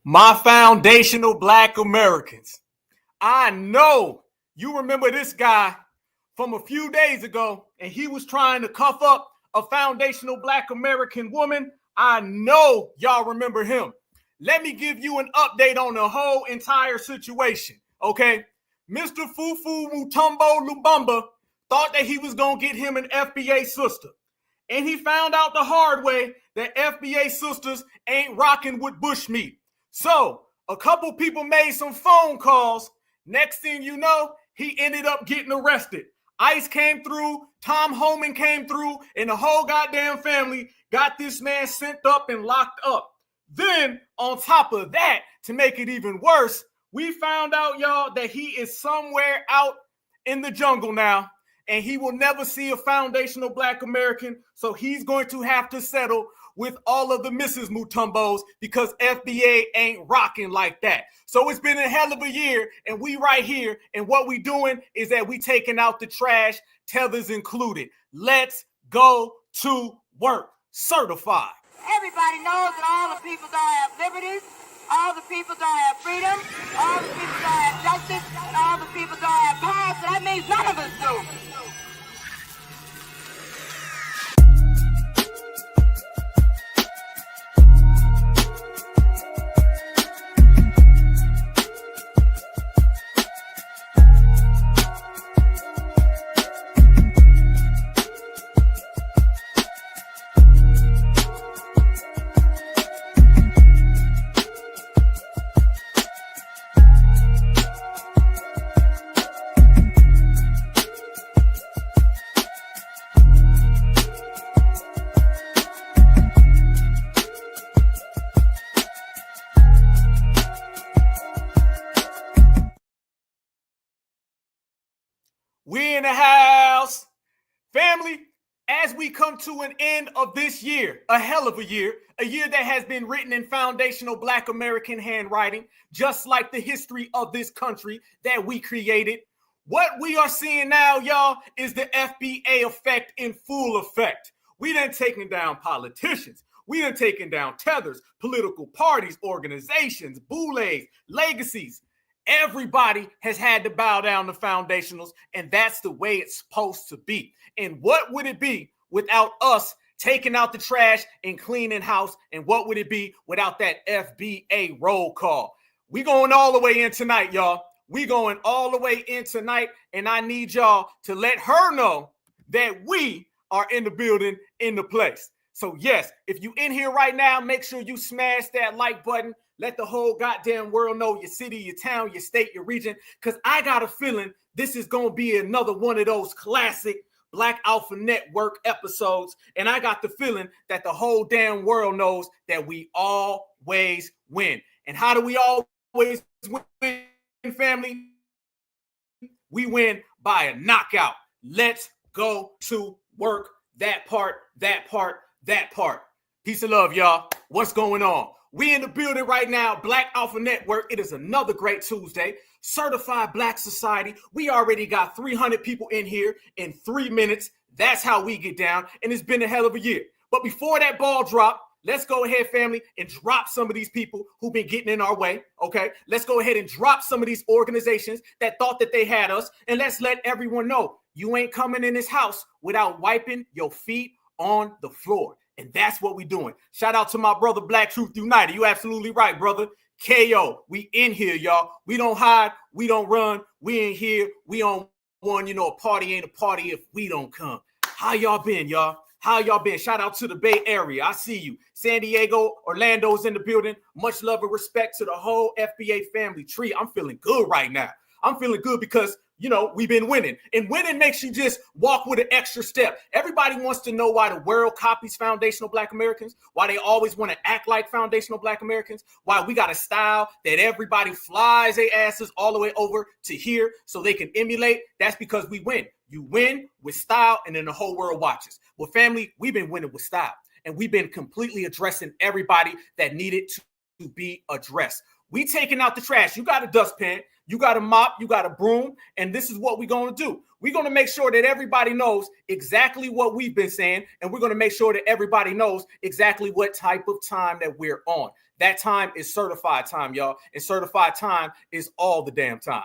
My foundational Black Americans. I know you remember this guy from a few days ago, and he was trying to cuff up a foundational Black American woman. I know y'all remember him. Let me give you an update on the whole entire situation, okay? Mr. Fufu Mutombo Lumumba thought that he was going to get him an FBA sister. And he found out the hard way that FBA sisters ain't rocking with bushmeat. So a couple people made some phone calls. Next thing you know, he ended up getting arrested. ICE came through, Tom Homan came through, and the whole goddamn family got this man sent up and locked up. Then, on top of that, to make it even worse, we found out, y'all, that he is somewhere out in the jungle now, and he will never see a foundational Black American, so he's going to have to settle with all of the Mrs. Mutombos because FBA ain't rocking like that. So it's been a hell of a year, and we right here, and what we doing is that we taking out the trash, tethers included. Let's go to work. Certified. Everybody knows that all the people don't have liberties, all the people don't have freedom, all the people don't have justice, and all the people don't have power, so that means none of us do. We in the house. Family, as we come to an end of this year, a hell of a year that has been written in foundational Black American handwriting, just like the history of this country that we created. What we are seeing now, y'all, is the FBA effect in full effect. We done taken down politicians. We done taken down tethers, political parties, organizations, boulets, legacies. Everybody has had to bow down to foundationals, and that's the way it's supposed to be. And what would it be without us taking out the trash and cleaning house? And what would it be without that FBA roll call? We going all the way in tonight, y'all. We going all the way in tonight, and I need y'all to let her know that we are in the building, in the place. So yes, if you in here right now, make sure you smash that like button. Let the whole goddamn world know your city, your town, your state, your region, because I got a feeling this is going to be another one of those classic Black Alpha Network episodes, and I got the feeling that the whole damn world knows that we always win. And how do we always win, family? We win by a knockout. Let's go to work. That part. Peace and love, y'all. What's going on? We in the building right now, Black Alpha Network. It is another great Tuesday. Certified Black Society. We already got 300 people in here in 3 minutes. That's how we get down, and it's been a hell of a year. But before that ball drop, let's go ahead, family, and drop some of these people who've been getting in our way, okay? Let's go ahead and drop some of these organizations that thought that they had us, and let's let everyone know you ain't coming in this house without wiping your feet on the floor. And that's what we doing. Shout out to my brother, Black Truth United. You absolutely right, brother. KO, we in here, y'all. We don't hide. We don't run. We in here. We on one. You know, a party ain't a party if we don't come. How y'all been, y'all? How y'all been? Shout out to the Bay Area. I see you. San Diego, Orlando's in the building. Much love and respect to the whole FBA family tree. I'm feeling good right now. I'm feeling good because, you know, we've been winning. And winning makes you just walk with an extra step. Everybody wants to know why the world copies foundational Black Americans, why they always want to act like foundational Black Americans, why we got a style that everybody flies their asses all the way over to here so they can emulate. That's because we win. You win with style, and then the whole world watches. Well, family, we've been winning with style, and we've been completely addressing everybody that needed to be addressed. We taking out the trash. You got a dustpan, you got a mop, you got a broom, and this is what we're going to do. We're going to make sure that everybody knows exactly what we've been saying, and we're going to make sure that everybody knows exactly what type of time that we're on. That time is certified time, y'all, and certified time is all the damn time.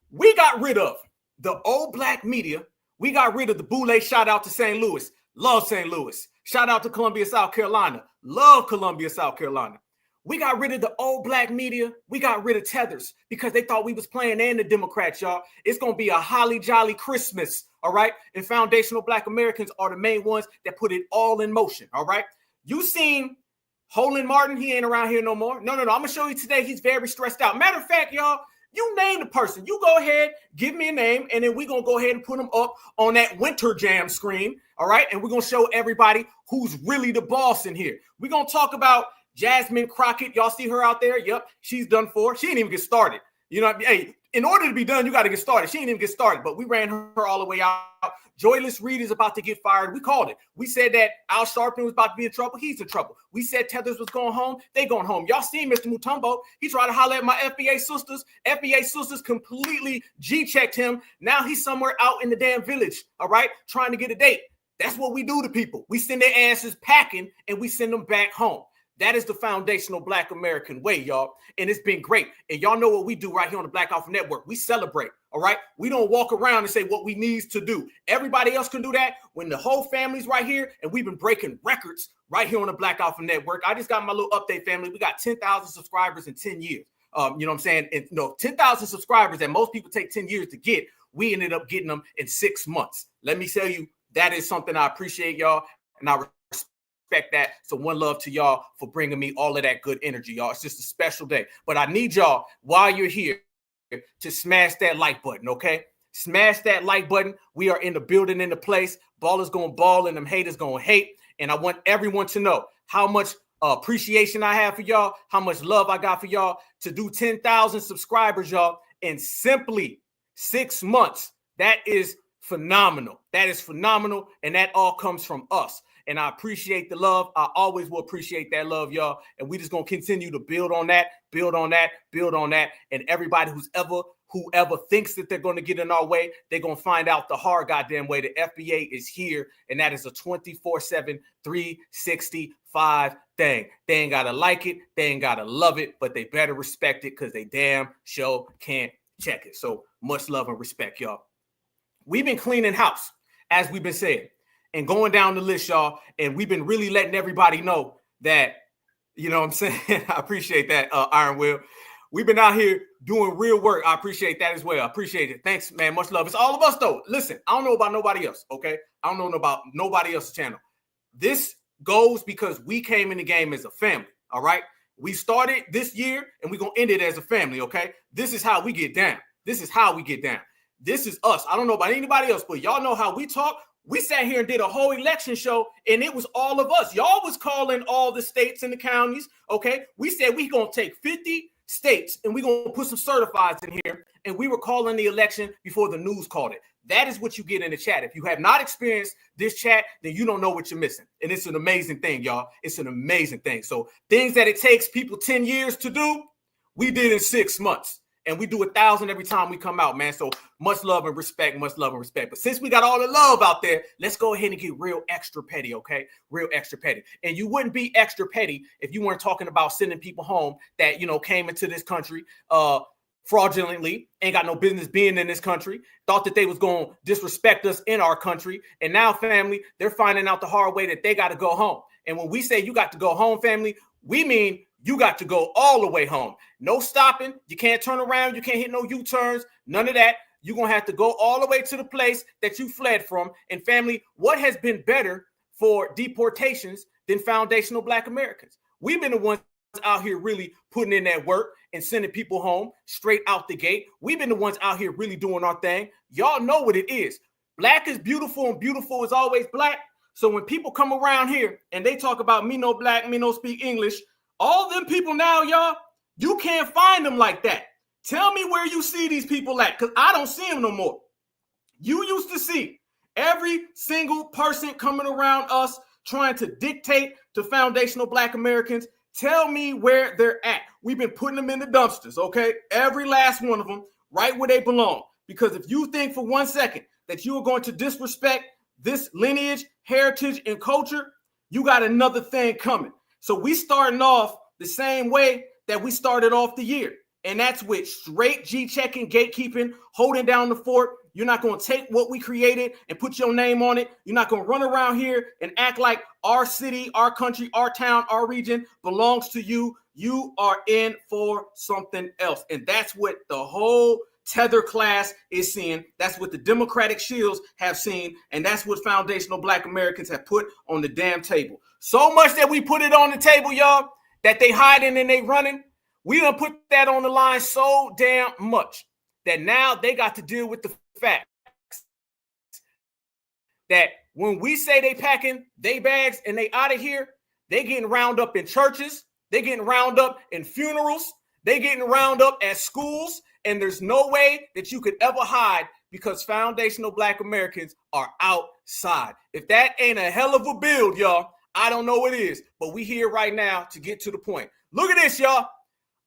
We got rid of the old black media. We got rid of the boule. Shout out to St. Louis. Love St. Louis. Shout out to Columbia, South Carolina. Love Columbia, South Carolina. We got rid of the old black media. We got rid of tethers because they thought we was playing and the Democrats, y'all. It's going to be a holly jolly Christmas, all right? And foundational black Americans are the main ones that put it all in motion, all right? You seen Homan Martin. He ain't around here no more. No. I'm going to show you today. He's very stressed out. Matter of fact, y'all, you name the person. You go ahead, give me a name, and then we're going to go ahead and put them up on that Winter Jam screen, all right? And we're going to show everybody who's really the boss in here. We're going to talk about Jasmine Crockett. Y'all see her out there? Yep, she's done for. She didn't even get started. You know, hey, in order to be done, you got to get started. She didn't even get started, but we ran her all the way out. Joyless Reid is about to get fired. We called it. We said that Al Sharpton was about to be in trouble. He's in trouble. We said Tethers was going home. They going home. Y'all seen Mr. Mutombo. He tried to holler at my FBA sisters. FBA sisters completely G-checked him. Now he's somewhere out in the damn village, all right, trying to get a date. That's what we do to people. We send their asses packing, and we send them back home. That is the foundational black American way, y'all. And it's been great. And y'all know what we do right here on the Black Alpha Network. We celebrate, all right? We don't walk around and say what we need to do. Everybody else can do that when the whole family's right here, and we've been breaking records right here on the Black Alpha Network. I just got my little update, family. We got 10,000 subscribers in 10 years. You know what I'm saying? And, 10,000 subscribers that most people take 10 years to get, we ended up getting them in 6 months. Let me tell you, that is something I appreciate, y'all, and I respect that. So one love to y'all for bringing me all of that good energy, y'all. It's just a special day. But I need y'all, while you're here, to smash that like button, okay? Smash that like button. We are in the building, in the place. Ballers gonna ball and them haters gonna hate. And I want everyone to know how much appreciation I have for y'all, how much love I got for y'all to do 10,000 subscribers, y'all, in simply 6 months. That is phenomenal. That is phenomenal. And that all comes from us. And I appreciate the love. I always will appreciate that love, y'all. And we just going to continue to build on that, build on that, build on that. And everybody whoever thinks that they're going to get in our way, they're going to find out the hard goddamn way. The FBA is here. And that is a 24/7, 365 thing. They ain't got to like it. They ain't got to love it, but they better respect it because they damn sure can't check it. So much love and respect, y'all. We've been cleaning house, as we've been saying, and going down the list, y'all. And we've been really letting everybody know that, you know what I'm saying? I appreciate that, Iron Will. We've been out here doing real work. I appreciate that as well. I appreciate it. Thanks, man. Much love. It's all of us, though. Listen, I don't know about nobody else, okay? I don't know about nobody else's channel. This goes because we came in the game as a family, all right? We started this year, and we're going to end it as a family, okay? This is how we get down. This is how we get down. This is us. I don't know about anybody else, but y'all know how we talk. We sat here and did a whole election show, and it was all of us. Y'all was calling all the states and the counties, okay? We said we going to take 50 states, and we're going to put some certifieds in here, and we were calling the election before the news called it. That is what you get in the chat. If you have not experienced this chat, then you don't know what you're missing, and it's an amazing thing, y'all. It's an amazing thing. So things that it takes people 10 years to do, we did in 6 months. And we do 1,000 every time we come out, man. So much love and respect, much love and respect. But since we got all the love out there, let's go ahead and get real extra petty, okay? Real extra petty. And you wouldn't be extra petty if you weren't talking about sending people home that, came into this country fraudulently, ain't got no business being in this country, thought that they was going to disrespect us in our country. And now, family, they're finding out the hard way that they got to go home. And when we say you got to go home, family, we mean you got to go all the way home. No stopping. You can't turn around. You can't hit no U-turns. None of that. You're going to have to go all the way to the place that you fled from. And family, what has been better for deportations than foundational Black Americans? We've been the ones out here really putting in that work and sending people home straight out the gate. We've been the ones out here really doing our thing. Y'all know what it is. Black is beautiful and beautiful is always black. So when people come around here and they talk about me no black, me no speak English, all them people now, y'all, you can't find them like that. Tell me where you see these people at, because I don't see them no more. You used to see every single person coming around us trying to dictate to foundational Black Americans. Tell me where they're at. we've been putting them in the dumpsters, okay? Every last one of them, right where they belong. Because if you think for 1 second that you are going to disrespect this lineage, heritage, and culture, you got another thing coming. So we starting off the same way that we started off the year. And that's with straight G-checking, gatekeeping, holding down the fort. You're not going to take what we created and put your name on it. You're not going to run around here and act like our city, our country, our town, our region belongs to you. You are in for something else. And that's what the whole tether class is seeing. That's what the Democratic shields have seen. And that's what foundational Black Americans have put on the damn table. So much that we put it on the table, y'all, that they hiding and they running. We done put that on the line so damn much that now they got to deal with the fact that when we say they packing they bags and they out of here, they getting round up in churches, they getting round up in funerals, they getting round up at schools, and there's no way that you could ever hide because foundational Black Americans are outside. If that ain't a hell of a build, y'all, I don't know what it is, but we here right now to get to the point. Look at this, y'all.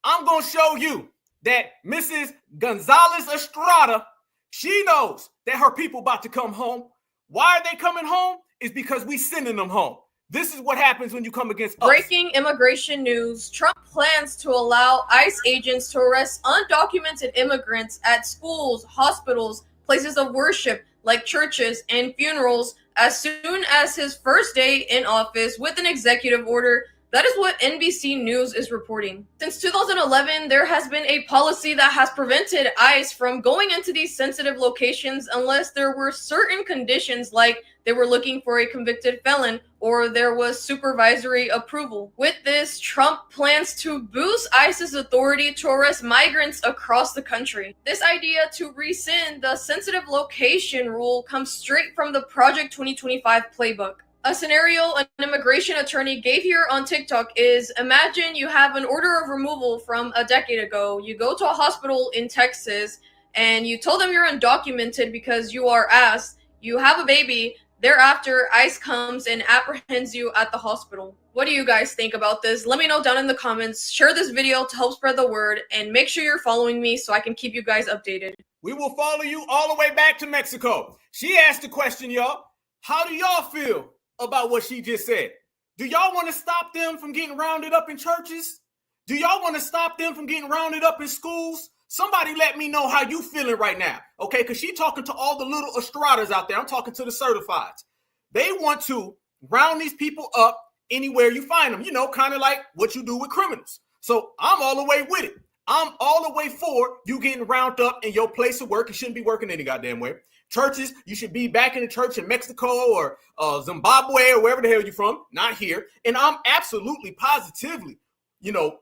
I'm going to show you that Mrs. Gonzalez Estrada, she knows that her people about to come home. Why are they coming home? It's because we sending them home. This is what happens when you come against us. Breaking immigration news. Trump plans to allow ICE agents to arrest undocumented immigrants at schools, hospitals, places of worship like churches and funerals as soon as his first day in office with an executive order. That is what NBC News is reporting. Since 2011, there has been a policy that has prevented ICE from going into these sensitive locations unless there were certain conditions, like they were looking for a convicted felon or there was supervisory approval. With this, Trump plans to boost ICE's authority to arrest migrants across the country. This idea to rescind the sensitive location rule comes straight from the Project 2025 playbook. A scenario an immigration attorney gave here on TikTok is, imagine you have an order of removal from a decade ago. You go to a hospital in Texas and you told them you're undocumented because you are asked. You have a baby. Thereafter, ICE comes and apprehends you at the hospital. What do you guys think about this? Let me know down in the comments. Share this video to help spread the word and make sure you're following me so I can keep you guys updated. We will follow you all the way back to Mexico. She asked the question, y'all. How do y'all feel about what she just said? Do y'all want to stop them from getting rounded up in churches? Do y'all want to stop them from getting rounded up in schools? Somebody let me know how you feeling right now, okay? Because she talking to all the little Estradas out there. I'm talking to the certifieds. They want to round these people up anywhere you find them, you know, kind of like what you do with criminals. So I'm all the way with it. I'm all the way for you getting rounded up in your place of work. You shouldn't be working any goddamn way. Churches, you should be back in the church in Mexico or Zimbabwe or wherever the hell you're from, not here. And I'm absolutely positively, you know,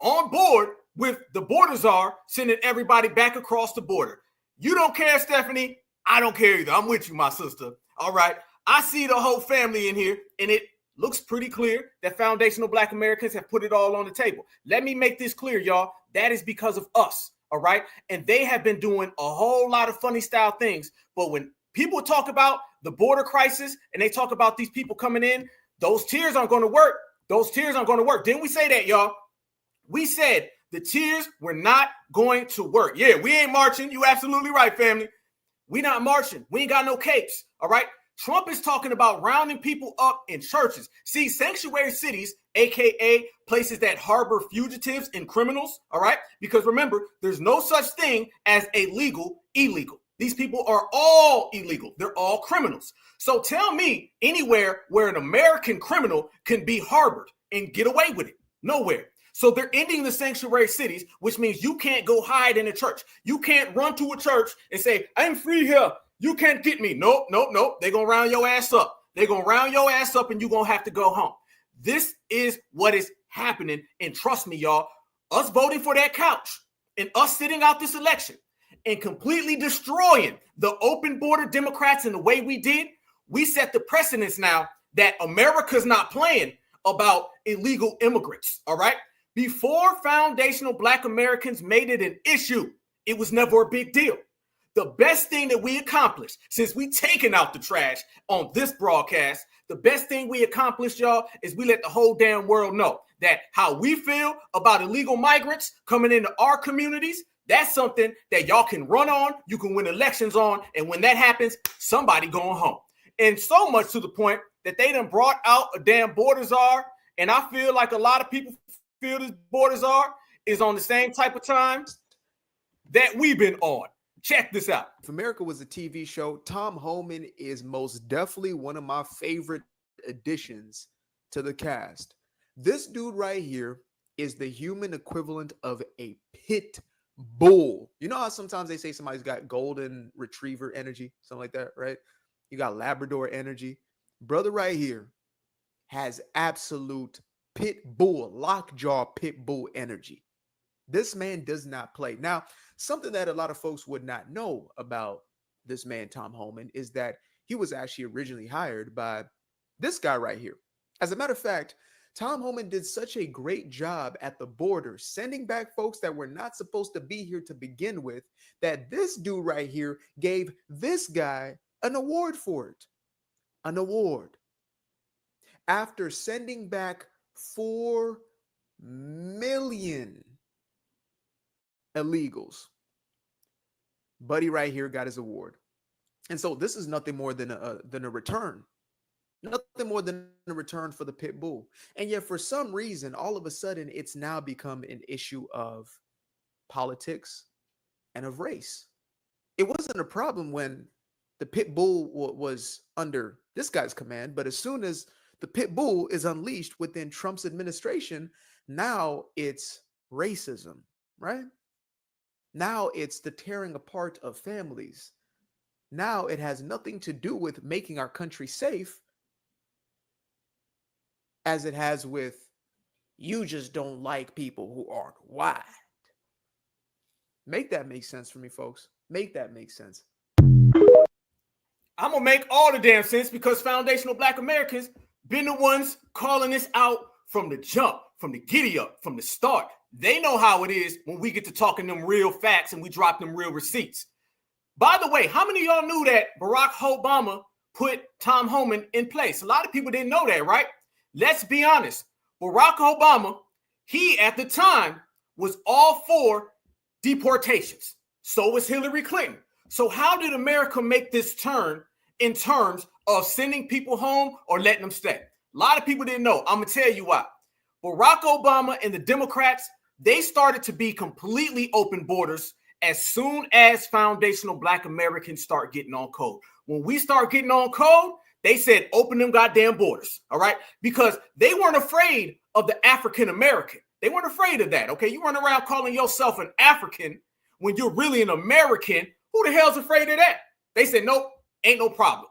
on board with the border czar sending everybody back across the border. You don't care, Stephanie. I don't care either. I'm with you, my sister. All right. I see the whole family in here, and it looks pretty clear that foundational Black Americans have put it all on the table. Let me make this clear, y'all. That is because of us. All right. And they have been doing a whole lot of funny style things. But when people talk about the border crisis and they talk about these people coming in, those tears aren't going to work. Those tears aren't going to work. Didn't we say that, y'all? We said the tears were not going to work. Yeah, we ain't marching. You absolutely right, family. We not marching. We ain't got no capes. All right. Trump is talking about rounding people up in churches. See, sanctuary cities, aka places that harbor fugitives and criminals, all right? Because remember, there's no such thing as a legal illegal. These people are all illegal. They're all criminals. So tell me anywhere where an American criminal can be harbored and get away with it. Nowhere. So they're ending the sanctuary cities, which means you can't go hide in a church. You can't run to a church and say, I'm free here. You can't get me. Nope. They're going to round your ass up. They're going to round your ass up and you're going to have to go home. This is what is happening. And trust me, y'all, us voting for that couch and us sitting out this election and completely destroying the open border Democrats in the way we did, we set the precedence now that America's not playing about illegal immigrants. All right. Before foundational Black Americans made it an issue, it was never a big deal. The best thing that we accomplished since we taken out the trash on this broadcast, the best thing we accomplished, y'all, is we let the whole damn world know that how we feel about illegal migrants coming into our communities, that's something that y'all can run on, you can win elections on, and when that happens, somebody going home. And so much to the point that they done brought out a damn border czar, and I feel like a lot of people feel this border czar is on the same type of time that we've been on. Check this out. If America was a TV show, Tom Homan is most definitely one of my favorite additions to the cast. This dude right here is the human equivalent of a pit bull. You know how sometimes they say somebody's got golden retriever energy, something like that, right? You got Labrador energy. Brother right here has absolute pit bull, lockjaw pit bull energy. This man does not play. Now, something that a lot of folks would not know about this man, Tom Homan, is that he was actually originally hired by this guy right here. As a matter of fact, Tom Homan did such a great job at the border, sending back folks that were not supposed to be here to begin with, that this dude right here gave this guy an award for it. An award. After sending back 4 million illegals, buddy right here got his award. And so this is nothing more than a return. Nothing more than a return for the pit bull. And yet for some reason, all of a sudden, it's now become an issue of politics and of race. It wasn't a problem when the pit bull was under this guy's command, but as soon as the pit bull is unleashed within Trump's administration, now it's racism, right? Now it's the tearing apart of families. Now it has nothing to do with making our country safe as it has with you just don't like people who aren't white. Make that make sense for me, folks. Make that make sense. I'm going to make all the damn sense because foundational Black Americans been the ones calling this out from the jump, from the giddy up, from the start. They know how it is when we get to talking them real facts and we drop them real receipts. By the way, how many of y'all knew that Barack Obama put Tom Homan in place? A lot of people didn't know that, right? Let's be honest. Barack Obama, he at the time was all for deportations. So was Hillary Clinton. So how did America make this turn in terms of sending people home or letting them stay? A lot of people didn't know. I'm going to tell you why. Barack Obama and the Democrats, they started to be completely open borders as soon as foundational Black Americans start getting on code. When we start getting on code, they said, open them goddamn borders, all right? Because they weren't afraid of the African American. They weren't afraid of that, okay? You run around calling yourself an African when you're really an American. Who the hell's afraid of that? They said, nope, ain't no problem.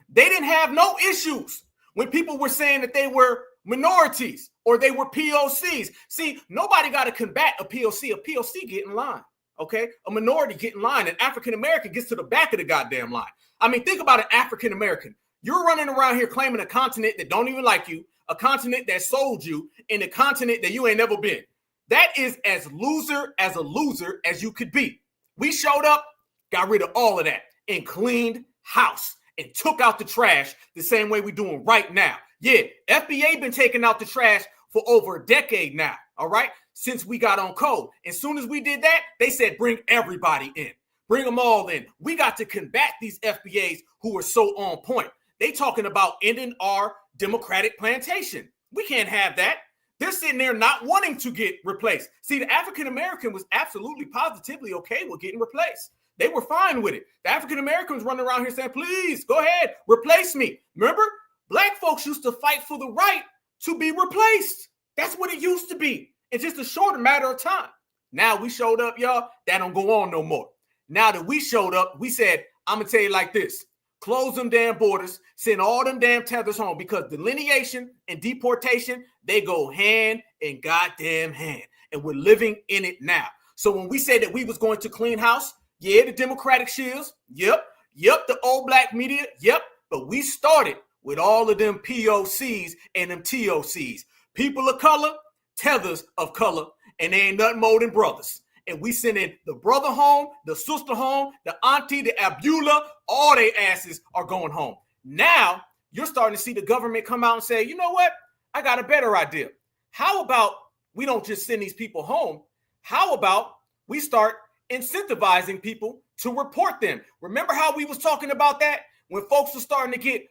They didn't have no issues when people were saying that they were minorities or they were POCs. See, nobody got to combat a POC. A POC get in line, okay? A minority get in line. An African American gets to the back of the goddamn line. I mean, think about an African American. You're running around here claiming a continent that don't even like you, a continent that sold you, and a continent that you ain't never been. That is as loser as you could be. We showed up, got rid of all of that, and cleaned house and took out the trash the same way we're doing right now. Yeah, FBA been taking out the trash for over a decade now, all right, since we got on code. As soon as we did that, they said bring everybody in. Bring them all in. We got to combat these FBAs who are so on point. They talking about ending our democratic plantation. We can't have that. They're sitting there not wanting to get replaced. See, the African American was absolutely positively okay with getting replaced. They were fine with it. The African Americans running around here saying, please, go ahead, replace me. Remember, Black folks used to fight for the right to be replaced. That's what it used to be. It's just a shorter matter of time. Now we showed up, y'all. That don't go on no more. Now that we showed up, we said, I'm going to tell you like this. Close them damn borders, send all them damn tethers home because delineation and deportation, they go hand in goddamn hand. And we're living in it now. So when we said that we was going to clean house, yeah, the Democratic shields, yep, the old Black media, yep. But we started with all of them POCs and them TOCs. People of color, tethers of color, and they ain't nothing more than brothers. And we sending the brother home, the sister home, the auntie, the abula, all their asses are going home. Now, you're starting to see the government come out and say, you know what? I got a better idea. How about we don't just send these people home? How about we start incentivizing people to report them? Remember how we was talking about that when folks were starting to get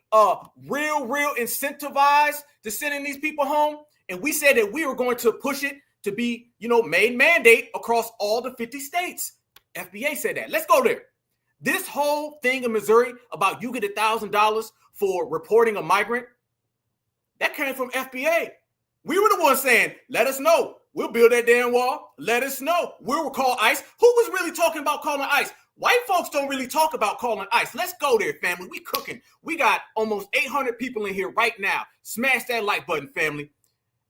real incentivized to sending these people home? And we said that we were going to push it to be, made mandate across all the 50 states. FBA said that. Let's go there. This whole thing in Missouri about you get $1,000 for reporting a migrant, that came from FBA. We were the ones saying, let us know. We'll build that damn wall. Let us know. We'll call ICE. Who was really talking about calling ICE? White folks don't really talk about calling ICE. Let's go there, family. We cooking. We got almost 800 people in here right now. Smash that like button, family.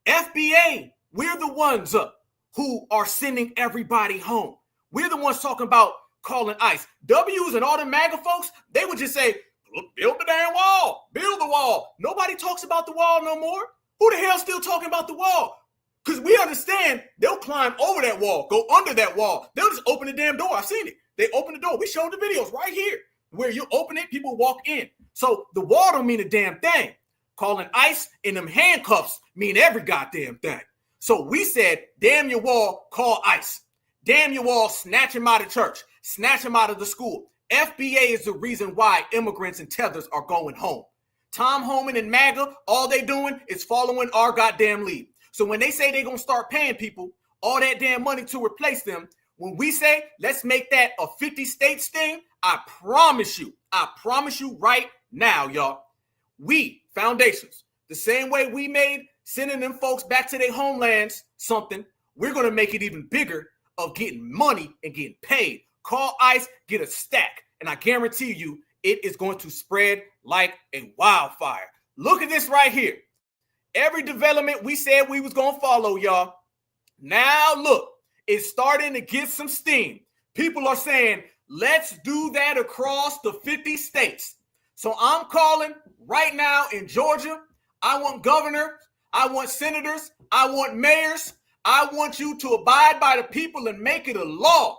FBA, we're the ones who are sending everybody home. We're the ones talking about calling ICE. W's and all the MAGA folks, they would just say, build the damn wall. Build the wall. Nobody talks about the wall no more. Who the hell's still talking about the wall? Because we understand they'll climb over that wall, go under that wall. They'll just open the damn door. I've seen it. They open the door. We showed the videos right here where you open it, people walk in. So the wall don't mean a damn thing. Calling ICE and them handcuffs mean every goddamn thing. So we said, damn your wall, call ICE. Damn your wall, snatch him out of church. Snatch him out of the school. FBA is the reason why immigrants and tethers are going home. Tom Homan and MAGA, all they doing is following our goddamn lead. So when they say they're going to start paying people all that damn money to replace them, when we say, let's make that a 50 states thing, I promise you right now, y'all, we, Foundations, the same way we made sending them folks back to their homelands something, we're going to make it even bigger of getting money and getting paid. Call ICE, get a stack, and I guarantee you it is going to spread like a wildfire. Look at this right here. Every development we said we was going to follow, y'all. Now look, it's starting to get some steam. People are saying, let's do that across the 50 states. So I'm calling right now in Georgia. I want governors, I want senators, I want mayors. I want you to abide by the people and make it a law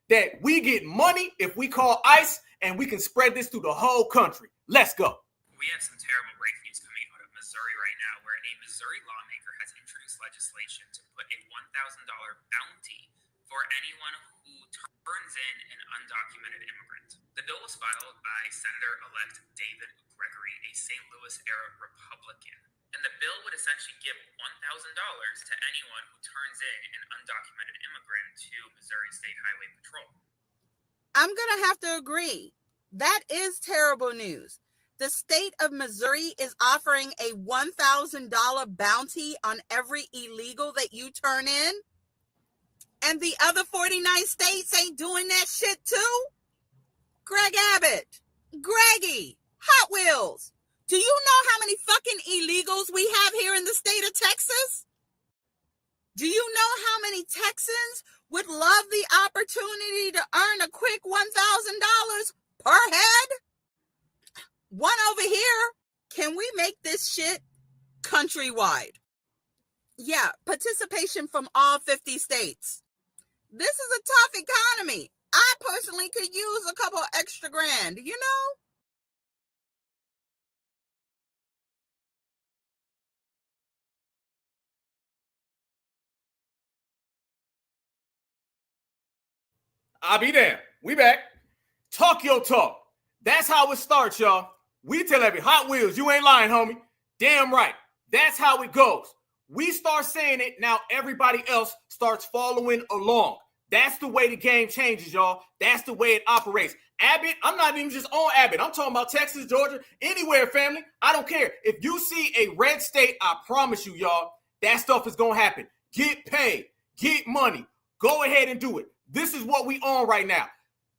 that we get money if we call ICE and we can spread this through the whole country. Let's go. We have some terrible breaking news coming out of Missouri right now, where a Missouri lawmaker has introduced legislation to put a $1,000 bounty for anyone who turns in an undocumented immigrant. The bill was filed by Senator-elect David Gregory, a St. Louis-era Republican. And the bill would essentially give $1,000 to anyone who turns in an undocumented immigrant to Missouri State Highway Patrol. I'm going to have to agree. That is terrible news. The state of Missouri is offering a $1,000 bounty on every illegal that you turn in. And the other 49 states ain't doing that shit too? Greg Abbott, Greggy, Hot Wheels. Do you know how many fucking illegals we have here in the state of Texas? Do you know how many Texans would love the opportunity to earn a quick $1,000 per head? One over here. Can we make this shit countrywide? Yeah, participation from all 50 states. This is a tough economy. I personally could use a couple extra grand, you know? I'll be damned. We back. Talk your talk. That's how it starts, y'all. We tell every Hot Wheels, you ain't lying, homie. Damn right. That's how it goes. We start saying it, now everybody else starts following along. That's the way the game changes, y'all. That's the way it operates. Abbott, I'm not even just on Abbott. I'm talking about Texas, Georgia, anywhere, family. I don't care. If you see a red state, I promise you, y'all, that stuff is going to happen. Get paid. Get money. Go ahead and do it. This is what we on right now.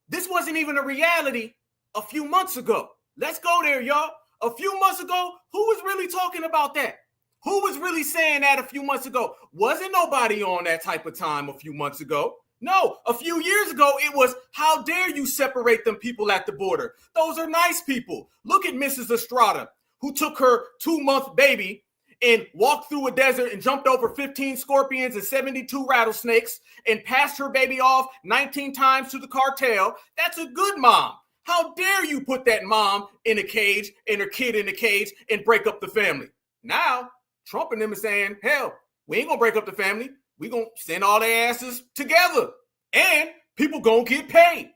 This wasn't even a reality a few months ago. Let's go there, y'all. A few months ago, who was really talking about that? Who was really saying that a few months ago? Wasn't nobody on that type of time a few months ago. No, a few years ago, it was, how dare you separate them people at the border? Those are nice people. Look at Mrs. Estrada, who took her 2-month baby and walked through a desert and jumped over 15 scorpions and 72 rattlesnakes and passed her baby off 19 times to the cartel. That's a good mom. How dare you put that mom in a cage and her kid in a cage and break up the family? Now, Trump and them are saying, hell, We ain't gonna break up the family. We gonna send all their asses together, and people gonna get paid.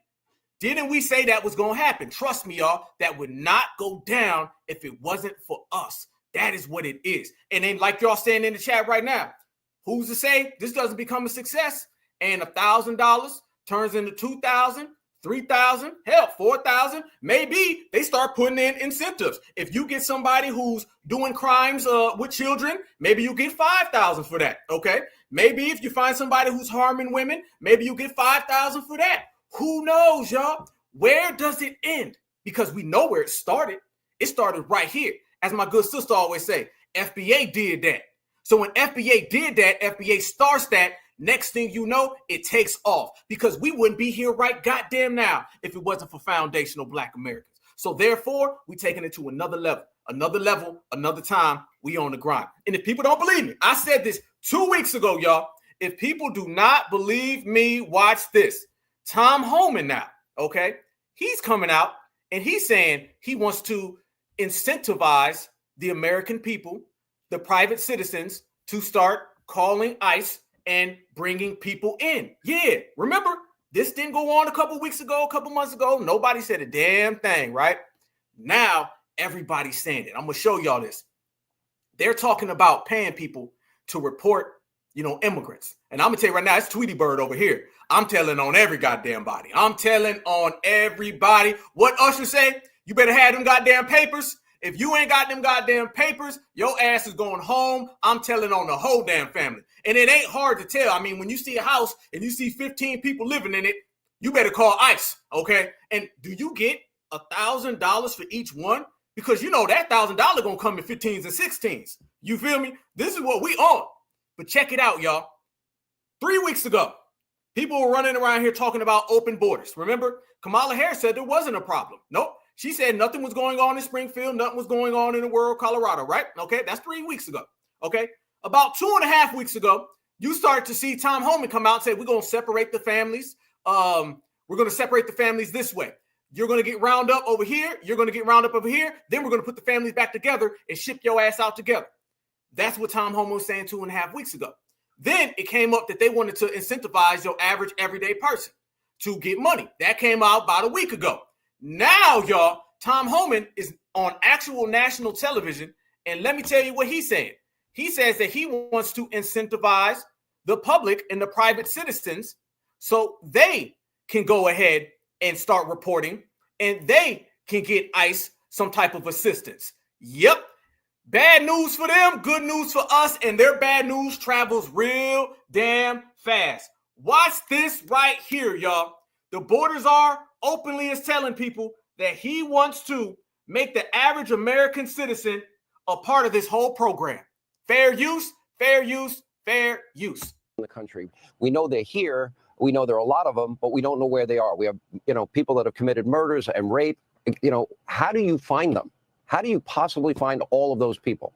Didn't we say that was gonna happen? Trust me, y'all, that would not go down if it wasn't for us. That is what it is. And then, like y'all saying in the chat right now, who's to say this doesn't become a success and $1,000 turns into 2,000, 3,000, hell, 4,000? Maybe they start putting in incentives. If you get somebody who's doing crimes with children, maybe you get 5,000 for that. Okay, maybe if you find somebody who's harming women, maybe you get 5,000 for that. Who knows, y'all? Where does it end? Because we know where it started. It started right here. As my good sister always say, FBA did that. So when FBA did that, FBA starts that, next thing you know, it takes off. Because we wouldn't be here right goddamn now if it wasn't for foundational Black Americans. So therefore, we taking it to another level, another time. We on the grind. And if people don't believe me, I said this 2 weeks ago, y'all. If people do not believe me, watch this. Tom Homan now, okay? He's coming out and he's saying he wants to incentivize the American people, the private citizens, to start calling ICE and bringing people in. Yeah, remember, this didn't go on a couple weeks ago, a couple months ago. Nobody said a damn thing, right? Now, everybody's saying it. I'm going to show y'all this. They're talking about paying people to report, immigrants. And I'm going to tell you right now, it's Tweety Bird over here. I'm telling on every goddamn body. I'm telling on everybody. What Usher say? You better have them goddamn papers. If you ain't got them goddamn papers, your ass is going home. I'm telling on the whole damn family. And it ain't hard to tell. I mean, when you see a house and you see 15 people living in it, you better call ICE, okay? And do you get $1,000 for each one? Because you know that $1,000 gonna come in 15s and 16s. You feel me? This is what we on. But check it out, y'all. 3 weeks ago, people were running around here talking about open borders. Remember, Kamala Harris said there wasn't a problem. Nope. She said nothing was going on in Springfield. Nothing was going on in the world, Colorado, right? Okay, that's 3 weeks ago. Okay, about 2.5 weeks ago, you start to see Tom Homan come out and say, we're going to separate the families. We're going to separate the families this way. You're going to get round up over here. You're going to get round up over here. Then we're going to put the families back together and ship your ass out together. That's what Tom Homan was saying 2.5 weeks ago. Then it came up that they wanted to incentivize your average everyday person to get money. That came out about a week ago. Now, y'all, Tom Homan is on actual national television, and let me tell you what he's saying. He says that he wants to incentivize the public and the private citizens so they can go ahead and start reporting, and they can get ICE some type of assistance. Yep. Bad news for them, good news for us, and their bad news travels real damn fast. Watch this right here, y'all. The Borders are openly is telling people that he wants to make the average American citizen a part of this whole program. Fair use, fair use, fair use. In the country, we know they're here. We know there are a lot of them, but we don't know where they are. We have, people that have committed murders and rape. How do you find them? How do you possibly find all of those people?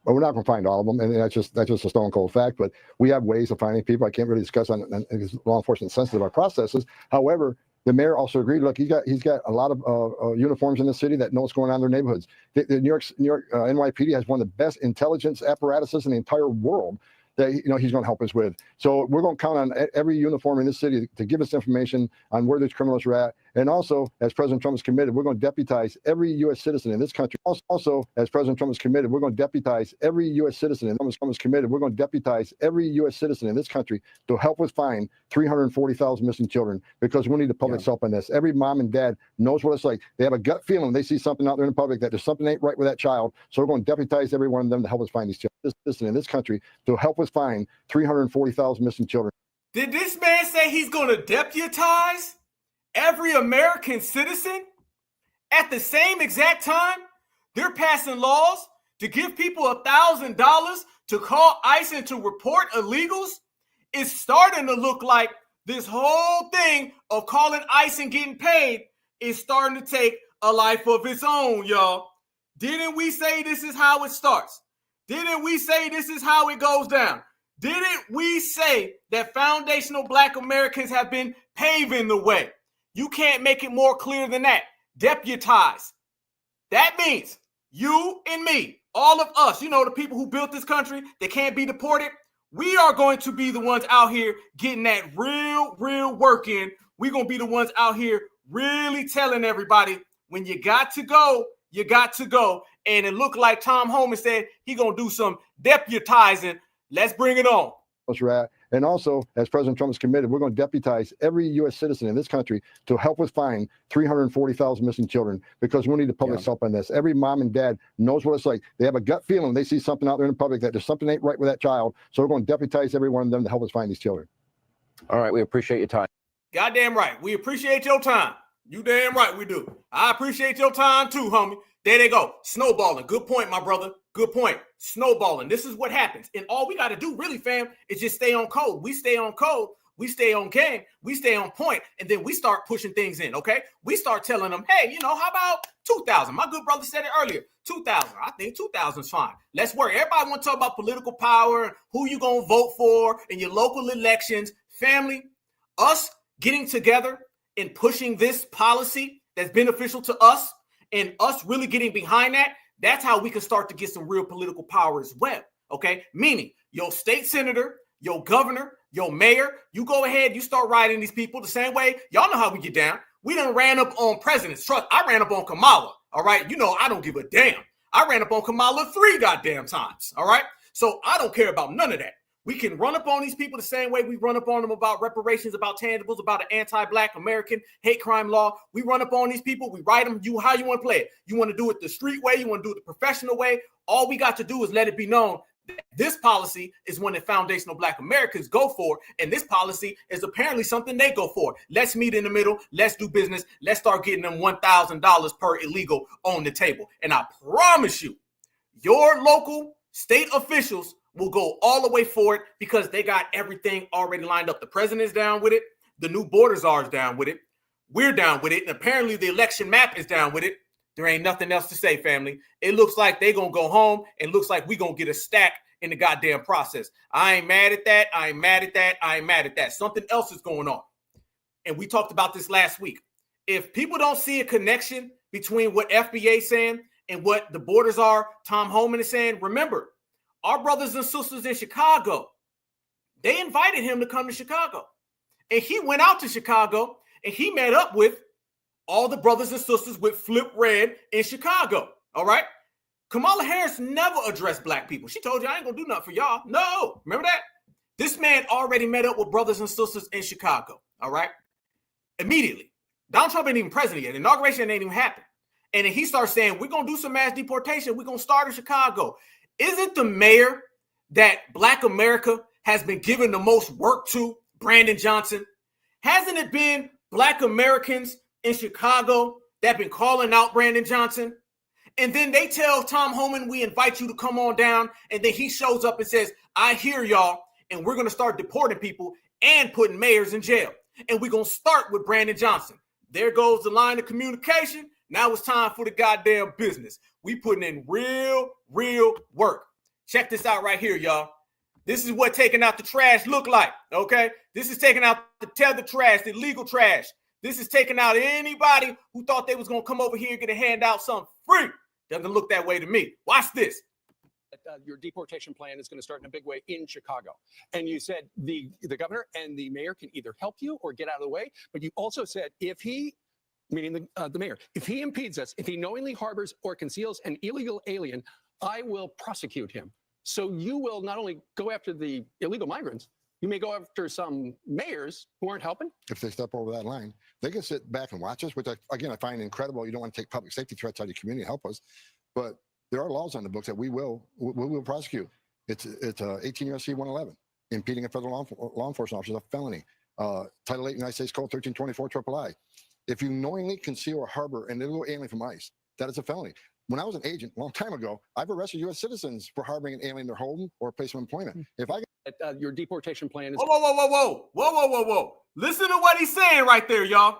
Well, we're not going to find all of them, and that's just a stone cold fact. But we have ways of finding people. I can't really discuss on because law enforcement is sensitive about processes. However, the mayor also agreed. Look, he's got a lot of uniforms in the city that know what's going on in their neighborhoods. The New York NYPD has one of the best intelligence apparatuses in the entire world that he's going to help us with. So we're going to count on every uniform in this city to give us information on where these criminals are at. And also, as President Trump is committed, we're going to deputize every U.S. citizen in this country. Also, as President Trump is committed, we're going to deputize every U.S. citizen. And Trump is committed, we're going to deputize every U.S. citizen in this country to help us find 340,000 missing children, because we need the public's help on this. Every mom and dad knows what it's like. They have a gut feeling when they see something out there in the public that there's something ain't right with that child. So we're going to deputize every one of them to help us find these children in this country to help us find 340,000 missing children. Did this man say he's going to deputize every American citizen? At the same exact time, they're passing laws to give people $1,000 to call ICE and to report illegals. It's starting to look like this whole thing of calling ICE and getting paid is starting to take a life of its own, y'all. Didn't we say this is how it starts? Didn't we say this is how it goes down? Didn't we say that foundational Black Americans have been paving the way? You can't make it more clear than that. Deputize. That means you and me, all of us, you know, the people who built this country, they can't be deported. We are going to be the ones out here getting that real work in. We're going to be the ones out here really telling everybody, when you got to go, you got to go. And it looked like Tom Homan said he going to do some deputizing. Let's bring it on. That's right. And also, as President Trump is committed, we're going to deputize every U.S. citizen in this country to help us find 340,000 missing children, because we need the public's help on this. Every mom and dad knows what it's like. They have a gut feeling. They see something out there in the public that there's something ain't right with that child. So we're going to deputize every one of them to help us find these children. All right. We appreciate your time. Goddamn right. We appreciate your time. You damn right we do. I appreciate your time too, homie. There they go. Snowballing. Good point, my brother. Good point. Snowballing. This is what happens. And all we got to do really, fam, is just stay on code. We stay on code. We stay on game. We stay on point. And then we start pushing things in, okay? We start telling them, hey, you know, how about 2,000? My good brother said it earlier. 2,000. I think 2,000 is fine. Let's work. Everybody want to talk about political power and who you going to vote for in your local elections. Family, us getting together and pushing this policy that's beneficial to us and us really getting behind that, that's how we can start to get some real political power as well, okay? Meaning your state senator, your governor, your mayor, you go ahead, you start writing these people the same way. Y'all know how we get down. We done ran up on presidents. Trust, I ran up on Kamala, all right? You know I don't give a damn. I ran up on Kamala 3 goddamn times, all right? So I don't care about none of that. We can run up on these people the same way we run up on them about reparations, about tangibles, about an anti-Black American hate crime law. We run up on these people. We write them how you want to play it. You want to do it the street way. You want to do it the professional way. All we got to do is let it be known that this policy is one that foundational Black Americans go for. And this policy is apparently something they go for. Let's meet in the middle. Let's do business. Let's start getting them $1,000 per illegal on the table. And I promise you, your local state officials will go all the way for it because they got everything already lined up. The president is down with it. The new border czar is down with it. We're down with it. And apparently the election map is down with it. There ain't nothing else to say, family. It looks like they going to go home and looks like we going to get a stack in the goddamn process. I ain't mad at that. I ain't mad at that. I ain't mad at that. Something else is going on. And we talked about this last week. If people don't see a connection between what FBA is saying and what the borders are, Tom Homan is saying, remember, our brothers and sisters in Chicago, they invited him to come to Chicago. And he went out to Chicago and he met up with all the brothers and sisters with Flip Red in Chicago. All right. Kamala Harris never addressed Black people. She told you, I ain't going to do nothing for y'all. No. Remember that? This man already met up with brothers and sisters in Chicago. All right. Immediately. Donald Trump ain't even president yet. The inauguration ain't even happened. And then he starts saying, we're going to do some mass deportation. We're going to start in Chicago. Isn't the mayor that Black America has been given the most work to, Brandon Johnson? Hasn't it been Black Americans in Chicago that have been calling out Brandon Johnson? And then they tell Tom Homan, we invite you to come on down. And then he shows up and says, I hear y'all, and we're going to start deporting people and putting mayors in jail. And we're going to start with Brandon Johnson. There goes the line of communication. Now it's time for the goddamn business. We putting in real work. Check this out right here, y'all. This is what taking out the trash look like, okay? This is taking out the tether trash, the illegal trash. This is taking out anybody who thought they was going to come over here and get a handout something free. Doesn't look that way to me. Watch this. Your deportation plan is going to start in a big way in Chicago. And you said the governor and the mayor can either help you or get out of the way. But you also said if he, meaning the mayor, if he impedes us, if he knowingly harbors or conceals an illegal alien, I will prosecute him. So you will not only go after the illegal migrants, you may go after some mayors who aren't helping. If they step over that line, they can sit back and watch us, which I find incredible. You don't want to take public safety threats out of your community to help us. But there are laws on the books that we will prosecute. It's 18 U.S.C. 111, impeding a federal law enforcement officer is a felony. Title 8 United States Code 1324 III. If you knowingly conceal or harbor an illegal alien from ICE, that is a felony. When I was an agent a long time ago, I've arrested U.S. citizens for harboring an alien in their home or place of employment. If I your deportation plan is Whoa. Listen to what he's saying right there, y'all.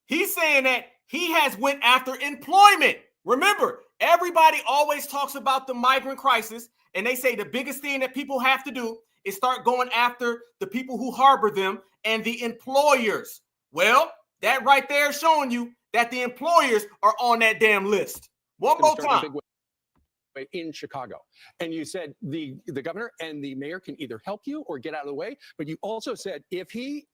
He's saying that he has went after employment. Remember, everybody always talks about the migrant crisis, and they say the biggest thing that people have to do is start going after the people who harbor them and the employers. Well, that right there is showing you that the employers are on that damn list. One more time. in Chicago. And you said the governor and the mayor can either help you or get out of the way. But you also said if he,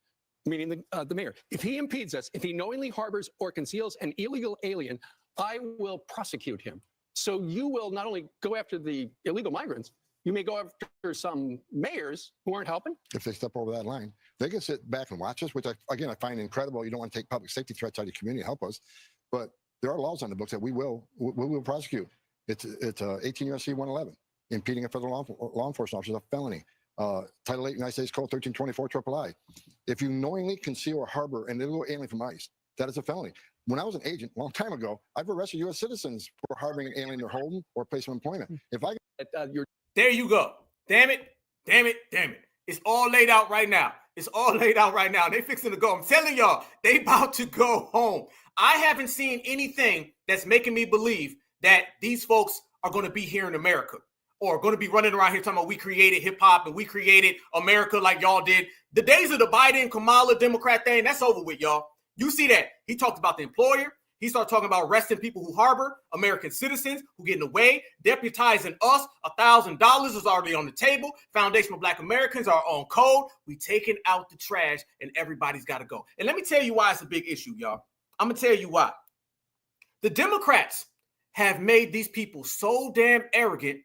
meaning the mayor, if he impedes us, if he knowingly harbors or conceals an illegal alien, I will prosecute him. So you will not only go after the illegal migrants, you may go after some mayors who aren't helping. If they step over that line, they can sit back and watch us, which I find incredible. You don't want to take public safety threats out of your community to help us, but there are laws on the books that we will prosecute. It's 18 U.S.C. 111, impeding a federal law enforcement officer is a felony. Title 8 United States Code 1324 III. If you knowingly conceal or harbor an illegal alien from ICE, that is a felony. When I was an agent a long time ago, I've arrested U.S. citizens for harboring an alien in their home or place of employment. If I There you go. Damn it. Damn it. Damn it. It's all laid out right now. It's all laid out right now. They fixing to go. I'm telling y'all, they about to go home. I haven't seen anything that's making me believe that these folks are going to be here in America or going to be running around here talking about we created hip hop and we created America like y'all did. The days of the Biden, Kamala, Democrat thing, that's over with, y'all. You see that. He talked about the employer. He started talking about arresting people who harbor American citizens who get in the way, deputizing us. $1,000 is already on the table. Foundational Black Americans are on code. We taking out the trash and everybody's got to go. And let me tell you why it's a big issue, y'all. I'm going to tell you why. The Democrats have made these people so damn arrogant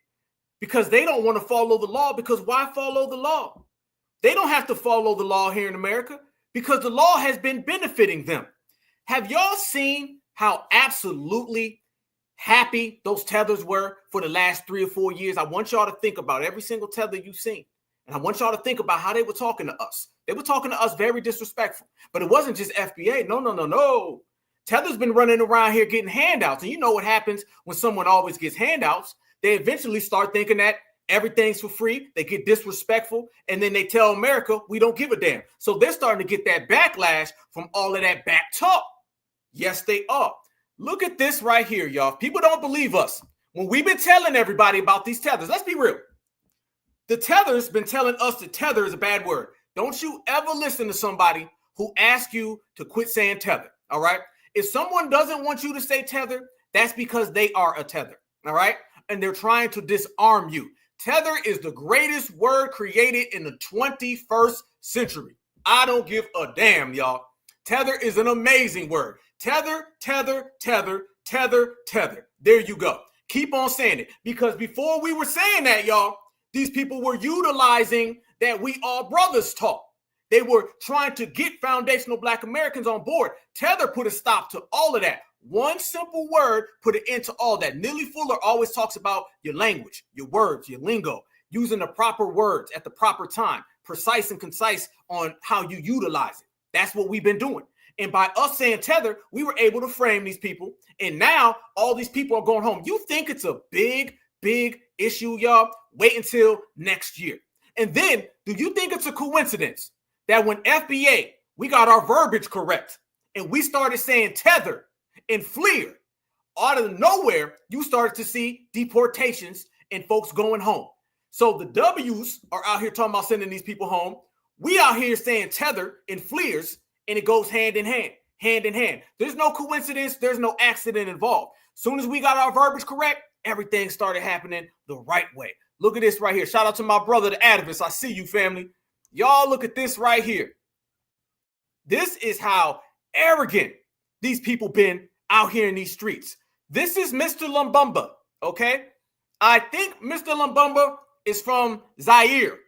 because they don't want to follow the law. Because why follow the law? They don't have to follow the law here in America because the law has been benefiting them. Have y'all seen how absolutely happy those tethers were for the last 3 or 4 years? I want y'all to think about every single tether you've seen. And I want y'all to think about how they were talking to us. They were talking to us very disrespectful. But it wasn't just FBA. No. Tether's been running around here getting handouts. And you know what happens when someone always gets handouts? They eventually start thinking that everything's for free. They get disrespectful. And then they tell America, we don't give a damn. So they're starting to get that backlash from all of that back talk. Yes, they are. Look at this right here, y'all. People don't believe us. When we've been telling everybody about these tethers, let's be real. The tether's been telling us that tether is a bad word. Don't you ever listen to somebody who asks you to quit saying tether, all right? If someone doesn't want you to say tether, that's because they are a tether, all right? And they're trying to disarm you. Tether is the greatest word created in the 21st century. I don't give a damn, y'all. Tether is an amazing word. Tether, tether, tether, tether, tether. There you go. Keep on saying it. Because before we were saying that, y'all, these people were utilizing that we all brothers talk. They were trying to get foundational Black Americans on board. Tether put a stop to all of that. One simple word put an end to all that. Neely Fuller always talks about your language, your words, your lingo, using the proper words at the proper time, precise and concise on how you utilize it. That's what we've been doing. And by us saying tether, we were able to frame these people. And now all these people are going home. You think it's a big issue, y'all? Wait until next year. And then, do you think it's a coincidence that when FBA, we got our verbiage correct and we started saying tether and FLIR, out of nowhere, you started to see deportations and folks going home. So the W's are out here talking about sending these people home. We out here saying tether and FLIRs, and it goes hand in hand. There's no coincidence. There's no accident involved. Soon as we got our verbiage correct, everything started happening the right way. Look at this right here. Shout out to my brother, the Advents. I see you, family. Y'all look at this right here. This is how arrogant these people been out here in these streets. This is Mr. Lumumba, okay? I think Mr. Lumumba is from Zaire.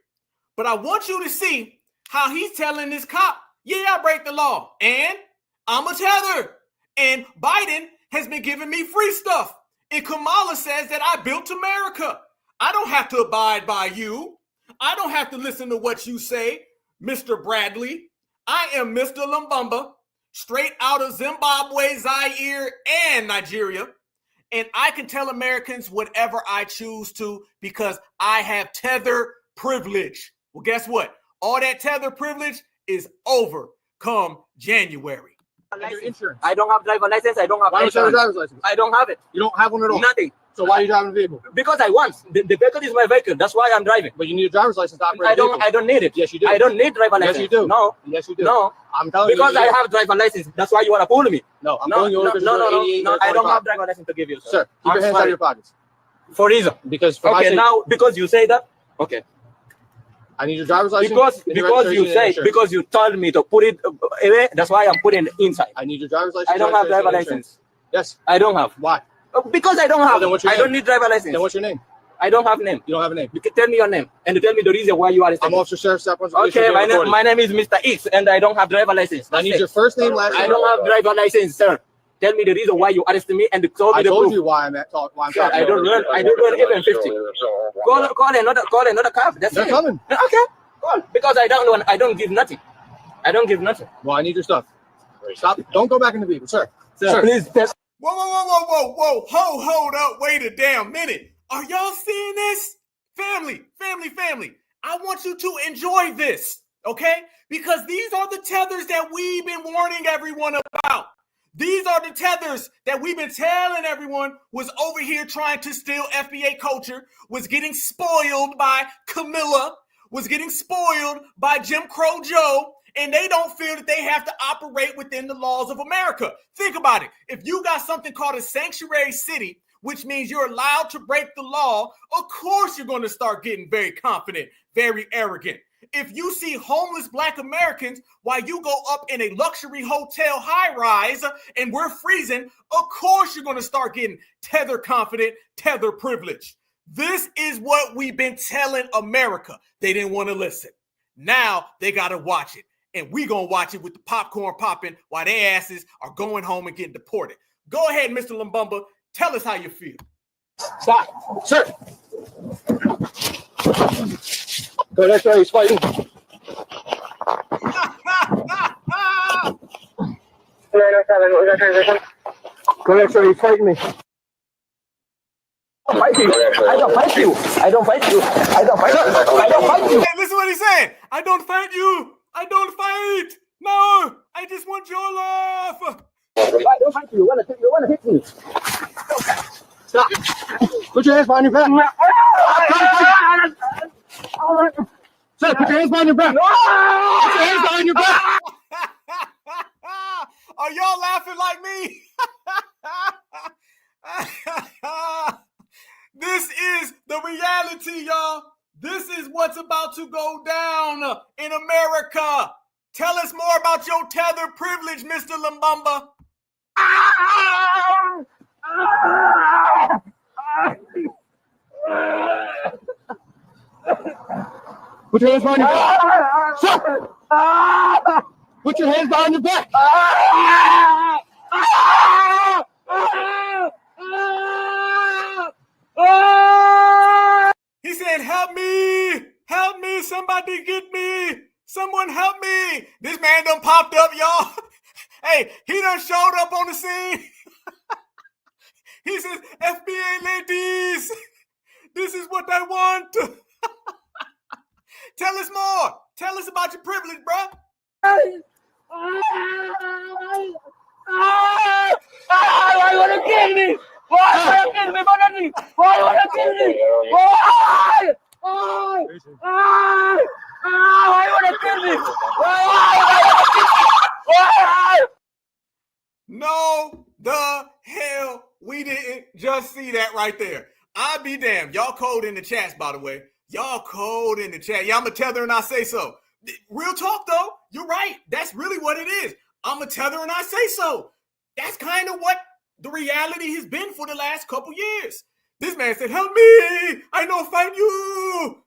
But I want you to see how he's telling this cop, yeah, I break the law, and I'm a tether. And Biden has been giving me free stuff. And Kamala says that I built America. I don't have to abide by you. I don't have to listen to what you say, Mr. Bradley. I am Mr. Lumumba, straight out of Zimbabwe, Zaire, and Nigeria. And I can tell Americans whatever I choose to because I have tether privilege. Well, guess what? All that tether privilege is over come January. Your insurance. I don't have driver license. I don't have. Why don't you have a driver's license? I don't have it. You don't have one at all. Nothing. So why are you driving a vehicle? Because I want. The vehicle is my vehicle. That's why I'm driving. But you need a driver's license to operate. I don't need it. Yes, you do. I don't need driver license. Yes, you do. No. Yes, you do. No. I'm telling you. Because I have driver license. That's why you want to pull me. No. I'm telling you. No. I don't have driver license to give you, sir. Sir, keep your hands out of your pockets. For reason. Because for my Okay, sake, now because you say that. Okay. I need your driver's license. Because you told me to put it away. That's why I'm putting it inside. I need your driver's license. I don't have driver license. Yes. I don't have. Why? Because I don't have. Then what's your I name? don't need driver license. Then what's your name? I don't have name. You don't have a name. You can tell me your name and tell me the reason why you are. I'm Officer Sheriff Staff. Okay, my name is Mr. X and I don't have driver license. I need your first name, last name. I don't have driver license, sir. Tell me the reason why you arrested me and tell me I the told proof. you why I'm talking. I don't learn even 50. Call another cab. That's They're it. coming. Okay. Call. Because I don't give nothing. I don't give nothing. Well, I need your stuff. Stop. Don't go back in the vehicle, sir. Sir, please. Whoa. Hold up. Wait a damn minute. Are y'all seeing this? Family. I want you to enjoy this, okay? Because these are the tethers that we've been warning everyone about. These are the tethers that we've been telling everyone was over here trying to steal FBA culture, was getting spoiled by Camilla, was getting spoiled by Jim Crow Joe, and they don't feel that they have to operate within the laws of America. Think about it. If you got something called a sanctuary city, which means you're allowed to break the law, of course you're going to start getting very confident, very arrogant. If you see homeless Black Americans while you go up in a luxury hotel high rise and we're freezing, of course you're going to start getting tether confident, tether privileged. This is what we've been telling America. They didn't want to listen. Now they got to watch it. And we going to watch it with the popcorn popping while their asses are going home and getting deported. Go ahead, Mr. Lumumba. Tell us how you feel. Stop. Sir. Go next way. He's fighting. Go next way. He's fighting me. I don't fight you. I don't fight you. Hey, listen what he's saying. I don't fight you. I don't fight. No, I just want your love. I don't fight you. You wanna hit me? Stop. Put your hands behind your back. Sir, put your hands behind your back. Put your hands behind your back. Are y'all laughing like me? This is the reality, y'all. This is what's about to go down in America. Tell us more about your tether privilege, Mr. Lumumba. Put your hands behind your back. Sir. Put your hands behind your back. He said, help me, somebody get me, someone help me. This man done popped up, y'all. Hey, he done showed up on the scene. He says, FBA ladies, this is what I want. Tell us more. Tell us about your privilege, bro. Why you wanna kill me? Why you wanna kill me, Bonani? Why you wanna kill me? Why? Why you wanna kill me? Why? No, the hell we didn't just see that right there. I'll be damned. Y'all cold in the chats, by the way. Y'all cold in the chat. Yeah, I'm a tether and I say so. Real talk, though. You're right. That's really what it is. I'm a tether and I say so. That's kind of what the reality has been for the last couple years. This man said, help me. I don't fight you.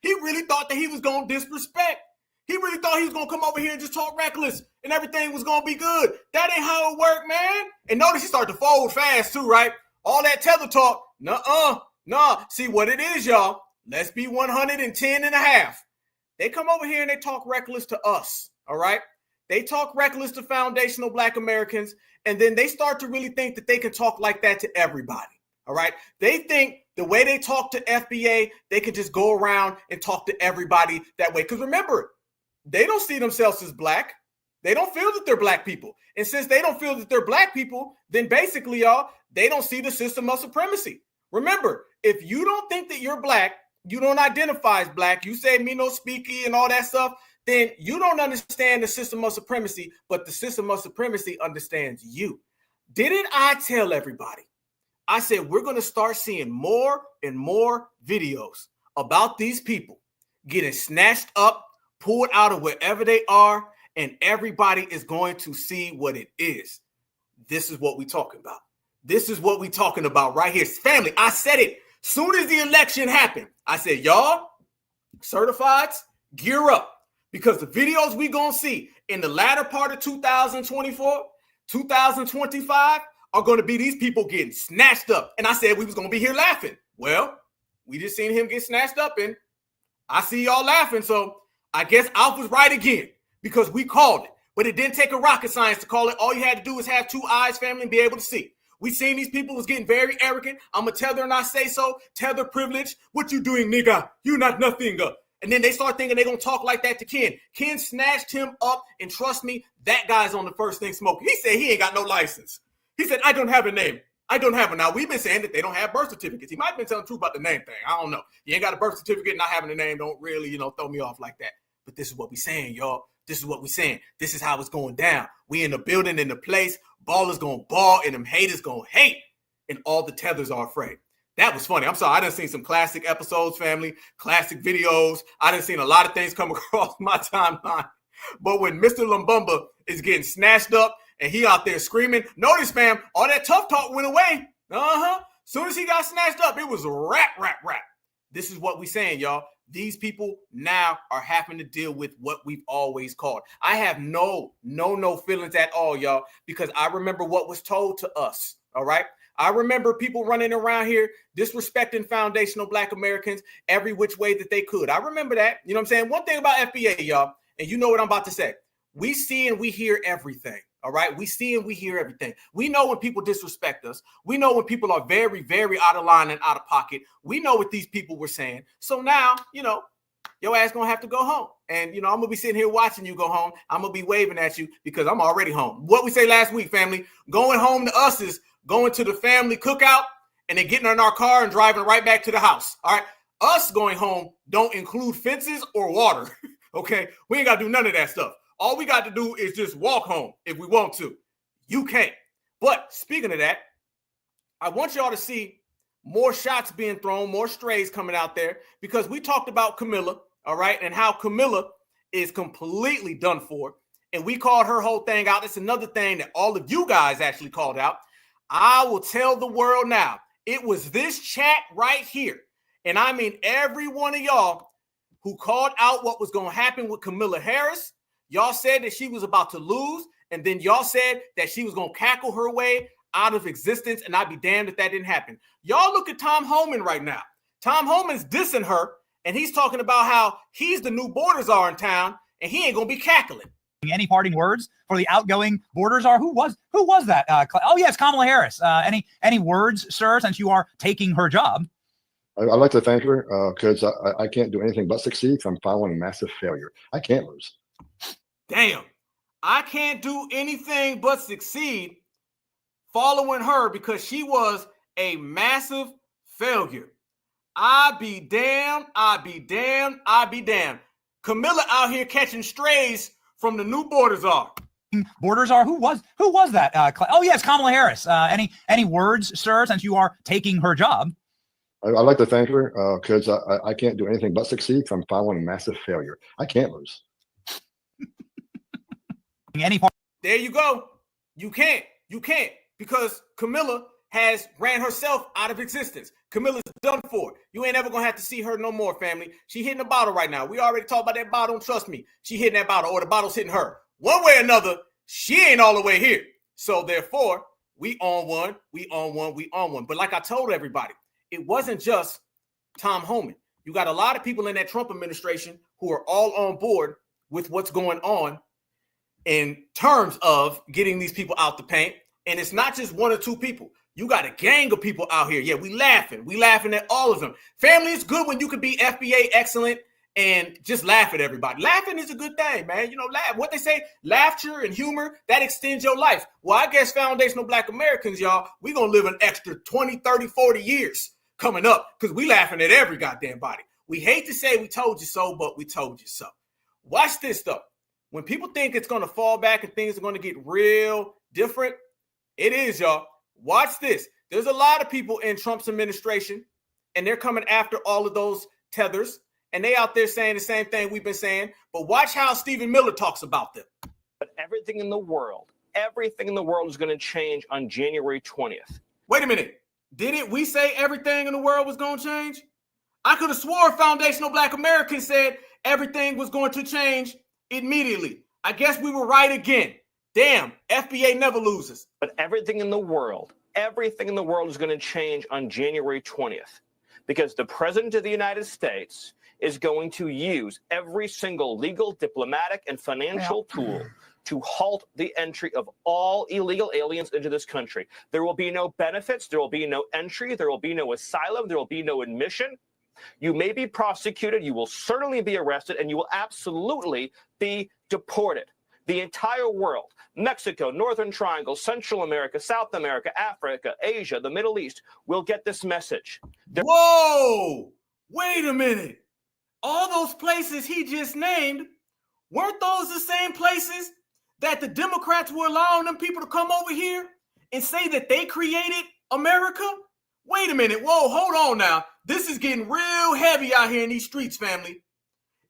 He really thought that he was going to disrespect. He really thought he was going to come over here and just talk reckless and everything was going to be good. That ain't how it worked, man. And notice he started to fold fast too, right? All that tether talk. Nah. See what it is, y'all. Let's be 110 and a half. They come over here and they talk reckless to us, all right? They talk reckless to foundational Black Americans, and then they start to really think that they can talk like that to everybody, all right? They think the way they talk to FBA, they can just go around and talk to everybody that way. Because remember, they don't see themselves as Black. They don't feel that they're Black people. And since they don't feel that they're Black people, then basically, y'all, they don't see the system of supremacy. Remember, if you don't think that you're Black, you don't identify as Black, you say me no speaky and all that stuff, then you don't understand the system of supremacy, but the system of supremacy understands you. Didn't I tell everybody? I said, we're going to start seeing more and more videos about these people getting snatched up, pulled out of wherever they are, and everybody is going to see what it is. This is what we're talking about. This is what we're talking about right here. Family, I said it. Soon as the election happened, I said, y'all, certifieds, gear up. Because the videos we going to see in the latter part of 2024, 2025 are going to be these people getting snatched up. And I said we was going to be here laughing. Well, we just seen him get snatched up, and I see y'all laughing. So I guess Alf was right again because we called it. But it didn't take a rocket science to call it. All you had to do is have two eyes, family, and be able to see. We seen these people was getting very arrogant. I'm going to tell them I say so. Tether privilege. What you doing, nigga? You not nothing. And then they start thinking they're going to talk like that to Ken. Ken snatched him up, and trust me, that guy's on the first thing smoking. He said he ain't got no license. He said, I don't have a name. I don't have one. Now, we've been saying that they don't have birth certificates. He might have been telling the truth about the name thing. I don't know. You ain't got a birth certificate, not having a name don't really, throw me off like that. But this is what we saying, y'all. This is what we saying. This is how it's going down. We in the building, in the place. Ballers going to ball, and them haters going to hate. And all the tethers are afraid. That was funny. I'm sorry. I done seen some classic episodes, family, classic videos. I done seen a lot of things come across my timeline. But when Mr. Lumumba is getting snatched up and he out there screaming, notice, fam, all that tough talk went away. Soon as he got snatched up, it was rap. This is what we saying, y'all. These people now are having to deal with what we've always called. I have no feelings at all, y'all, because I remember what was told to us, all right? I remember people running around here disrespecting foundational Black Americans every which way that they could. I remember that. You know what I'm saying? One thing about FBA, y'all, and you know what I'm about to say. We see and we hear everything, all right? We see and we hear everything. We know when people disrespect us. We know when people are very, very out of line and out of pocket. We know what these people were saying. So now, your ass going to have to go home. And, I'm going to be sitting here watching you go home. I'm going to be waving at you because I'm already home. What we say last week, family, going home to us is going to the family cookout and then getting in our car and driving right back to the house. All right. Us going home don't include fences or water. Okay. We ain't got to do none of that stuff. All we got to do is just walk home if we want to. You can't. But speaking of that, I want y'all to see more shots being thrown, more strays coming out there because we talked about Camilla, all right, and how Camilla is completely done for. And we called her whole thing out. It's another thing that all of you guys actually called out. I will tell the world now, it was this chat right here. And I mean, every one of y'all who called out what was going to happen with Camilla Harris, y'all said that she was about to lose. And then y'all said that she was going to cackle her way out of existence. And I'd be damned if that didn't happen. Y'all look at Tom Homan right now. Tom Homan's dissing her. And he's talking about how he's the new border czar in town. And he ain't going to be cackling. Any parting words for the outgoing border czar? Who was that? Oh, yes, Kamala Harris. Any words, sir, since you are taking her job? I'd like to thank her because I can't do anything but succeed because I'm following a massive failure. I can't lose. Damn. I can't do anything but succeed following her because she was a massive failure. I be damned. Camilla out here catching strays from the new border czar. Border czar? Who was that? Oh, yes, Kamala Harris. Any words, sir, since you are taking her job? I'd like to thank her because I can't do anything but succeed because I'm following a massive failure. I can't lose. There you go. You can't because Camilla has ran herself out of existence. Camilla's done for. You ain't ever gonna have to see her no more, family. She hitting the bottle right now. We already talked about that bottle. And trust me, she hitting that bottle or the bottle's hitting her. One way or another, she ain't all the way here. So therefore, we on one. But like I told everybody, it wasn't just Tom Homan. You got a lot of people in that Trump administration who are all on board with what's going on in terms of getting these people out the paint. And it's not just one or two people. You got a gang of people out here. Yeah, we laughing at all of them. Family, it's good when you can be FBA excellent and just laugh at everybody. Laughing is a good thing, man. Laugh. What they say, laughter and humor, that extends your life. Well, I guess foundational Black Americans, y'all, we going to live an extra 20, 30, 40 years coming up because we laughing at every goddamn body. We hate to say we told you so, but we told you so. Watch this, though. When people think it's going to fall back and things are going to get real different, it is, y'all. Watch this. There's a lot of people in Trump's administration, and they're coming after all of those tethers, and they out there saying the same thing we've been saying. But watch how Stephen Miller talks about them. But everything in the world is going to change on January 20th. Wait a minute. Didn't we say everything in the world was going to change? I could have swore foundational Black Americans said everything was going to change immediately. I guess we were right again. Damn, FBA never loses. But everything in the world is going to change on January 20th, because the President of the United States is going to use every single legal, diplomatic, and financial tool to halt the entry of all illegal aliens into this country. There will be no benefits. There will be no entry. There will be no asylum. There will be no admission. You may be prosecuted. You will certainly be arrested, and you will absolutely be deported. The entire world, Mexico, Northern Triangle, Central America, South America, Africa, Asia, the Middle East, will get this message. Whoa! Wait a minute. All those places he just named, weren't those the same places that the Democrats were allowing them people to come over here and say that they created America? Wait a minute. Whoa, hold on now. This is getting real heavy out here in these streets, family.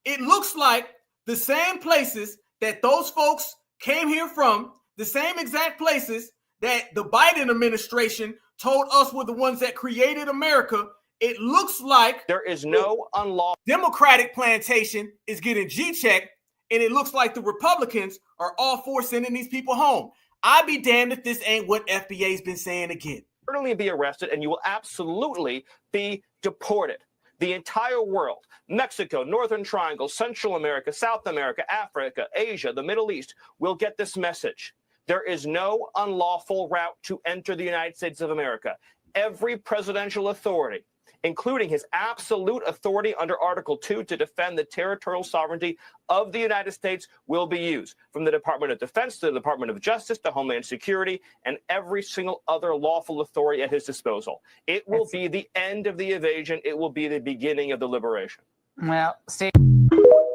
It looks like the same places that those folks came here from, the same exact places that the Biden administration told us were the ones that created America. It looks like there is no unlawful Democratic plantation is getting G-checked, and it looks like the Republicans are all for sending these people home. I'd be damned if this ain't what FBA's been saying again. Certainly be arrested, and you will absolutely be deported. The entire world, Mexico, Northern Triangle, Central America, South America, Africa, Asia, the Middle East, will get this message. There is no unlawful route to enter the United States of America. Every presidential authority, including his absolute authority under Article 2 to defend the territorial sovereignty of the United States, will be used, from the Department of Defense to the Department of Justice to Homeland Security and every single other lawful authority at his disposal. It will be the end of the evasion. It will be the beginning of the liberation. Well, see,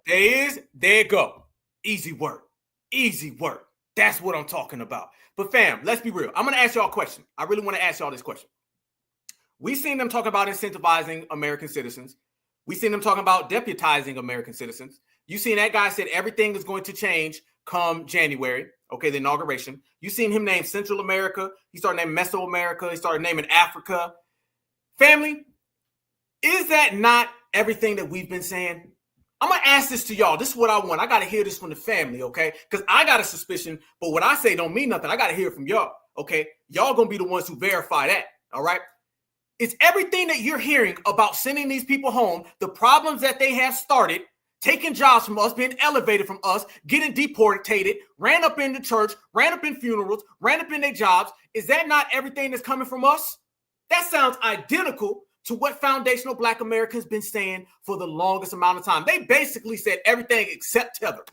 There you go. Easy work. Easy work. That's what I'm talking about. But fam, let's be real. I'm going to ask y'all a question. I really want to ask y'all this question. We've seen them talk about incentivizing American citizens. We've seen them talking about deputizing American citizens. You've seen that guy said everything is going to change come January, okay, the inauguration. You've seen him name Central America. He started naming Mesoamerica. He started naming Africa. Family, is that not everything that we've been saying? I'm going to ask this to y'all. This is what I want. I got to hear this from the family, okay? Because I got a suspicion, but what I say don't mean nothing. I got to hear it from y'all, okay? Y'all going to be the ones who verify that, all right? It's everything that you're hearing about sending these people home, the problems that they have started, taking jobs from us, being elevated from us, getting deported, ran up in the church, ran up in funerals, ran up in their jobs. Is that not everything that's coming from us? That sounds identical to what foundational Black Americans been saying for the longest amount of time. They basically said everything except tether.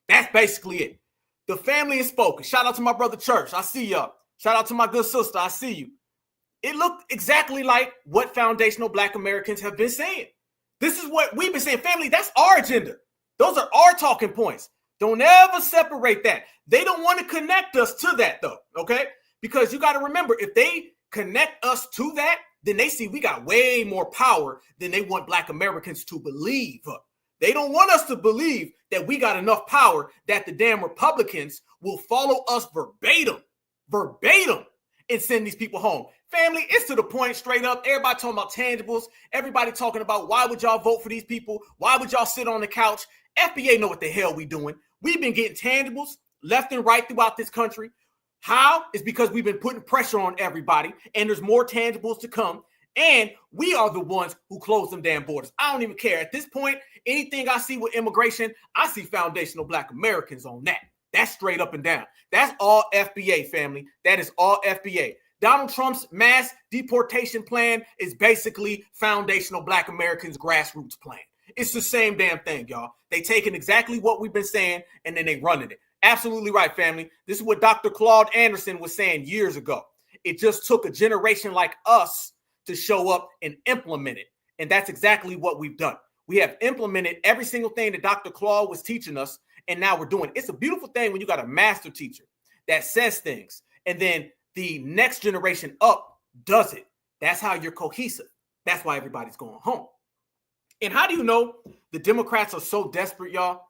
That's basically it. The family is spoken. Shout out to my brother Church. I see y'all. Shout out to my good sister. I see you. It looked exactly like what foundational Black Americans have been saying. This is what we've been saying. Family, that's our agenda. Those are our talking points. Don't ever separate that. They don't want to connect us to that, though, okay? Because you got to remember, if they connect us to that, then they see we got way more power than they want Black Americans to believe. They don't want us to believe that we got enough power that the damn Republicans will follow us verbatim, and send these people home. Family, it's to the point, straight up. Everybody talking about tangibles. Everybody talking about why would y'all vote for these people? Why would y'all sit on the couch? FBA know what the hell we doing. We've been getting tangibles left and right throughout this country. How? It's because we've been putting pressure on everybody, and there's more tangibles to come. And we are the ones who close them damn borders. I don't even care. At this point, anything I see with immigration, I see foundational Black Americans on that. That's straight up and down. That's all FBA, family. That is all FBA. Donald Trump's mass deportation plan is basically foundational Black Americans' grassroots plan. It's the same damn thing, y'all. They taking exactly what we've been saying, and then they running it. Absolutely right, family. This is what Dr. Claude Anderson was saying years ago. It just took a generation like us to show up and implement it. And that's exactly what we've done. We have implemented every single thing that Dr. Claude was teaching us, and now we're doing it. It's a beautiful thing when you got a master teacher that says things, and then the next generation up does it. That's how you're cohesive. That's why everybody's going home. And how do you know the Democrats are so desperate, y'all?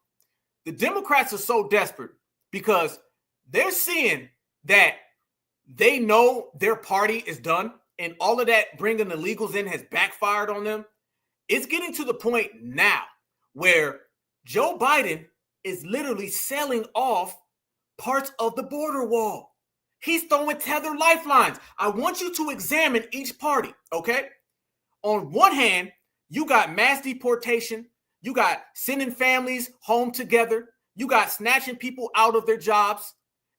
The Democrats are so desperate because they're seeing that they know their party is done, and all of that bringing the illegals in has backfired on them. It's getting to the point now where Joe Biden is literally selling off parts of the border wall. He's throwing tethered lifelines. I want you to examine each party, okay? On one hand, you got mass deportation. You got sending families home together. You got snatching people out of their jobs.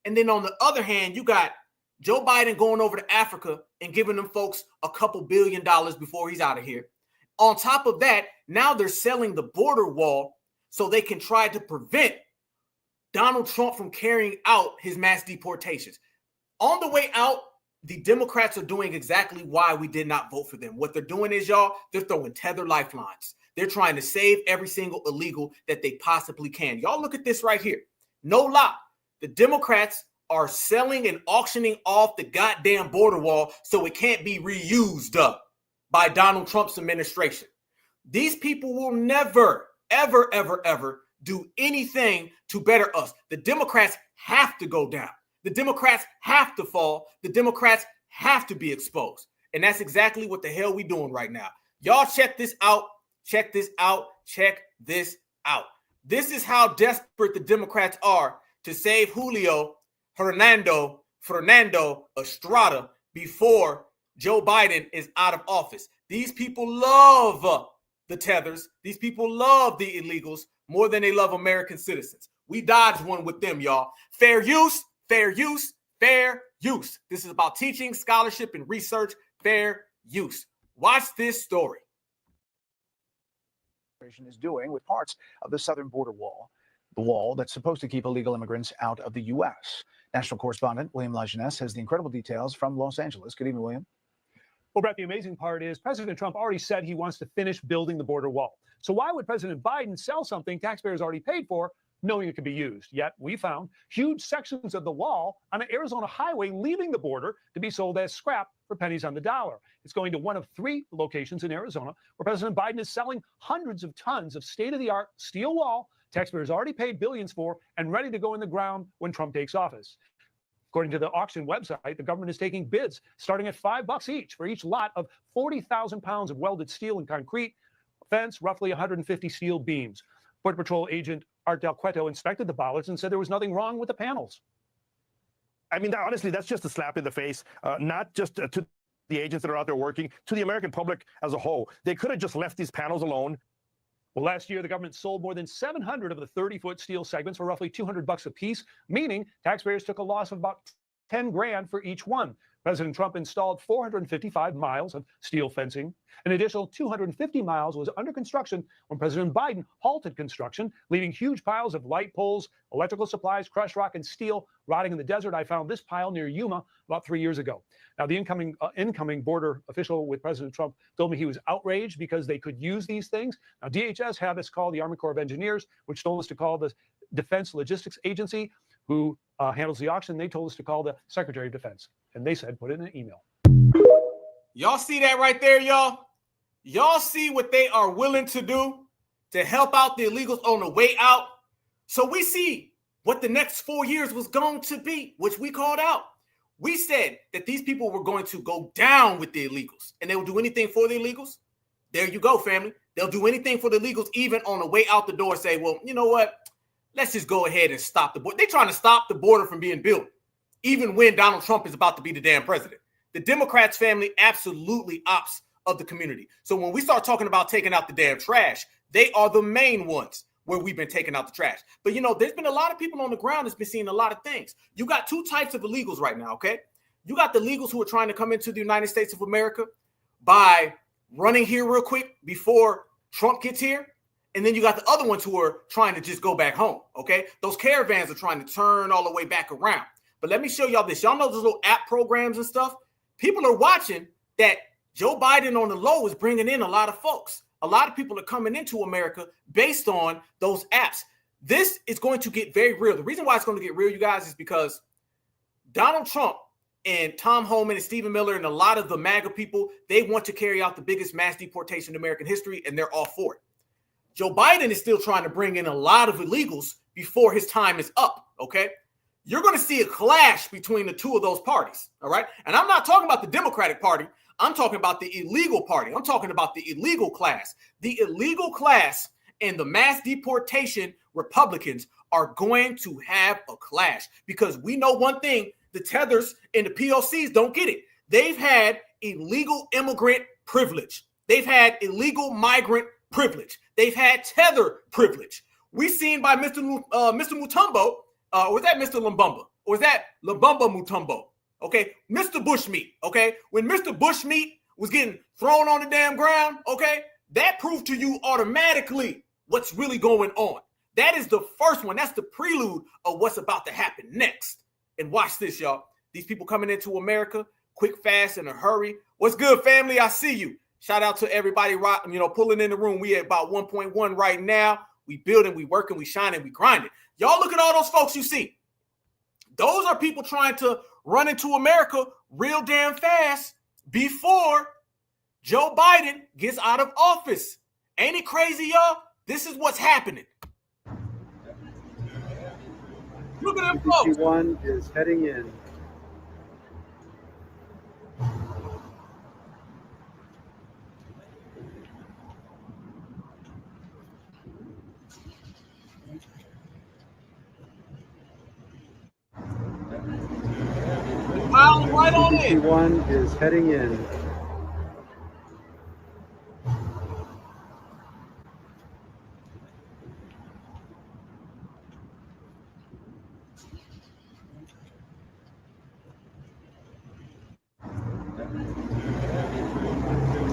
And then on the other hand, you got Joe Biden going over to Africa and giving them folks a couple $2 billion before he's out of here. On top of that, now they're selling the border wall so they can try to prevent Donald Trump from carrying out his mass deportations. On the way out, the Democrats are doing exactly why we did not vote for them. What they're doing is, y'all, they're throwing tethered lifelines. They're trying to save every single illegal that they possibly can. Y'all look at this right here. No lie. The Democrats are selling and auctioning off the goddamn border wall so it can't be reused by Donald Trump's administration. These people will never, ever, ever, ever do anything to better us. The Democrats have to go down. The Democrats have to fall. The Democrats have to be exposed. And that's exactly what the hell we doing right now. Y'all check this out. Check this out. Check this out. This is how desperate the Democrats are to save Julio Fernando Estrada before Joe Biden is out of office. These people love the tethers. These people love the illegals more than they love American citizens. We dodged one with them, y'all. Fair use, fair use, fair use. This is about teaching, scholarship, and research. Fair use. Watch this story. Is doing with parts of the southern border wall, the wall that's supposed to keep illegal immigrants out of the U.S. National correspondent William Lajeunesse has the incredible details from Los Angeles. Good evening, William. Well, Brett, the amazing part is President Trump already said he wants to finish building the border wall. So why would President Biden sell something taxpayers already paid for, knowing it could be used? Yet we found huge sections of the wall on an Arizona highway leaving the border to be sold as scrap for pennies on the dollar. It's going to one of 3 locations in Arizona where President Biden is selling hundreds of tons of state-of-the-art steel wall taxpayers already paid billions for and ready to go in the ground when Trump takes office. According to the auction website, the government is taking bids starting at $5 each for each lot of 40,000 pounds of welded steel and concrete, fence, roughly 150 steel beams. Border Patrol agent Art Del Cueto inspected the bollards and said there was nothing wrong with the panels. I mean, honestly, that's just a slap in the face, not just to the agents that are out there working, to the American public as a whole. They could have just left these panels alone. Well, last year, the government sold more than 700 of the 30-foot steel segments for roughly $200 a piece, meaning taxpayers took a loss of about 10 grand for each one. President Trump installed 455 miles of steel fencing. An additional 250 miles was under construction when President Biden halted construction, leaving huge piles of light poles, electrical supplies, crushed rock, and steel rotting in the desert. I found this pile near Yuma about 3 years ago. Now, the incoming border official with President Trump told me he was outraged because they could use these things. Now, DHS had us call the Army Corps of Engineers, which told us to call the Defense Logistics Agency, who handles the auction. They told us to call the Secretary of Defense, and they said put it in an email. Y'all see that right there, y'all? Y'all see what they are willing to do to help out the illegals on the way out? So we see what the next 4 years was going to be, which we called out. We said that these people were going to go down with the illegals, and they will do anything for the illegals. There you go, family. They'll do anything for the illegals, even on the way out the door, say, well, you know what? Let's just go ahead and stop the border. They're trying to stop the border from being built, even when Donald Trump is about to be the damn president. The Democrats family absolutely opts of the community. So when we start talking about taking out the damn trash, they are the main ones where we've been taking out the trash. But, you know, there's been a lot of people on the ground that's been seeing a lot of things. You got 2 types of illegals right now, okay? You got the illegals who are trying to come into the United States of America by running here real quick before Trump gets here. And then you got the other ones who are trying to just go back home, okay? Those caravans are trying to turn all the way back around. But let me show y'all this. Y'all know those little app programs and stuff? People are watching that Joe Biden on the low is bringing in a lot of folks. A lot of people are coming into America based on those apps. This is going to get very real. The reason why it's going to get real, you guys, is because Donald Trump and Tom Homan and Stephen Miller and a lot of the MAGA people, they want to carry out the biggest mass deportation in American history, and they're all for it. Joe Biden is still trying to bring in a lot of illegals before his time is up, okay? You're going to see a clash between the two of those parties, all right? And I'm not talking about the Democratic Party. I'm talking about the illegal party. I'm talking about the illegal class. The illegal class and the mass deportation Republicans are going to have a clash because we know one thing, the tethers and the POCs don't get it. They've had illegal immigrant privilege. They've had illegal migrant privilege. They've had tether privilege. We seen by Mr. Mutombo, or was that Mr. Lumbumba? Or was that Lumbumba Mutombo? Okay, Mr. Bushmeat, okay? When Mr. Bushmeat was getting thrown on the damn ground, okay, that proved to you automatically what's really going on. That is the first one. That's the prelude of what's about to happen next. And watch this, y'all. These people coming into America, quick, fast, in a hurry. What's good, family? I see you. Shout out to everybody, pulling in the room. We at about 1.1 right now. We building, we working, we shining, we grinding. Y'all look at all those folks you see. Those are people trying to run into America real damn fast before Joe Biden gets out of office. Ain't it crazy, y'all? This is what's happening. Look at them folks. One is heading in. Piling right on in. One is heading in.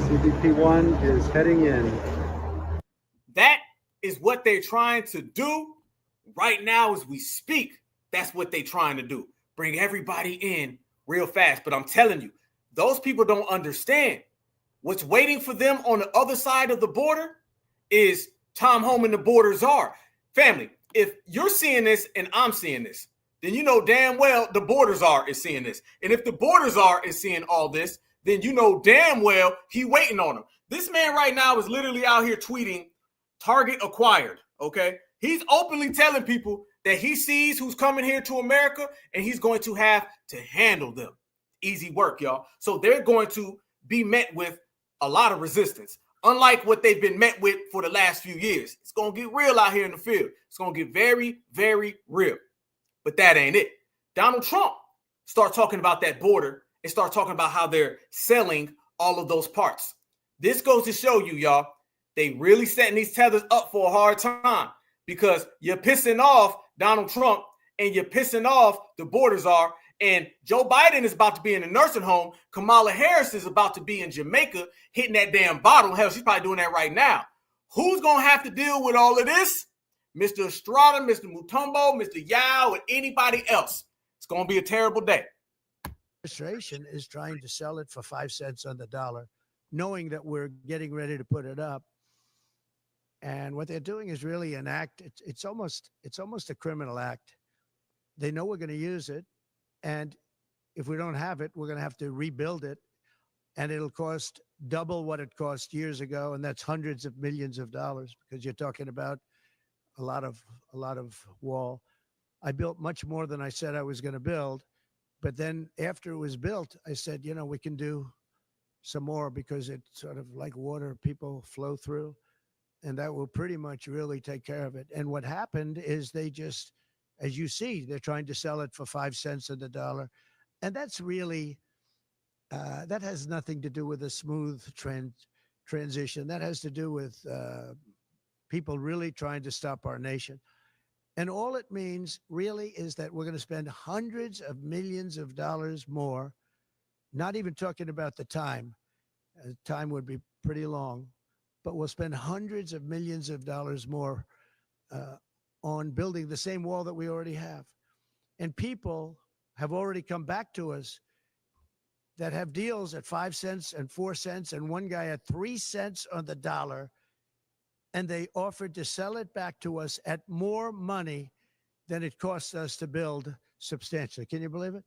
CBP1 is heading in. That is what they're trying to do right now as we speak. That's what they're trying to do. Bring everybody in real fast. But I'm telling you, those people don't understand. What's waiting for them on the other side of the border is Tom Homan, the border czar. Family, if you're seeing this and I'm seeing this, then you know damn well the border czar is seeing this. And if the border czar is seeing all this, then you know damn well he waiting on them. This man right now is literally out here tweeting, target acquired, okay? He's openly telling people that he sees who's coming here to America and he's going to have to handle them. Easy work, y'all. So they're going to be met with a lot of resistance, unlike what they've been met with for the last few years. It's going to get real out here in the field. It's going to get very, very real. But that ain't it. Donald Trump start talking about that border and start talking about how they're selling all of those parts. This goes to show you, y'all, they really setting these tethers up for a hard time because you're pissing off Donald Trump and you're pissing off the border czar. And Joe Biden is about to be in a nursing home. Kamala Harris is about to be in Jamaica hitting that damn bottle. Hell, she's probably doing that right now. Who's going to have to deal with all of this? Mr. Estrada, Mr. Mutombo, Mr. Yao, and anybody else. It's going to be a terrible day. Administration is trying to sell it for 5 cents on the dollar, knowing that we're getting ready to put it up. And what they're doing is really an act. It's almost a criminal act. They know we're going to use it. And if we don't have it, we're going to have to rebuild it. And it'll cost double what it cost years ago. And that's hundreds of millions of dollars because you're talking about a lot of wall. I built much more than I said I was going to build. But then after it was built, I said, we can do some more because it's sort of like water people flow through. And that will pretty much really take care of it. And what happened is they just, as you see, they're trying to sell it for 5 cents on the dollar. And that's really, that has nothing to do with a smooth transition. That has to do with people really trying to stop our nation. And all it means really is that we're going to spend hundreds of millions of dollars more, not even talking about the time. Time would be pretty long, but we'll spend hundreds of millions of dollars more on building the same wall that we already have. And people have already come back to us that have deals at 5 cents and 4 cents and one guy at 3 cents on the dollar. And they offered to sell it back to us at more money than it cost us to build substantially. Can you believe it?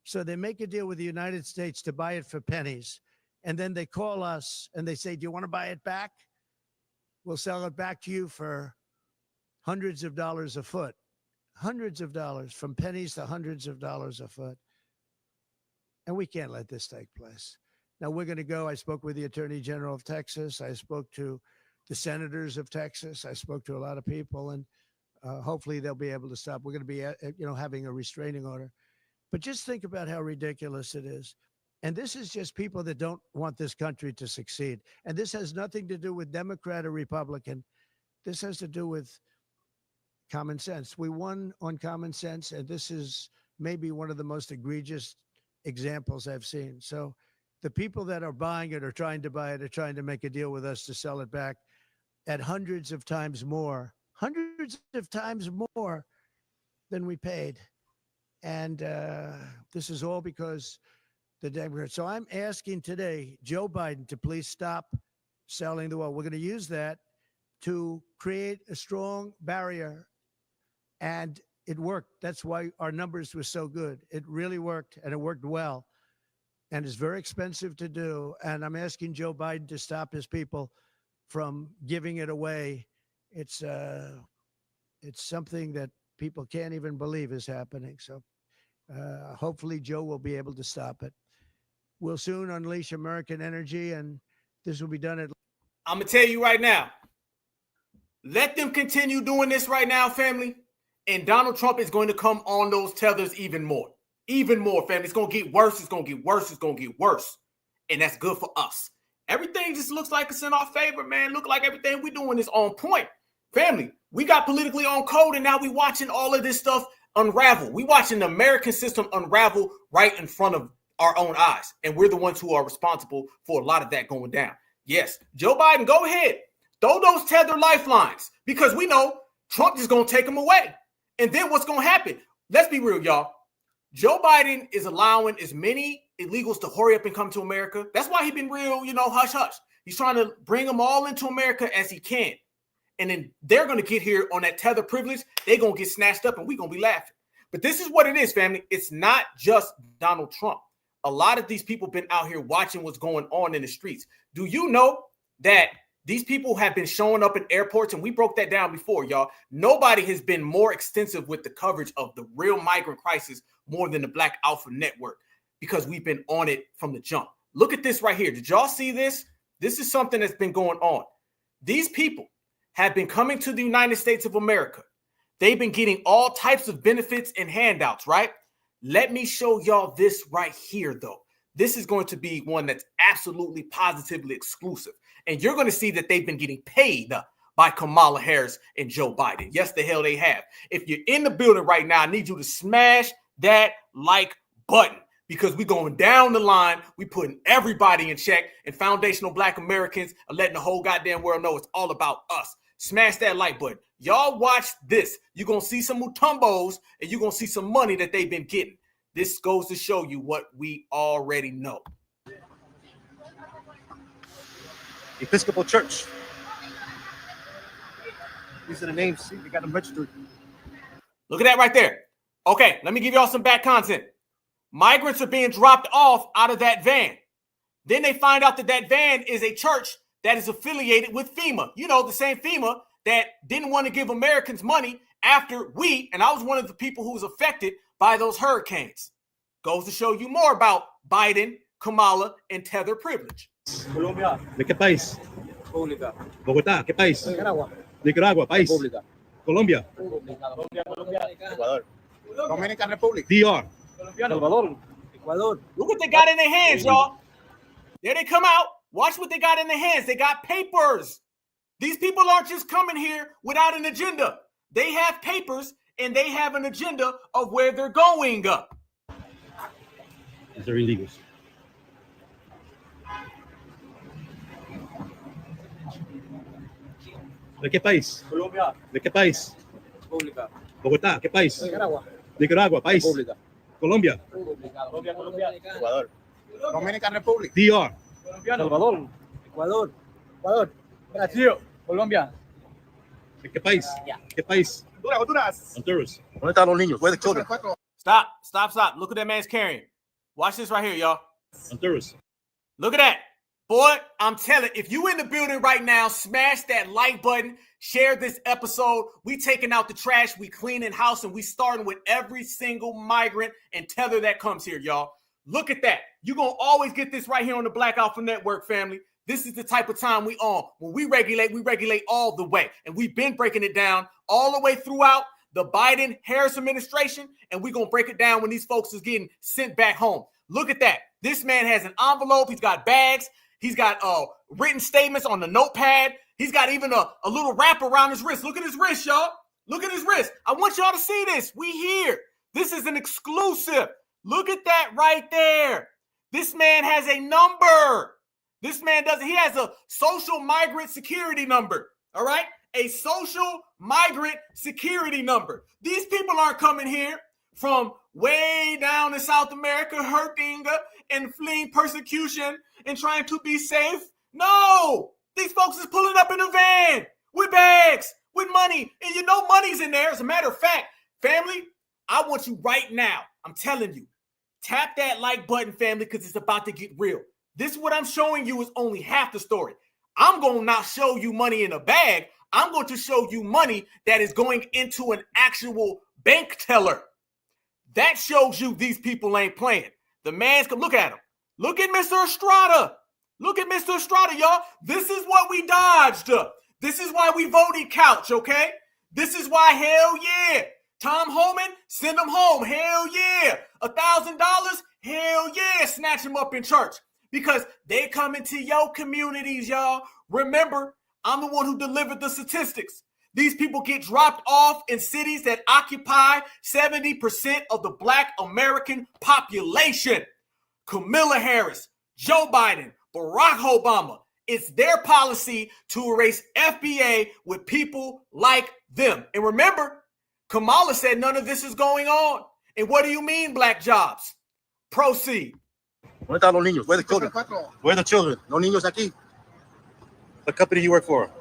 So they make a deal with the United States to buy it for pennies. And then they call us and they say, do you want to buy it back? We'll sell it back to you for hundreds of dollars a foot. Hundreds of dollars, from pennies to hundreds of dollars a foot. And we can't let this take place. Now we're going to go. I spoke with the Attorney General of Texas. I spoke to the senators of Texas. I spoke to a lot of people, and hopefully they'll be able to stop. We're going to be, having a restraining order. But just think about how ridiculous it is. And this is just people that don't want this country to succeed. And this has nothing to do with Democrat or Republican. This has to do with common sense. We won on common sense, and this is maybe one of the most egregious examples I've seen. So the people that are buying it or trying to buy it are trying to make a deal with us to sell it back at hundreds of times more than we paid. And this is all because the Democrats. So I'm asking today Joe Biden to please stop selling the wall. We're going to use that to create a strong barrier. And it worked. That's why our numbers were so good. It really worked, and it worked well. And it's very expensive to do. And I'm asking Joe Biden to stop his people from giving it away. It's something that people can't even believe is happening. So hopefully Joe will be able to stop it. We'll soon unleash American energy, and this will be done at. I'm going to tell you right now, let them continue doing this right now, family. And Donald Trump is going to come on those tethers even more. Even more, family. It's going to get worse. It's going to get worse. It's going to get worse. And that's good for us. Everything just looks like it's in our favor, man. Look like everything we're doing is on point. Family, we got politically on code, and now we're watching all of this stuff unravel. We're watching the American system unravel right in front of our own eyes. And we're the ones who are responsible for a lot of that going down. Yes, Joe Biden, go ahead. Throw those tether lifelines, because we know Trump is going to take them away. And then what's going to happen? Let's be real, y'all. Joe Biden is allowing as many illegals to hurry up and come to America. That's why he's been real, hush-hush. He's trying to bring them all into America as he can. And then they're going to get here on that tether privilege. They're going to get snatched up, and we're going to be laughing. But this is what it is, family. It's not just Donald Trump. A lot of these people been out here watching what's going on in the streets. Do you know that these people have been showing up in airports, and we broke that down before, y'all. Nobody has been more extensive with the coverage of the real migrant crisis more than the Black Alpha Network, because we've been on it from the jump. Look at this right here. Did y'all see this? This is something that's been going on. These people have been coming to the United States of America. They've been getting all types of benefits and handouts, right? Let me show y'all this right here, though. This is going to be one that's absolutely positively exclusive. And you're going to see that they've been getting paid by Kamala Harris and Joe Biden. Yes, the hell they have. If you're in the building right now, I need you to smash that like button, because we're going down the line. We're putting everybody in check, and foundational Black Americans are letting the whole goddamn world know it's all about us. Smash that like button. Y'all watch this. You're going to see some mutumbos, and you're going to see some money that they've been getting. This goes to show you what we already know. Episcopal Church. These are the names. See, they got them registered. Look at that right there. Okay, let me give y'all some back content. Migrants are being dropped off out of that van. Then they find out that that van is a church that is affiliated with FEMA. You know, the same FEMA that didn't want to give Americans money after and I was one of the people who was affected by those hurricanes. Goes to show you more about Biden, Kamala, and tether privilege. Colombia. ¿De qué país? República. Bogotá, ¿qué país? Nicaragua. Nicaragua, país. República. Colombia. Colombia. Ecuador. Dominican Republic. DR. Salvador. Ecuador. Look what they got in their hands, y'all. There they come out. Watch what they got in their hands. They got papers. These people aren't just coming here without an agenda. They have papers, and they have an agenda of where they're going. These are illegals. ¿De qué país? Colombia. ¿De qué país? República. Bogotá, ¿qué país? Nicaragua. Nicaragua, país. República. Colombia. Colombia. Ecuador. Dominican Republic. DR. Salvador. Ecuador. Brasil. Colombia. ¿De qué país? ¿Qué país? Honduras. Honduras. ¿Dónde están los niños? Where the children? Stop. Look what that man's carrying. Watch this right here, y'all. Honduras. Look at that. Boy, I'm telling, if you in the building right now, smash that like button, share this episode. We taking out the trash, we cleaning house, and we starting with every single migrant and tether that comes here, y'all. Look at that. You're going to always get this right here on the Black Alpha Network, family. This is the type of time we on. When we regulate all the way. And we've been breaking it down all the way throughout the Biden-Harris administration, and we're going to break it down when these folks is getting sent back home. Look at that. This man has an envelope. He's got bags. He's got written statements on the notepad. He's got even a little wrap around his wrist. Look at his wrist, y'all. Look at his wrist. I want y'all to see this. We here. This is an exclusive. Look at that right there. This man has a number. This man doesn't. He has a social migrant security number. All right? A social migrant security number. These people aren't coming here from way down in South America, hurting and fleeing persecution and trying to be safe. No, these folks is pulling up in a van with bags, with money, and you know money's in there. As a matter of fact, family, I want you right now, I'm telling you, tap that like button, family, because it's about to get real. This, what I'm showing you, is only half the story. I'm going to not show you money in a bag. I'm going to show you money that is going into an actual bank teller. That shows you these people ain't playing. The man's can look at him. Look at Mr. Estrada. Look at Mr. Estrada, y'all. This is what we dodged. This is why we voted couch, okay? This is why, hell yeah. Tom Homan, send him home. Hell yeah. $1,000, hell yeah. Snatch him up in church. Because they come into your communities, y'all. Remember, I'm the one who delivered the statistics. These people get dropped off in cities that occupy 70% of the Black American population. Kamala Harris, Joe Biden, Barack Obama. It's their policy to erase FBA with people like them. And remember, Kamala said none of this is going on. And what do you mean, black jobs? Proceed. ¿Dónde están los niños? Where are the children? Where are the children? No niños aquí. What company do you work for?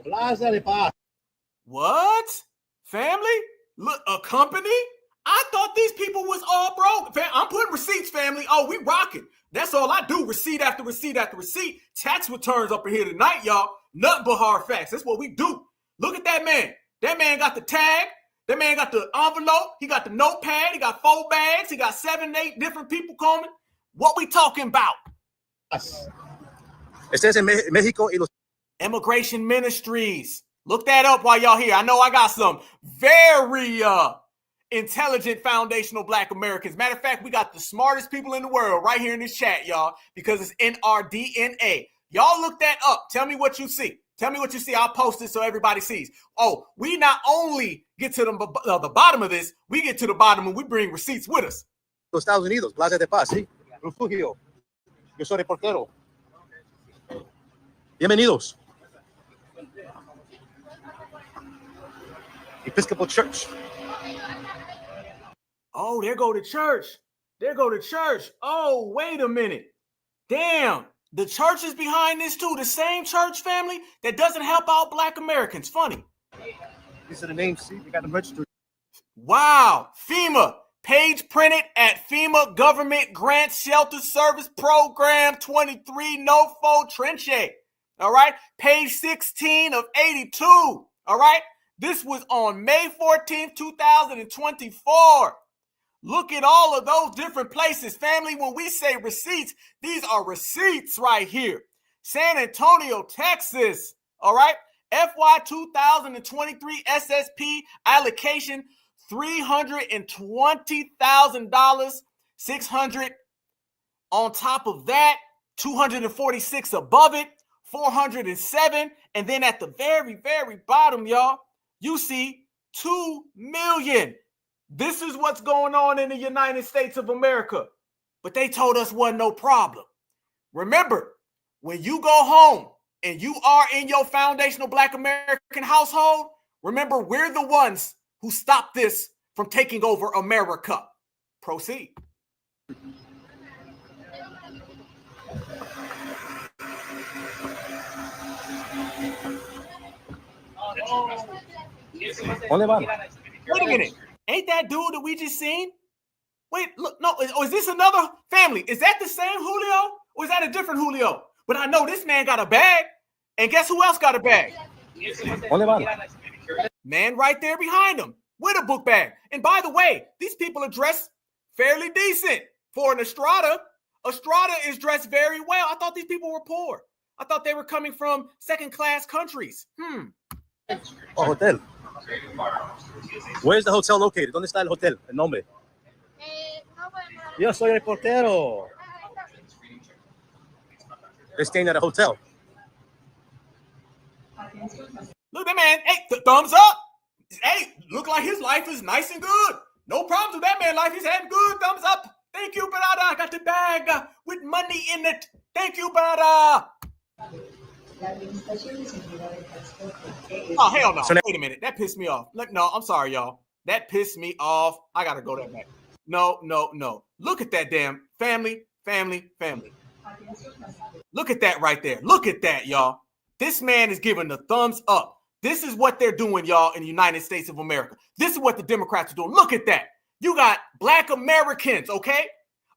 Plaza de Paz. What? Family? Look, a company? I thought these people was all broke. I'm putting receipts, family. Oh, we rocking. That's all I do. Receipt after receipt after receipt. Tax returns up in here tonight, y'all. Nothing but hard facts. That's what we do. Look at that man. That man got the tag. That man got the envelope. He got the notepad. He got 4 bags. He got 7, 8 different people coming. What we talking about? It says in Mexico. Immigration Ministries. Look that up while y'all here. I know I got some very intelligent foundational Black Americans. Matter of fact, we got the smartest people in the world right here in this chat, y'all, because it's in our DNA. Y'all look that up. Tell me what you see. Tell me what you see. I'll post it so everybody sees. Oh, we not only get to the bottom of this, we get to the bottom and we bring receipts with us. Los Estados Unidos, Plaza de Paz, sí. Refugio. Yo soy reportero. Bienvenidos. Episcopal Church. Oh, there go to church. There go to church. Oh, wait a minute. Damn. The church is behind this too. The same church family that doesn't help out Black Americans. Funny. These are the names. See, they got them registered. Wow. FEMA. Page printed at FEMA Government Grant Shelter Service Program 23 Nofo Trenche. All right. Page 16 of 82. All right. This was on May 14th, 2024. Look at all of those different places. Family, when we say receipts, these are receipts right here. San Antonio, Texas. All right. FY 2023 SSP allocation, $320,000, 600 on top of that, 246 above it, 407. And then at the very, very bottom, y'all, you see 2 million. This is what's going on in the United States of America. But they told us wasn't no problem. Remember, when you go home and you are in your foundational Black American household, remember, we're the ones who stopped this from taking over America. Proceed. Oh. Wait a minute. Ain't that dude that we just seen? Wait, look, no, is this another family? Is that the same Julio? Or is that a different Julio? But I know this man got a bag. And guess who else got a bag? Man right there behind him with a book bag. And by the way, these people are dressed fairly decent. For an Estrada, Estrada is dressed very well. I thought these people were poor. I thought they were coming from second-class countries. Oh, hotel. Where's the hotel located? ¿Dónde está el hotel? El nombre. Yo soy el portero. They're staying at a hotel. Look, that man, hey, thumbs up. Hey, look like his life is nice and good. No problems with that man's life. He's having good. Thumbs up. Thank you, brother. I got the bag with money in it. Thank you, brother. Oh, hell no. Wait a minute. That pissed me off. Look, no, I'm sorry, y'all. That pissed me off. I got to go that back. No. Look at that damn family. Look at that right there. Look at that, y'all. This man is giving the thumbs up. This is what they're doing, y'all, in the United States of America. This is what the Democrats are doing. Look at that. You got Black Americans, okay?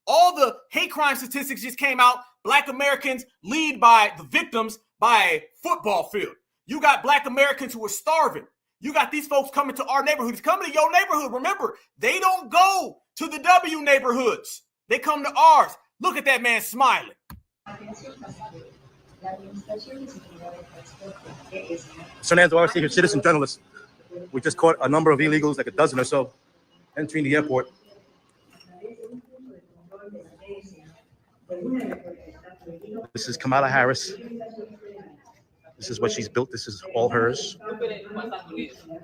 All the hate crime statistics just came out. Black Americans lead by the victims by a football field. You got Black Americans who are starving. You got these folks coming to our neighborhoods, coming to your neighborhood. Remember, they don't go to the W neighborhoods. They come to ours. Look at that man smiling. Fernando, our senior citizen journalist. We just caught a number of illegals, like a dozen or so, entering the airport. This is Kamala Harris. This is what she's built. This is all hers.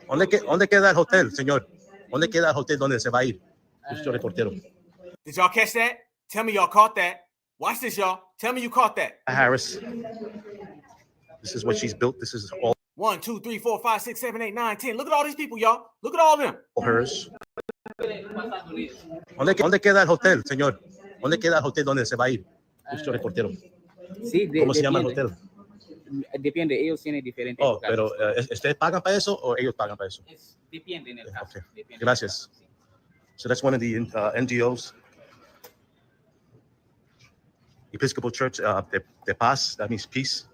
¿Dónde queda el hotel, señor? ¿Dónde queda el hotel donde se va a ir? Did y'all catch that? Tell me y'all caught that. Watch this, y'all. Tell me you caught that. Harris. This is what she's built. This is all 1, 2, 3, 4, 5, 6, 7, 8, 9, 10. Look at all these people, y'all. Look at all of them. hers. ¿Dónde queda el hotel, señor? ¿Dónde queda el hotel donde se va a ir? Nuestro reportero. Sí, ¿Cómo se llama el hotel? Depende, ellos tienen diferentes. Oh, pero ¿ustedes pagan para eso o ellos pagan para eso? Depende en el caso. Okay. Gracias. So that's one of the NGOs. Episcopal Church de Paz, that means peace.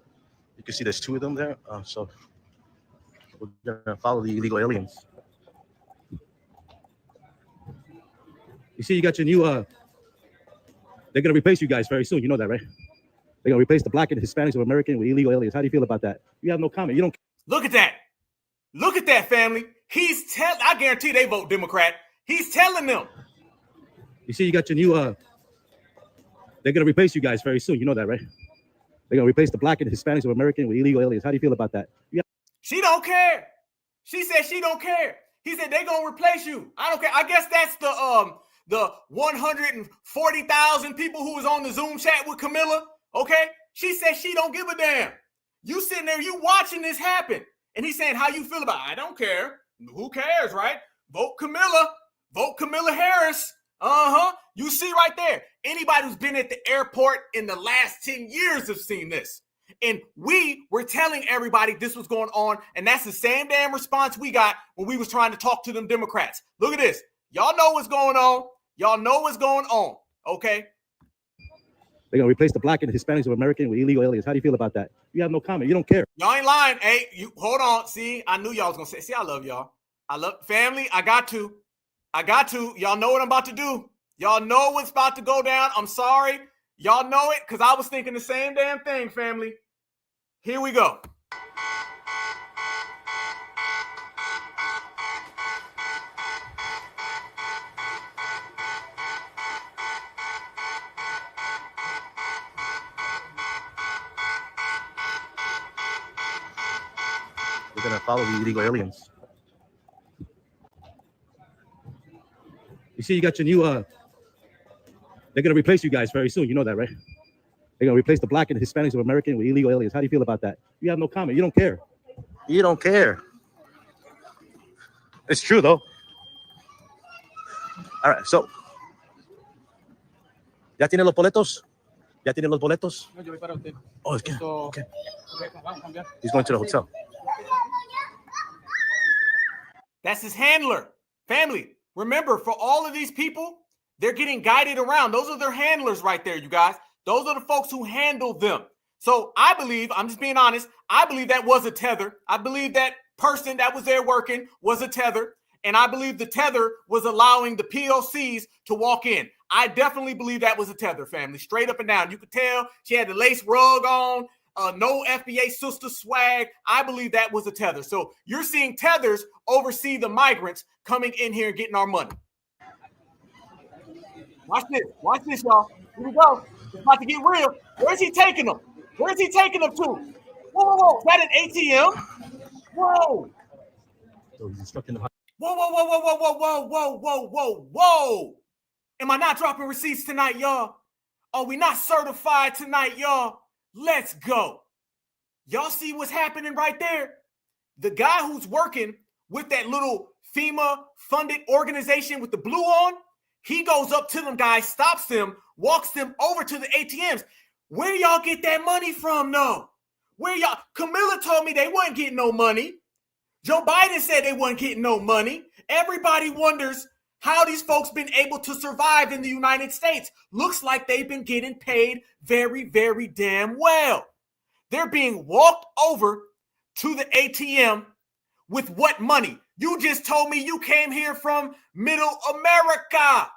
You can see there's two of them there. So we're going to follow the illegal aliens. You see, you got your new, they're going to replace you guys very soon. You know that, right? They're going to replace the Black and Hispanics of America with illegal aliens. How do you feel about that? You have no comment. You don't. Look at that. Look at that, family. I guarantee they vote Democrat. He's telling them. You see, you got your new, they're going to replace you guys very soon. You know that, right? They're going to replace the Black and Hispanics of America with illegal aliens. How do you feel about that? She don't care. She said she don't care. He said they're going to replace you. I don't care. I guess that's the 140,000 people who was on the Zoom chat with Camilla. Okay? She said she don't give a damn. You sitting there, you watching this happen. And he's saying, how you feel about it? I don't care. Who cares, right? Vote Camilla. Vote Camilla Harris. You see right there. Anybody who's been at the airport in the last 10 years have seen this. And we were telling everybody this was going on. And that's the same damn response we got when we was trying to talk to them Democrats. Look at this. Y'all know what's going on. Y'all know what's going on. Okay? They're going to replace the Black and Hispanics of America with illegal aliens. How do you feel about that? You have no comment. You don't care. Y'all ain't lying. Hey, you hold on. See, I knew y'all was going to say, see, I love y'all. I love family. I got to. Y'all know what I'm about to do. Y'all know what's about to go down. I'm sorry. Y'all know it because I was thinking the same damn thing, family. Here we go. We're going to follow the illegal aliens. You see, you got your new, they're going to replace you guys very soon. You know that, right? They're going to replace the Black and Hispanics of America with illegal aliens. How do you feel about that? You have no comment. You don't care. You don't care. It's true, though. All right, so. ¿Ya tiene los boletos? ¿Ya tiene los boletos? No, yo voy para usted. Oh, it's good. Okay. He's going to the hotel. That's his handler. Family. Remember, for all of these people, They're getting guided around. Those are their handlers right there, you guys. Those are the folks who handle them. So I believe, I'm just being honest, I believe that was a tether. I believe that person that was there working was a tether. And I believe the tether was allowing the POCs to walk in. I definitely believe that was a tether, family, straight up and down. You could tell she had the lace rug on, no FBA sister swag. I believe that was a tether. So you're seeing tethers oversee the migrants coming in here and getting our money. Watch this, y'all. Here we go. It's about to get real. Where's he taking them? Where's he taking them to? Whoa. Is that an ATM? Whoa. So he's instructing them how. Whoa. Am I not dropping receipts tonight, y'all? Are we not certified tonight, y'all? Let's go. Y'all see what's happening right there? The guy who's working with that little FEMA-funded organization with the blue on, he goes up to them guys, stops them, walks them over to the ATMs. Where y'all get that money from, no? Where y'all? Camilla told me they wasn't getting no money. Joe Biden said they wasn't getting no money. Everybody wonders how these folks been able to survive in the United States. Looks like they've been getting paid very, very damn well. They're being walked over to the ATM with what money? You just told me you came here from Middle America.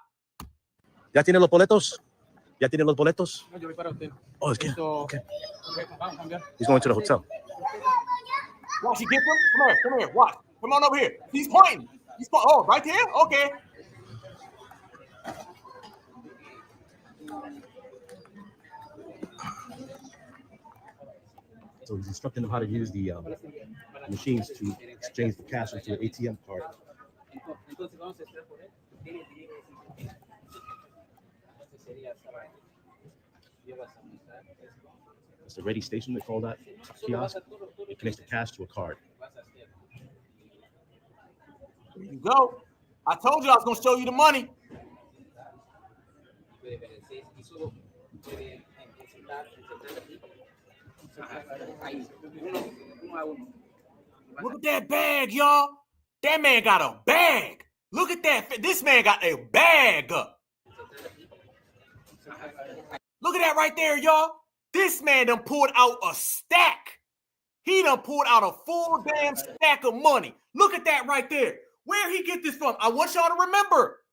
¿Ya tiene los boletos? ¿Ya tiene los boletos? No, yo voy para usted. Oh, it's okay. Vamos a cambiar. He's going to the hotel. Watch, he get them? Come here. Watch. Come on over here. He's pointing. Oh, right there? Okay. So he's instructing them how to use the machines to exchange the cash into an ATM card. It's the ready station, they call that kiosk. It connects the cash to a card. There you go. I told you I was going to show you the money. Look at that bag, y'all. That man got a bag. Look at that. This man got a bag. Look at that right there, y'all. This man done pulled out a stack. He done pulled out a full damn stack of money. Look at that right there. Where he get this from? I want y'all to remember,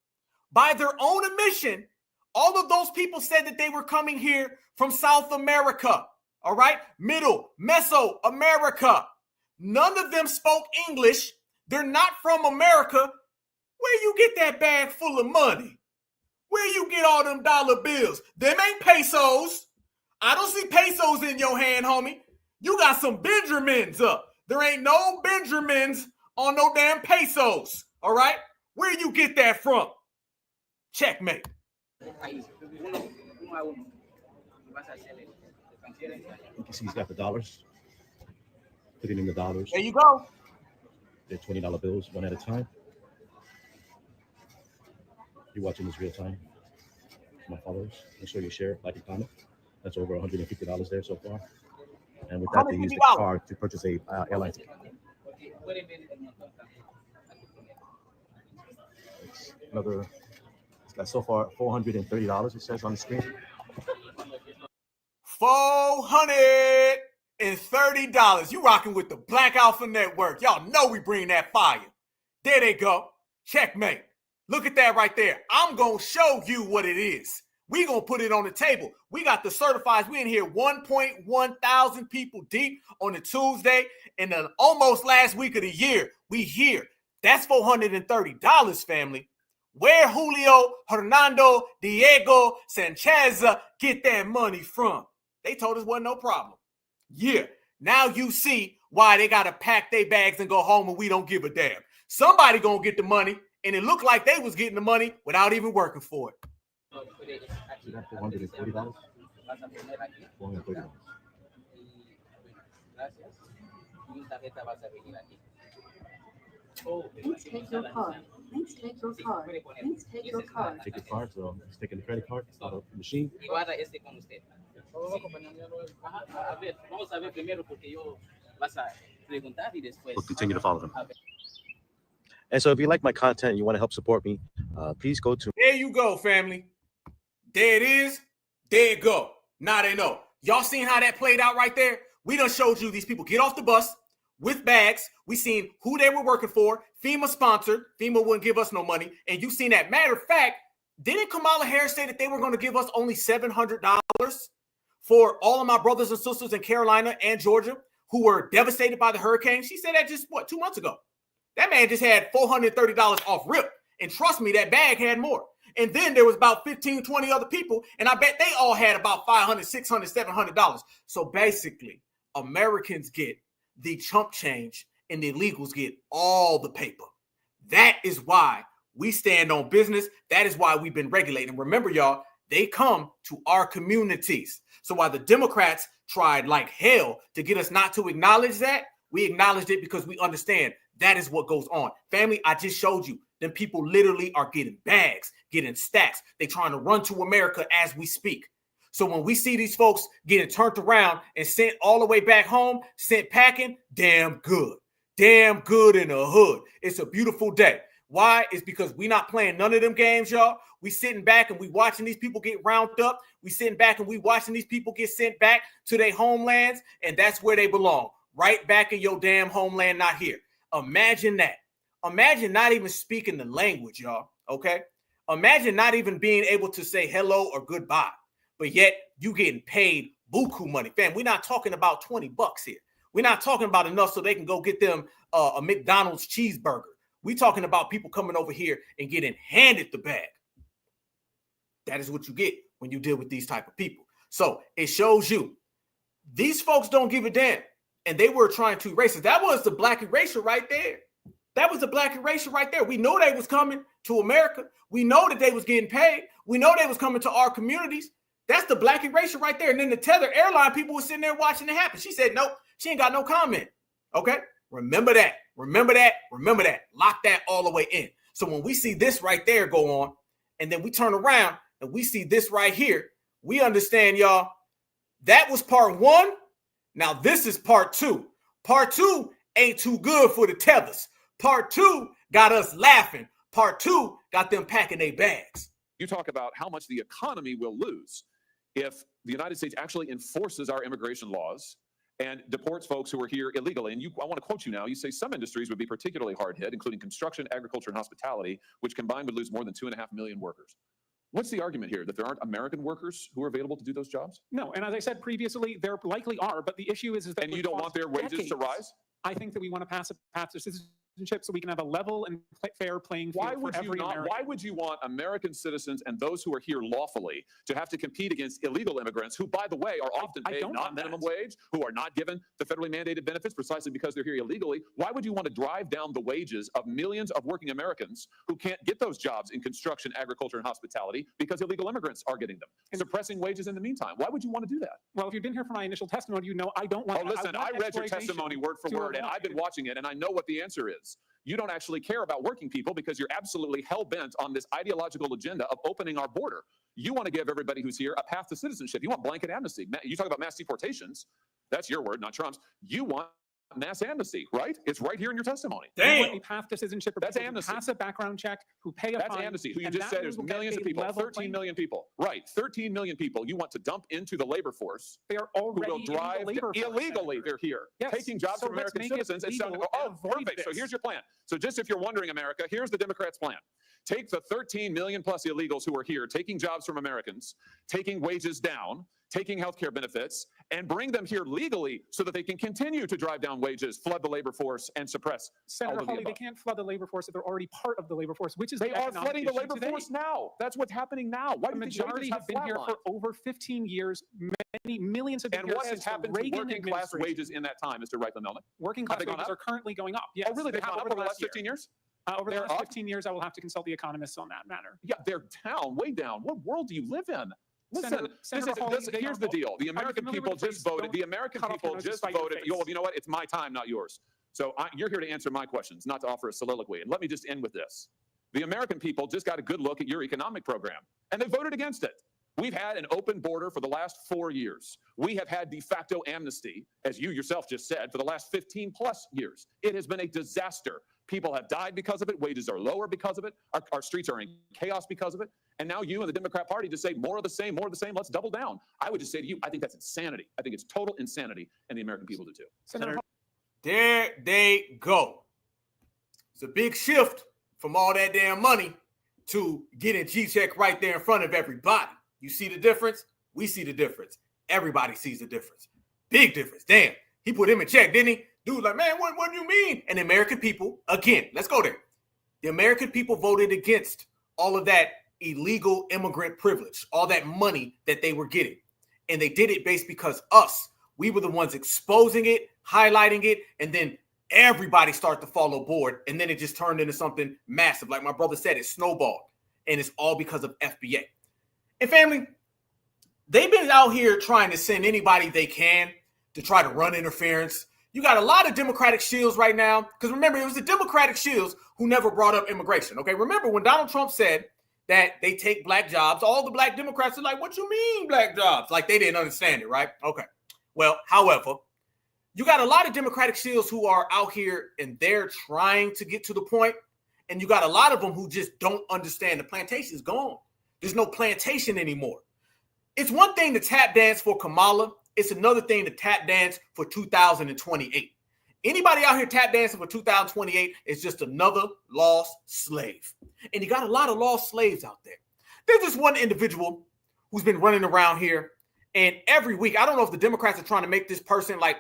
by their own admission, all of those people said that they were coming here from South America. All right? Middle, Mesoamerica. None of them spoke English. They're not from America. Where you get that bag full of money? Where you get all them dollar bills? Them ain't pesos. I don't see pesos in your hand, homie. You got some Benjamins up. There ain't no Benjamins on no damn pesos. All right? Where you get that from? Checkmate. You can see he's got the dollars. Putting in the dollars. There you go. They're $20 bills, one at a time. You're watching this real time. My followers. Make sure you share, like, and comment. That's over $150 there so far. And with that, they use the card to purchase a airline ticket. It's another. It's got so far $430. It says on the screen. $430. You rocking with the Black Alpha Network. Y'all know we bring that fire. There they go. Checkmate. Look at that right there. I'm going to show you what it is. We going to put it on the table. We got the certifieds. We in here 1.1 thousand people deep on a Tuesday in the almost last week of the year. We here. That's $430, family. Where Julio, Hernando, Diego, Sanchez get that money from? They told us wasn't no problem. Yeah. Now you see why they got to pack their bags and go home and we don't give a damn. Somebody going to get the money, and it looked like they was getting the money without even working for it. Is that $440? $430. Please take your card. Please take your card. Please take your card. Take your card. So he's taking the credit card out of the machine. We'll continue to follow them. And so if you like my content and you want to help support me, please go to... There you go, family. There it is. There it go. Now they know. Y'all seen how that played out right there? We done showed you these people get off the bus with bags. We seen who they were working for. FEMA sponsored. FEMA wouldn't give us no money. And you seen that. Matter of fact, didn't Kamala Harris say that they were going to give us only $700 for all of my brothers and sisters in Carolina and Georgia who were devastated by the hurricane? She said that just, 2 months ago. That man just had $430 off rip. And trust me, that bag had more. And then there was about 15, 20 other people, and I bet they all had about $500, $600, $700. So basically, Americans get the chump change and the illegals get all the paper. That is why we stand on business. That is why we've been regulating. Remember, y'all, they come to our communities. So while the Democrats tried like hell to get us not to acknowledge that, we acknowledged it because we understand that is what goes on. Family, I just showed you. Them people literally are getting bags, getting stacks. They trying to run to America as we speak. So when we see these folks getting turned around and sent all the way back home, sent packing, damn good. Damn good in the hood. It's a beautiful day. Why? It's because we not playing none of them games, y'all. We sitting back and we watching these people get rounded up. We sitting back and we watching these people get sent back to their homelands, and that's where they belong. Right back in your damn homeland, not here. Imagine that. Imagine not even speaking the language, y'all, okay? Imagine not even being able to say hello or goodbye, but yet you getting paid buku money. Fam, we're not talking about $20 here. We're not talking about enough so they can go get them a McDonald's cheeseburger. We're talking about people coming over here and getting handed the bag. That is what you get when you deal with these type of people. So it shows you these folks don't give a damn, and they were trying to erase it. That was the black erasure right there. That was the black erasure right there. We know they was coming to America. We know that they was getting paid. We know they was coming to our communities. That's the black erasure right there. And then the Tether airline people were sitting there watching it happen. She said, nope, she ain't got no comment. Okay? Remember that. Remember that. Remember that. Lock that all the way in. So when we see this right there go on, and then we turn around and we see this right here, we understand, y'all, that was part one. Now this is part two. Part two ain't too good for the Tethers. Part two got us laughing. Part two got them packing their bags. You talk about how much the economy will lose if the United States actually enforces our immigration laws and deports folks who are here illegally. And I want to quote you now. You say some industries would be particularly hard hit, including construction, agriculture, and hospitality, which combined would lose more than 2.5 million workers. What's the argument here? That there aren't American workers who are available to do those jobs? No, and as I said previously, there likely are, but the issue is that— And you don't want their wages to rise? I think that we want to pass a path to citizenship so we can have a level and fair playing field for every American. Why would you want American citizens and those who are here lawfully to have to compete against illegal immigrants who, by the way, are often paid not minimum wage, who are not given the federally mandated benefits precisely because they're here illegally? Why would you want to drive down the wages of millions of working Americans who can't get those jobs in construction, agriculture, and hospitality because illegal immigrants are getting them, suppressing wages in the meantime? Why would you want to do that? Well, if you've been here for my initial testimony, you know I don't want— Oh, listen, I read your testimony word for word, and I've been watching it, and I know what the answer is. You don't actually care about working people because you're absolutely hell-bent on this ideological agenda of opening our border. You want to give everybody who's here a path to citizenship. You want blanket amnesty. You talk about mass deportations. That's your word, not Trump's. You want mass amnesty, right? It's right here in your testimony. Damn. You want a path to citizenship. That's amnesty. Pass a background check, who pay a fine. That's amnesty, who you just said there's millions of people. 13 million people. Right, 13 million people you want to dump into the labor force. They are already who will drive in the labor force, illegally. They're here, taking jobs from American citizens. And so, perfect. So here's your plan. So just if you're wondering, America, here's the Democrats' plan. Take the 13 million plus illegals who are here, taking jobs from Americans, taking wages down, taking health care benefits, and bring them here legally so that they can continue to drive down wages, flood the labor force, and suppress Senator Hawley, they can't flood the labor force if they're already part of the labor force, which is they are flooding the labor force now. That's what's happening now. Why the majority have been here for over 15 years, many millions of years. And what has happened to working class wages in that time, Mr. Reichlin-Melnick? Working class wages are currently going up. Yes, oh, really? They've gone up over the last 15 years? Over the last 15 years, I will have to consult the economists on that matter. Yeah, they're down, way down. What world do you live in? Listen, here's the deal. The American people just voted. The American people just voted. You know what? It's my time, not yours. So you're here to answer my questions, not to offer a soliloquy. And let me just end with this. The American people just got a good look at your economic program, and they voted against it. We've had an open border for the last 4 years. We have had de facto amnesty, as you yourself just said, for the last 15 plus years. It has been a disaster. People have died because of it. Wages are lower because of it. Our streets are in chaos because of it. And now you and the Democrat Party just say more of the same, more of the same. Let's double down. I would just say to you, I think that's insanity. I think it's total insanity, and the American people do too. Senator, there they go. It's a big shift from all that damn money to getting G-check right there in front of everybody. You see the difference? We see the difference. Everybody sees the difference. Big difference. Damn, he put him in check, didn't he? Dude, like, man, what do you mean? And the American people, again, let's go there. The American people voted against all of that illegal immigrant privilege, all that money that they were getting. And they did it based because we were the ones exposing it, highlighting it, and then everybody started to follow board. And then it just turned into something massive. Like my brother said, it snowballed. And it's all because of FBA. And family, they've been out here trying to send anybody they can to try to run interference. You got a lot of Democratic shills right now. Because remember, it was the Democratic shills who never brought up immigration. Okay, remember when Donald Trump said that they take black jobs, all the black Democrats are like, what you mean black jobs? Like they didn't understand it, right? Okay. Well, however, you got a lot of Democratic shills who are out here and they're trying to get to the point. And you got a lot of them who just don't understand the plantation is gone. There's no plantation anymore. It's one thing to tap dance for Kamala. It's another thing to tap dance for 2028. Anybody out here tap dancing for 2028 is just another lost slave. And you got a lot of lost slaves out there. There's this one individual who's been running around here. And every week, I don't know if the Democrats are trying to make this person like,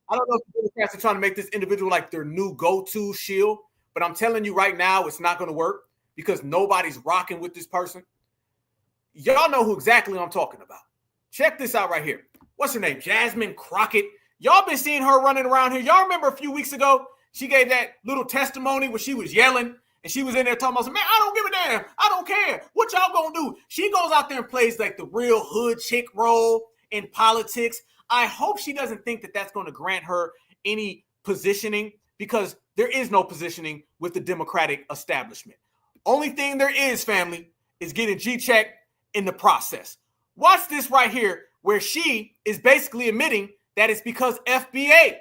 I don't know if the Democrats are trying to make this individual like their new go-to shield. But I'm telling you right now, it's not going to work because nobody's rocking with this person. Y'all know who exactly I'm talking about. Check this out right here. What's her name? Jasmine Crockett. Y'all been seeing her running around here. Y'all remember a few weeks ago, she gave that little testimony where she was yelling and she was in there talking about, man, I don't give a damn. I don't care. What y'all gonna do? She goes out there and plays like the real hood chick role in politics. I hope she doesn't think that that's going to grant her any positioning because there is no positioning with the Democratic establishment. Only thing there is, family, is getting G-check in the process. Watch this right here where she is basically admitting that it's because FBA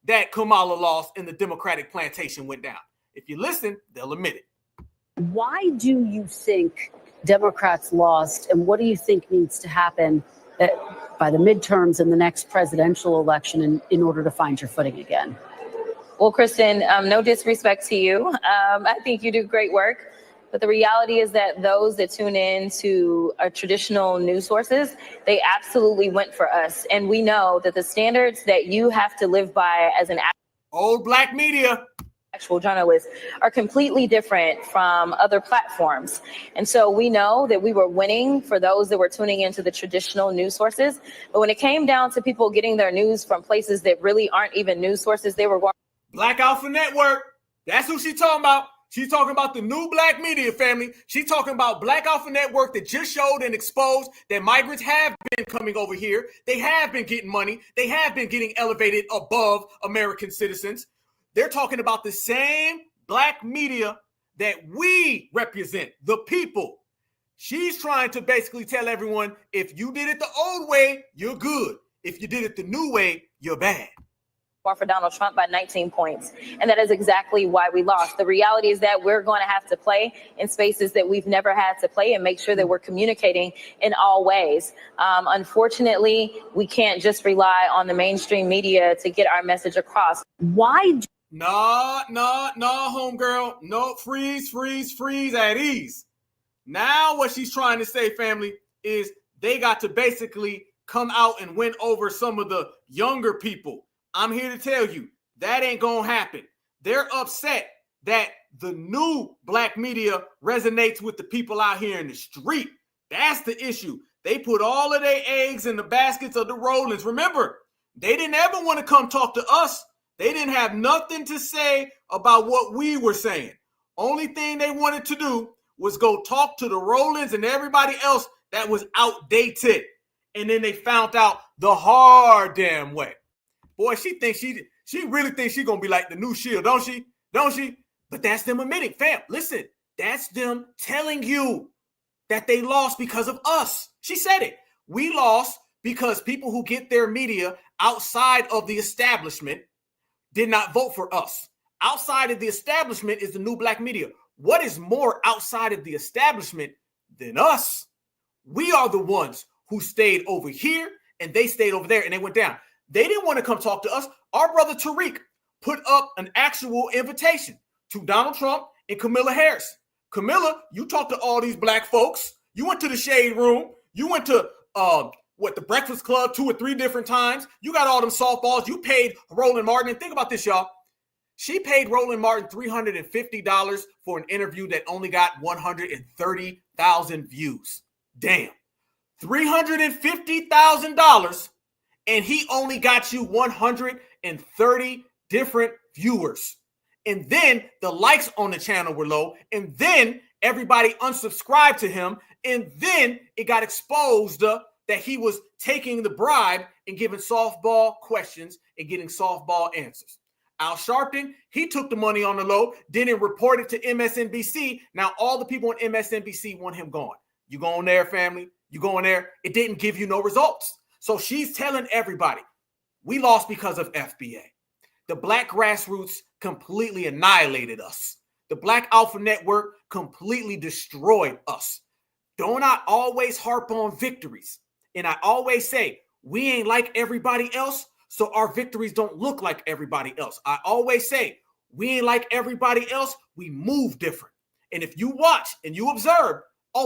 that Kamala lost and the Democratic plantation went down. If you listen, they'll admit it. Why do you think Democrats lost, and what do you think needs to happen by the midterms and the next presidential election in order to find your footing again? Well, Kristen, no disrespect to you. I think you do great work. But the reality is that those that tune in to traditional news sources, they absolutely went for us. And we know that the standards that you have to live by as an old black media actual journalist are completely different from other platforms. And so we know that we were winning for those that were tuning into the traditional news sources. But when it came down to people getting their news from places that really aren't even news sources, they were going. Black Alpha Network. That's who she's talking about. She's talking about the new black media, family. She's talking about Black Alpha Network that just showed and exposed that migrants have been coming over here. They have been getting money. They have been getting elevated above American citizens. They're talking about the same black media that we represent, the people. She's trying to basically tell everyone, if you did it the old way, you're good. If you did it the new way, you're bad. For Donald Trump by 19 points. And that is exactly why we lost. The reality is that we're going to have to play in spaces that we've never had to play and make sure that we're communicating in all ways. Unfortunately, we can't just rely on the mainstream media to get our message across. Why? No, homegirl. No, freeze at ease. Now what she's trying to say, family, is they got to basically come out and win over some of the younger people. I'm here to tell you that ain't gonna happen. They're upset that the new black media resonates with the people out here in the street. That's the issue. They put all of their eggs in the baskets of the Rollins. Remember, they didn't ever want to come talk to us. They didn't have nothing to say about what we were saying. Only thing they wanted to do was go talk to the Rollins and everybody else that was outdated. And then they found out the hard damn way. Boy, she really thinks she's gonna be like the new Shield, don't she? Don't she? But that's them admitting, fam. Listen, that's them telling you that they lost because of us. She said it. We lost because people who get their media outside of the establishment did not vote for us. Outside of the establishment is the new black media. What is more outside of the establishment than us? We are the ones who stayed over here and they stayed over there and they went down. They didn't want to come talk to us. Our brother Tariq put up an actual invitation to Donald Trump and Kamala Harris. Kamala, you talked to all these black folks. You went to the Shade Room. You went to the Breakfast Club 2 or 3 different times. You got all them softballs. You paid Roland Martin. And think about this, y'all. She paid Roland Martin $350 for an interview that only got 130,000 views. Damn. $350,000 and he only got you 130 different viewers. And then the likes on the channel were low. And then everybody unsubscribed to him. And then it got exposed that he was taking the bribe and giving softball questions and getting softball answers. Al Sharpton, he took the money on the low, didn't report it to MSNBC. Now all the people on MSNBC want him gone. You going there, family? You going there? It didn't give you no results. So she's telling everybody, we lost because of FBA. The black grassroots completely annihilated us. The Black Alpha Network completely destroyed us. Don't I always harp on victories? And I always say, we ain't like everybody else, so our victories don't look like everybody else. I always say, we ain't like everybody else, we move different. And if you watch and you observe,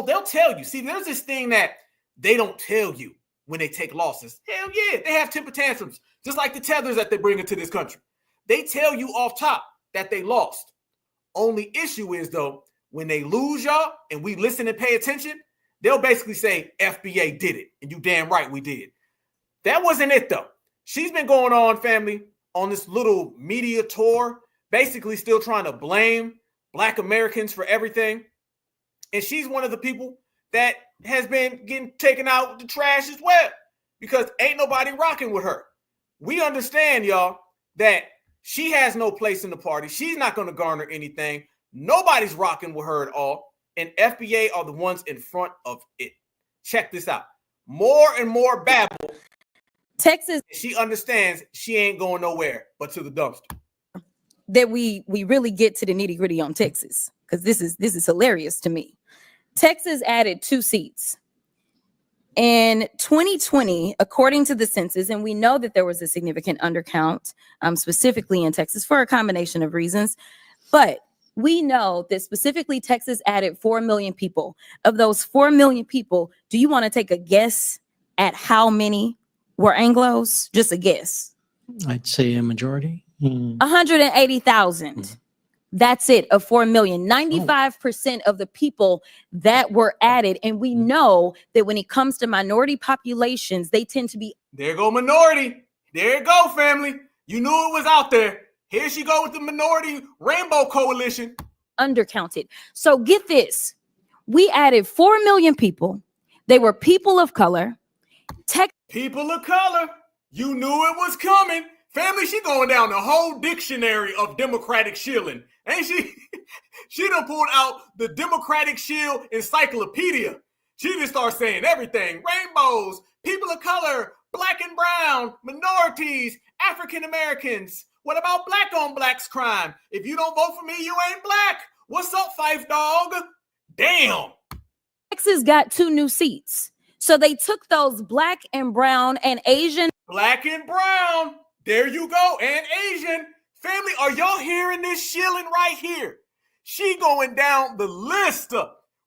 they'll tell you. See, there's this thing that they don't tell you when they take losses. Hell yeah, they have temper tantrums, just like the tethers that they bring into this country. They tell you off top that they lost. Only issue is, though, when they lose, y'all, and we listen and pay attention, they'll basically say FBA did it. And you damn right we did. That wasn't it, though. She's been going on, family, on this little media tour, basically still trying to blame Black Americans for everything. And she's one of the people that has been getting taken out with the trash as well, because ain't nobody rocking with her. We understand, y'all, that she has no place in the party. She's not going to garner anything. Nobody's rocking with her at all. And FBA are the ones in front of it. Check this out. More and more babble. Texas. She understands she ain't going nowhere but to the dumpster. That we really get to the nitty gritty on Texas, because this is hilarious to me. Texas added 2 seats. In 2020, according to the census, and we know that there was a significant undercount, specifically in Texas for a combination of reasons, but we know that specifically Texas added 4 million people. Of those 4 million people, do you want to take a guess at how many were Anglos? Just a guess. I'd say a majority. 180,000. That's it, of 4 million. 95% of the people that were added. And we know that when it comes to minority populations, they tend to be. There go minority. There you go, family. You knew it was out there. Here she go with the minority rainbow coalition. Undercounted. So get this. We added 4 million people. They were people of color. People of color. You knew it was coming. Family, she going down the whole dictionary of Democratic shilling. Ain't she? She done pulled out the Democratic Shield Encyclopedia. She just starts saying everything. Rainbows, people of color, black and brown, minorities, African Americans. What about black on blacks crime? If you don't vote for me, you ain't black. What's up, Fife Dog? Damn. Texas got 2 new seats. So they took those black and brown and Asian. Black and brown. There you go. And Asian. Family, are y'all hearing this shilling right here? She going down the list,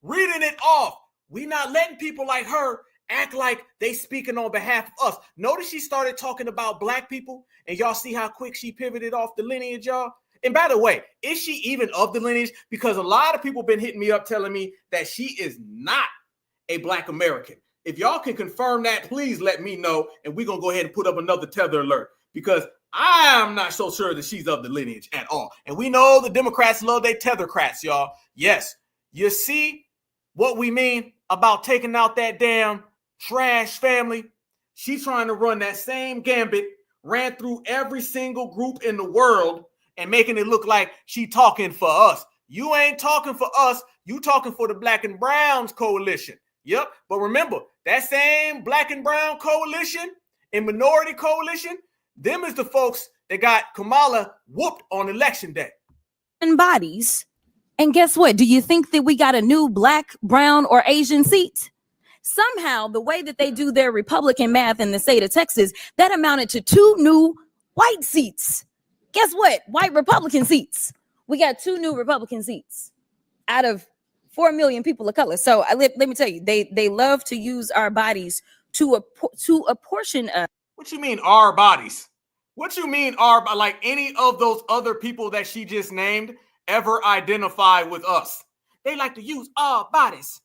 reading it off. We not letting people like her act like they speaking on behalf of us. Notice she started talking about black people, and y'all see how quick she pivoted off the lineage, y'all? And by the way, is she even of the lineage? Because a lot of people been hitting me up telling me that she is not a Black American. If y'all can confirm that, please let me know, and we're going to go ahead and put up another tether alert, because I'm not so sure that she's of the lineage at all. And we know the Democrats love their tethercrats, y'all. Yes, you see what we mean about taking out that damn trash, family? She's trying to run that same gambit, ran through every single group in the world and making it look like she talking for us. You ain't talking for us. You talking for the Black and Browns coalition. Yep. But remember, that same Black and Brown coalition and minority coalition, them is the folks that got Kamala whooped on election day. And bodies. And guess what? Do you think that we got a new black, brown, or Asian seat? Somehow, the way that they do their Republican math in the state of Texas, that amounted to 2 new white seats. Guess what? White Republican seats. We got 2 new Republican seats out of 4 million people of color. So let me tell you, they love to use our bodies to apportion us. What you mean our bodies? What you mean like any of those other people that she just named ever identify with us? They like to use our bodies.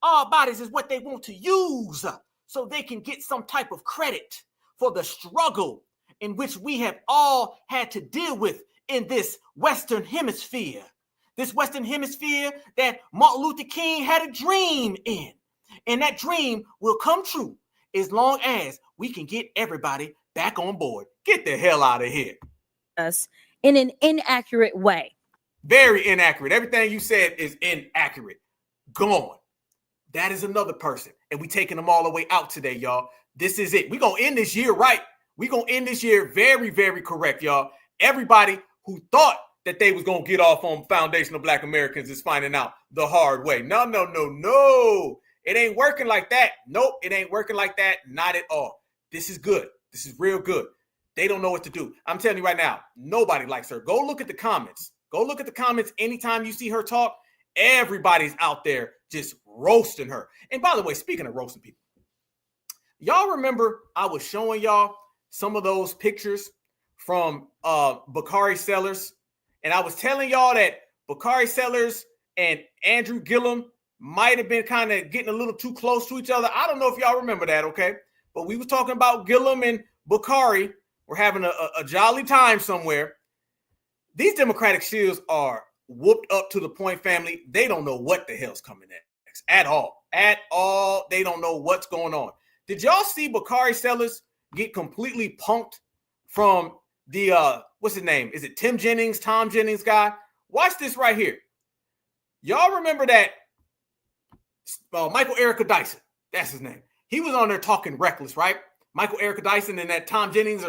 Our bodies is what they want to use so they can get some type of credit for the struggle in which we have all had to deal with in this Western Hemisphere. This Western Hemisphere that Martin Luther King had a dream in. And that dream will come true as long as we can get everybody back on board. Get the hell out of here. Us in an inaccurate way. Very inaccurate. Everything you said is inaccurate. Gone. That is another person. And we taking them all the way out today, y'all. This is it. We're going to end this year right. We're going to end this year very, very correct, y'all. Everybody who thought that they was going to get off on foundational Black Americans is finding out the hard way. No. It ain't working like that. Nope, it ain't working like that. Not at all. This is good. This is real good. They don't know what to do. I'm telling you right now, nobody likes her. Go look at the comments. Go look at the comments anytime you see her talk. Everybody's out there just roasting her. And by the way, speaking of roasting people, y'all remember I was showing y'all some of those pictures from Bakari Sellers, and I was telling y'all that Bakari Sellers and Andrew Gillum might have been kind of getting a little too close to each other. I don't know if y'all remember that, okay? But we was talking about Gillum and Bakari. We're having a jolly time somewhere. These Democratic shields are whooped up to the point, family. They don't know what the hell's coming next at all. At all. They don't know what's going on. Did y'all see Bakari Sellers get completely punked from the, what's his name? Is it Tom Jennings guy? Watch this right here. Y'all remember that Michael Erica Dyson, that's his name. He was on there talking reckless, right? Michael Erica Dyson and that Tim Jennings,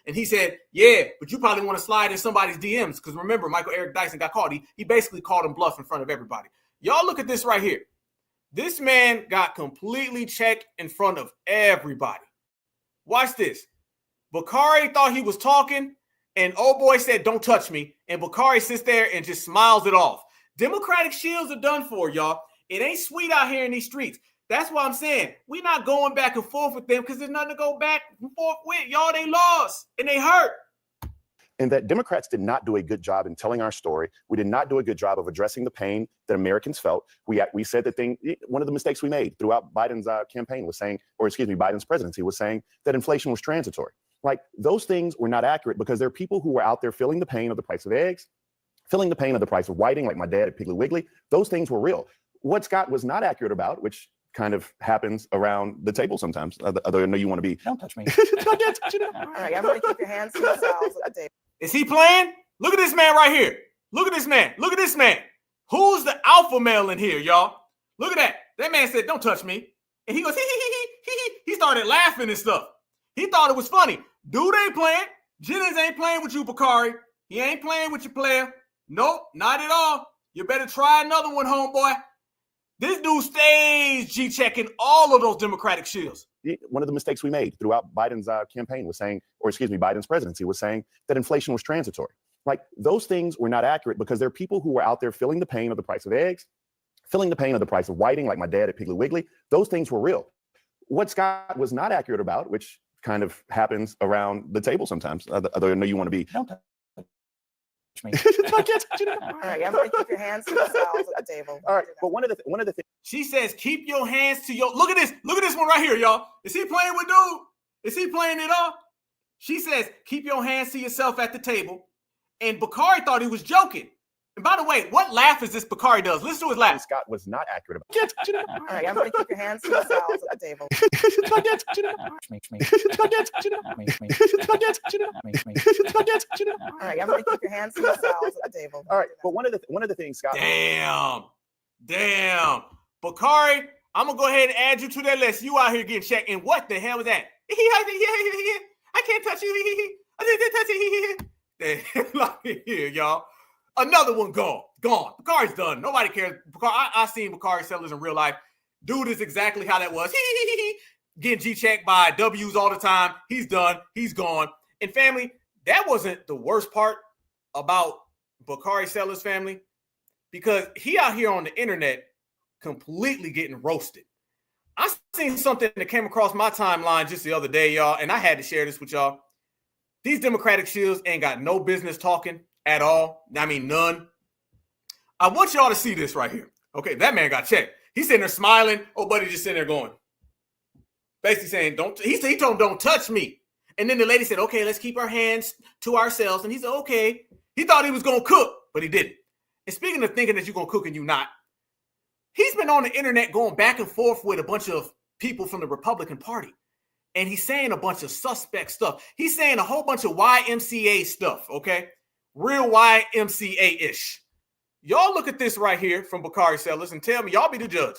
and he said, yeah, but you probably want to slide in somebody's DMs because remember, Michael Erica Dyson got caught. He basically called him bluff in front of everybody. Y'all look at this right here. This man got completely checked in front of everybody. Watch this. Bakari thought he was talking, and old boy said, don't touch me. And Bakari sits there and just smiles it off. Democratic shields are done for, y'all. It ain't sweet out here in these streets. That's why I'm saying we're not going back and forth with them because there's nothing to go back and forth with. Y'all, they lost and they hurt. And that Democrats did not do a good job in telling our story. We did not do a good job of addressing the pain that Americans felt. We said that one of the mistakes we made throughout Biden's campaign was saying, Biden's presidency was saying that inflation was transitory. Like those things were not accurate because there are people who were out there feeling the pain of the price of eggs, feeling the pain of the price of whiting, like my dad at Piggly Wiggly. Those things were real. What Scott was not accurate about, which kind of happens around the table sometimes, although I know you want to be. Don't touch me. I can't touch you. All right, everybody keep your hands to yourselves at the table. Is he playing? Look at this man right here. Look at this man. Look at this man. Who's the alpha male in here, y'all? Look at that. That man said, don't touch me. And he goes, he started laughing and stuff. He thought it was funny. Dude ain't playing. Jennings ain't playing with you, Bakari. He ain't playing with your player. Nope, not at all. You better try another one, homeboy. This dude stays G-checking all of those Democratic shields. One of the mistakes we made throughout Biden's campaign was saying, Biden's presidency was saying that inflation was transitory. Like those things were not accurate because there are people who were out there feeling the pain of the price of eggs, feeling the pain of the price of whiting, like my dad at Piggly Wiggly. Those things were real. What Scott was not accurate about, which kind of happens around the table sometimes, although I know you want to be. Don't touch me. All right, everybody keep your hands to yourselves at the table. All right, but one of the things she says, keep your hands to your. Look at this one right here, y'all. Is he playing with dude? Is he playing it off? She says, keep your hands to yourself at the table. And Bakari thought he was joking. And by the way, what laugh is this Bakari does? Listen to his laugh. Scott was not accurate about. All right, everybody keep your hands to yourselves at the table. All right, everybody keep your hands to yourselves at the table. All right, but one of the things, Scott. Damn. Bakari, I'm gonna go ahead and add you to that list. You out here getting checked. And what the hell was that? I can't touch you. Like, here, y'all. Another one gone. Bakari's done. Nobody cares. I seen Bakari Sellers in real life. Dude is exactly how that was. Getting G-checked by W's all the time. He's done. He's gone. And family, that wasn't the worst part about Bakari Sellers, family, because he out here on the internet completely getting roasted. I seen something that came across my timeline just the other day, y'all, and I had to share this with y'all. These Democratic shields ain't got no business talking at all. I mean, none. I want y'all to see this right here. Okay, that man got checked. He's sitting there smiling. Oh, buddy just sitting there going, basically saying, he told him, don't touch me. And then the lady said, okay, let's keep our hands to ourselves. And he said, okay. He thought he was going to cook, but he didn't. And speaking of thinking that you're going to cook and you're not, he's been on the internet going back and forth with a bunch of people from the Republican Party. And he's saying a bunch of suspect stuff. He's saying a whole bunch of YMCA stuff, okay? Real YMCA-ish. Y'all look at this right here from Bakari Sellers and tell me, y'all be the judge.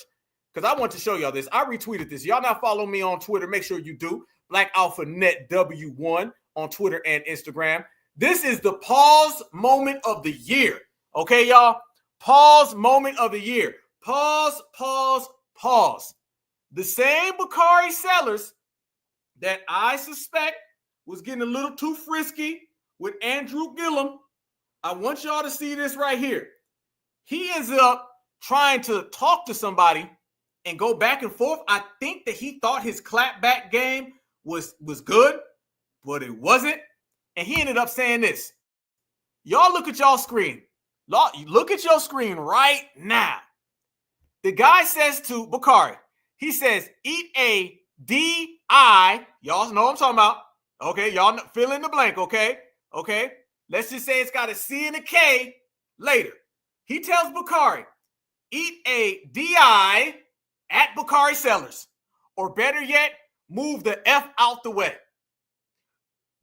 Because I want to show y'all this. I retweeted this. Y'all not follow me on Twitter. Make sure you do. Black Alpha Net W1 on Twitter and Instagram. This is the pause moment of the year. Okay, y'all? Pause moment of the year. Pause, pause, pause. The same Bakari Sellers that I suspect was getting a little too frisky with Andrew Gillum. I want y'all to see this right here. He ends up trying to talk to somebody and go back and forth. I think that he thought his clapback game was good, but it wasn't. And he ended up saying this. Y'all look at y'all screen. Look at your screen right now. The guy says to Bakari, he says, eat a D-I. Y'all know what I'm talking about. Okay, y'all fill in the blank, okay? Okay, let's just say it's got a C and a K later. He tells Bakari, eat a D-I at Bakari Sellers. Or better yet, move the F out the way.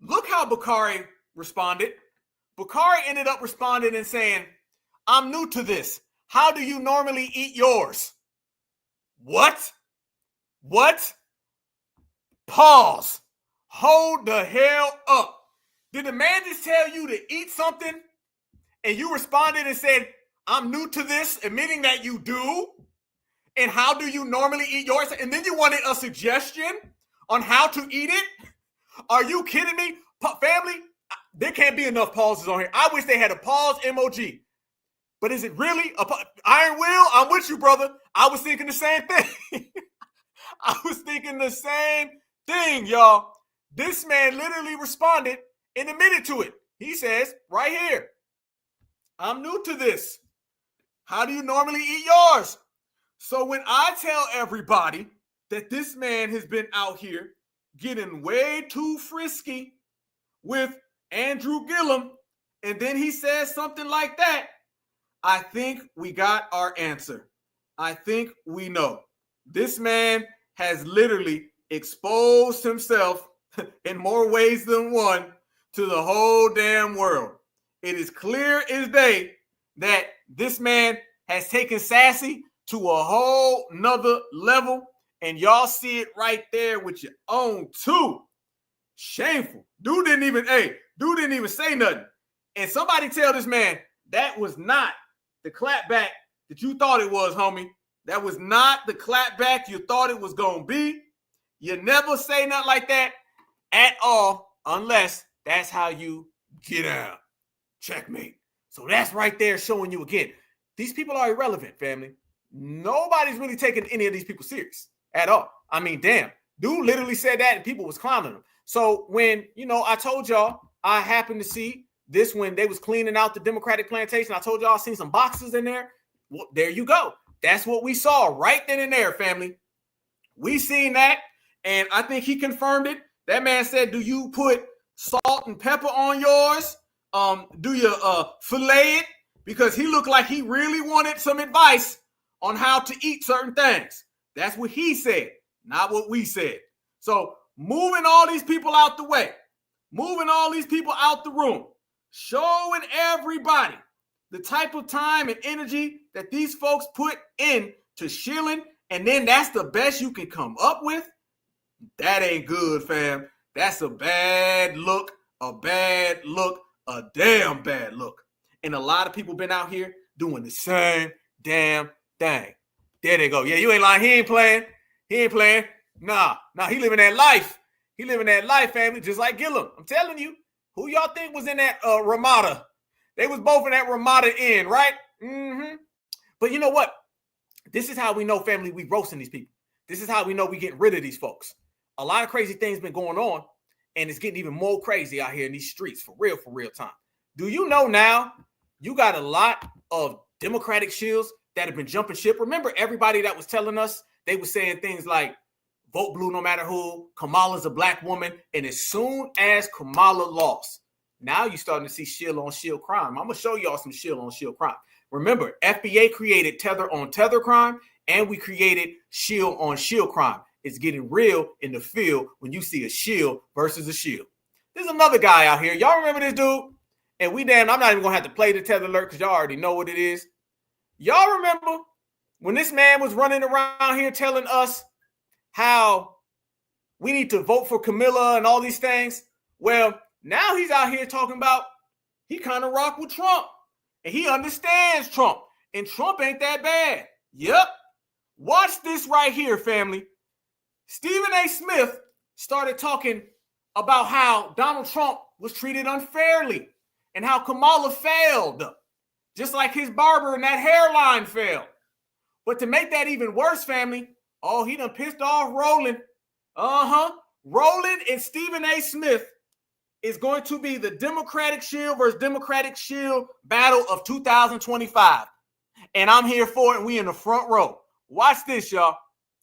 Look how Bakari responded. Bakari ended up responding and saying, I'm new to this. How do you normally eat yours? What? What? Pause. Hold the hell up. Did the man just tell you to eat something and you responded and said, I'm new to this, admitting that you do? And how do you normally eat yours? And then you wanted a suggestion on how to eat it? Are you kidding me? Family, there can't be enough pauses on here. I wish they had a pause emoji. But is it really Iron Will? I'm with you, brother. I was thinking the same thing. I was thinking the same thing, y'all. This man literally responded and admitted to it. He says right here, I'm new to this. How do you normally eat yours? So when I tell everybody that this man has been out here getting way too frisky with Andrew Gillum, and then he says something like that, I think we got our answer. I think we know. This man has literally exposed himself in more ways than one to the whole damn world. It is clear as day that this man has taken Sassy to a whole nother level, and y'all see it right there with your own too. Shameful. Dude didn't even say nothing. And somebody tell this man that was not the clapback that you thought it was, homie. That was not the clapback you thought it was going to be. You never say nothing like that at all unless that's how you get out. Checkmate. So that's right there showing you again. These people are irrelevant, family. Nobody's really taking any of these people serious at all. I mean, damn. Dude literally said that and people was clowning him. So when, I told y'all I happened to see this when they was cleaning out the Democratic plantation. I told y'all I seen some boxes in there. Well, there you go. That's what we saw right then and there, family. We seen that, and I think he confirmed it. That man said, do you put salt and pepper on yours? Do you fillet it? Because he looked like he really wanted some advice on how to eat certain things. That's what he said, not what we said. So moving all these people out the way, moving all these people out the room, showing everybody the type of time and energy that these folks put in to shilling, and then that's the best you can come up with. That ain't good, fam. That's a bad look a bad look, a damn bad look. And a lot of people been out here doing the same damn thing. There they go. Yeah, you ain't lying. He ain't playing. He ain't playing. Nah, he living that life. He living that life, family, just like Gillum. I'm telling you, who y'all think was in that Ramada? They was both in that Ramada Inn, right? Mm-hmm. But you know what? This is how we know, family, we roasting these people. This is how we know we getting rid of these folks. A lot of crazy things been going on, and it's getting even more crazy out here in these streets for real time. Do you know now you got a lot of Democratic shills that have been jumping ship? Remember everybody that was telling us, they were saying things like, vote blue no matter who, Kamala's a black woman, and as soon as Kamala lost, now you're starting to see shield on shield crime. I'm going to show y'all some shield on shield crime. Remember, FBA created tether on tether crime, and we created shield on shield crime. It's getting real in the field when you see a shield versus a shield. There's another guy out here. Y'all remember this dude? And I'm not even going to have to play the tether alert because y'all already know what it is. Y'all remember when this man was running around here telling us how we need to vote for Camilla and all these things? Well, now he's out here talking about he kind of rock with Trump and he understands Trump and Trump ain't that bad. Yep. Watch this right here, family. Stephen A. Smith started talking about how Donald Trump was treated unfairly and how Kamala failed, just like his barber and that hairline failed. But to make that even worse, family, he done pissed off Roland. Roland and Stephen A. Smith is going to be the Democratic Shield versus Democratic Shield battle of 2025. And I'm here for it, and we in the front row. Watch this, y'all.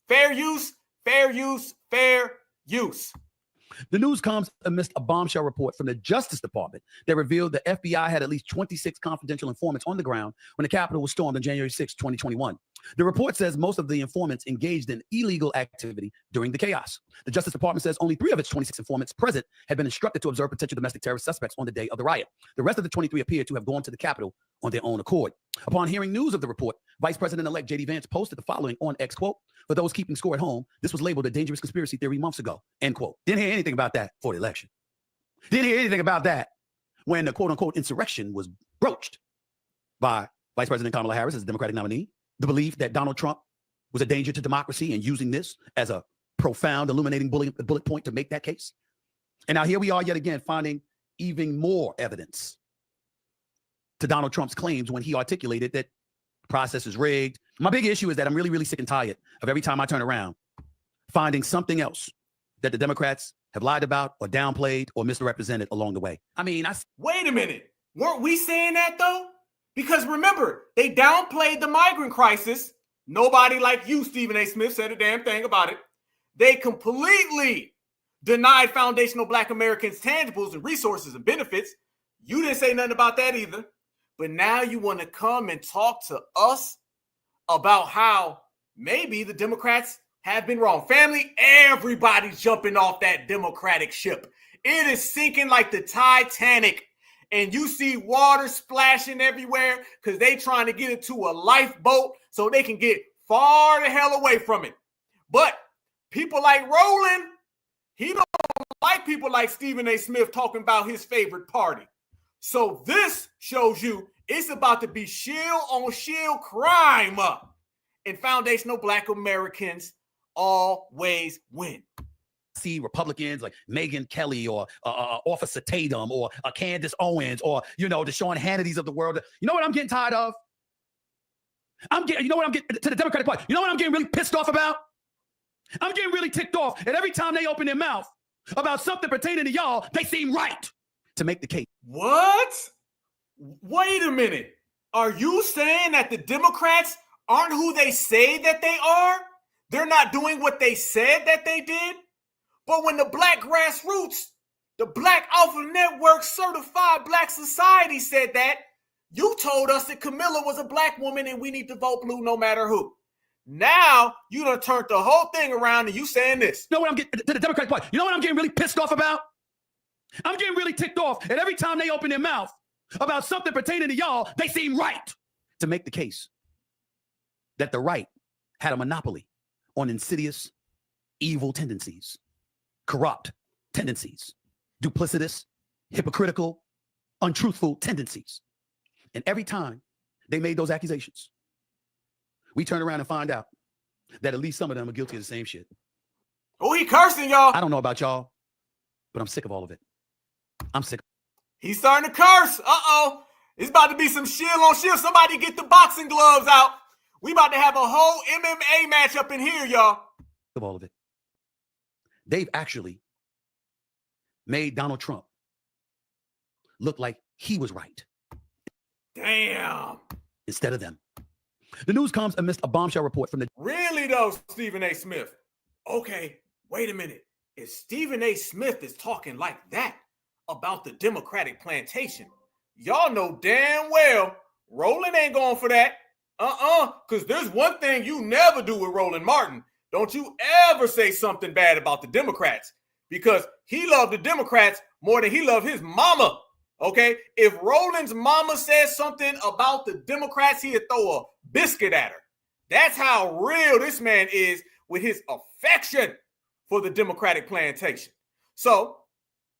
Fair use, fair use, fair use. The news comes amidst a bombshell report from the Justice Department that revealed the FBI had at least 26 confidential informants on the ground when the Capitol was stormed on January 6, 2021. The report says most of the informants engaged in illegal activity during the chaos. The Justice Department says only 3 of its 26 informants present had been instructed to observe potential domestic terrorist suspects on the day of the riot. The rest of the 23 appear to have gone to the Capitol on their own accord. Upon hearing news of the report, Vice President-elect J.D. Vance posted the following on X, quote, "For those keeping score at home, this was labeled a dangerous conspiracy theory months ago," end quote. Didn't hear anything about that for the election. Didn't hear anything about that when the quote-unquote insurrection was broached by Vice President Kamala Harris as the Democratic nominee. The belief that Donald Trump was a danger to democracy and using this as a profound, illuminating bullet point to make that case. And now here we are yet again finding even more evidence to Donald Trump's claims when he articulated that the process is rigged. My big issue is that I'm really sick and tired of every time I turn around finding something else that the Democrats have lied about or downplayed or misrepresented along the way. I mean, wait a minute. Weren't we saying that though? Because remember, they downplayed the migrant crisis. Nobody like you, Stephen A. Smith, said a damn thing about it. They completely denied foundational Black Americans tangibles and resources and benefits. You didn't say nothing about that either. But now you want to come and talk to us about how maybe the Democrats have been wrong. Family, everybody's jumping off that Democratic ship. It is sinking like the Titanic. And you see water splashing everywhere because they trying to get into a lifeboat so they can get far the hell away from it. But people like Roland, he don't like people like Stephen A. Smith talking about his favorite party. So this shows you it's about to be shield on shield crime. And foundational Black Americans always win. See Republicans like Megyn Kelly or Officer Tatum or Candace Owens or, the Sean Hannitys of the world. You know what I'm getting tired of? You know what I'm getting to the Democratic Party? You know what I'm getting really pissed off about? I'm getting really ticked off. And every time they open their mouth about something pertaining to y'all, they seem right to make the case. What? Wait a minute. Are you saying that the Democrats aren't who they say that they are? They're not doing what they said that they did? But when the Black grassroots, the Black Alpha Network certified Black society said that, you told us that Camilla was a Black woman and we need to vote blue no matter who. Now you done turned the whole thing around and you saying this. You know what I'm getting to the Democratic Party? You know what I'm getting really pissed off about? I'm getting really ticked off. And every time they open their mouth about something pertaining to y'all, they seem right to make the case that the right had a monopoly on insidious, evil tendencies, corrupt tendencies, duplicitous, hypocritical, untruthful tendencies. And every time they made those accusations, we turn around and find out that at least some of them are guilty of the same shit. Oh, he cursing, y'all. I don't know about y'all, but I'm sick of all of it. I'm sick. He's starting to curse. Uh-oh. It's about to be some shield on shield. Somebody get the boxing gloves out. We about to have a whole MMA match up in here, y'all. Of all of it. They've actually made Donald Trump look like he was right. Damn. Instead of them. The news comes amidst a bombshell report from the... Really, though, Stephen A. Smith? Okay, wait a minute. If Stephen A. Smith is talking like that about the Democratic plantation, y'all know damn well Roland ain't going for that. Because there's one thing you never do with Roland Martin. Don't you ever say something bad about the Democrats, because he loved the Democrats more than he loved his mama. Okay? If Roland's mama says something about the Democrats, he'd throw a biscuit at her. That's how real this man is with his affection for the Democratic plantation. So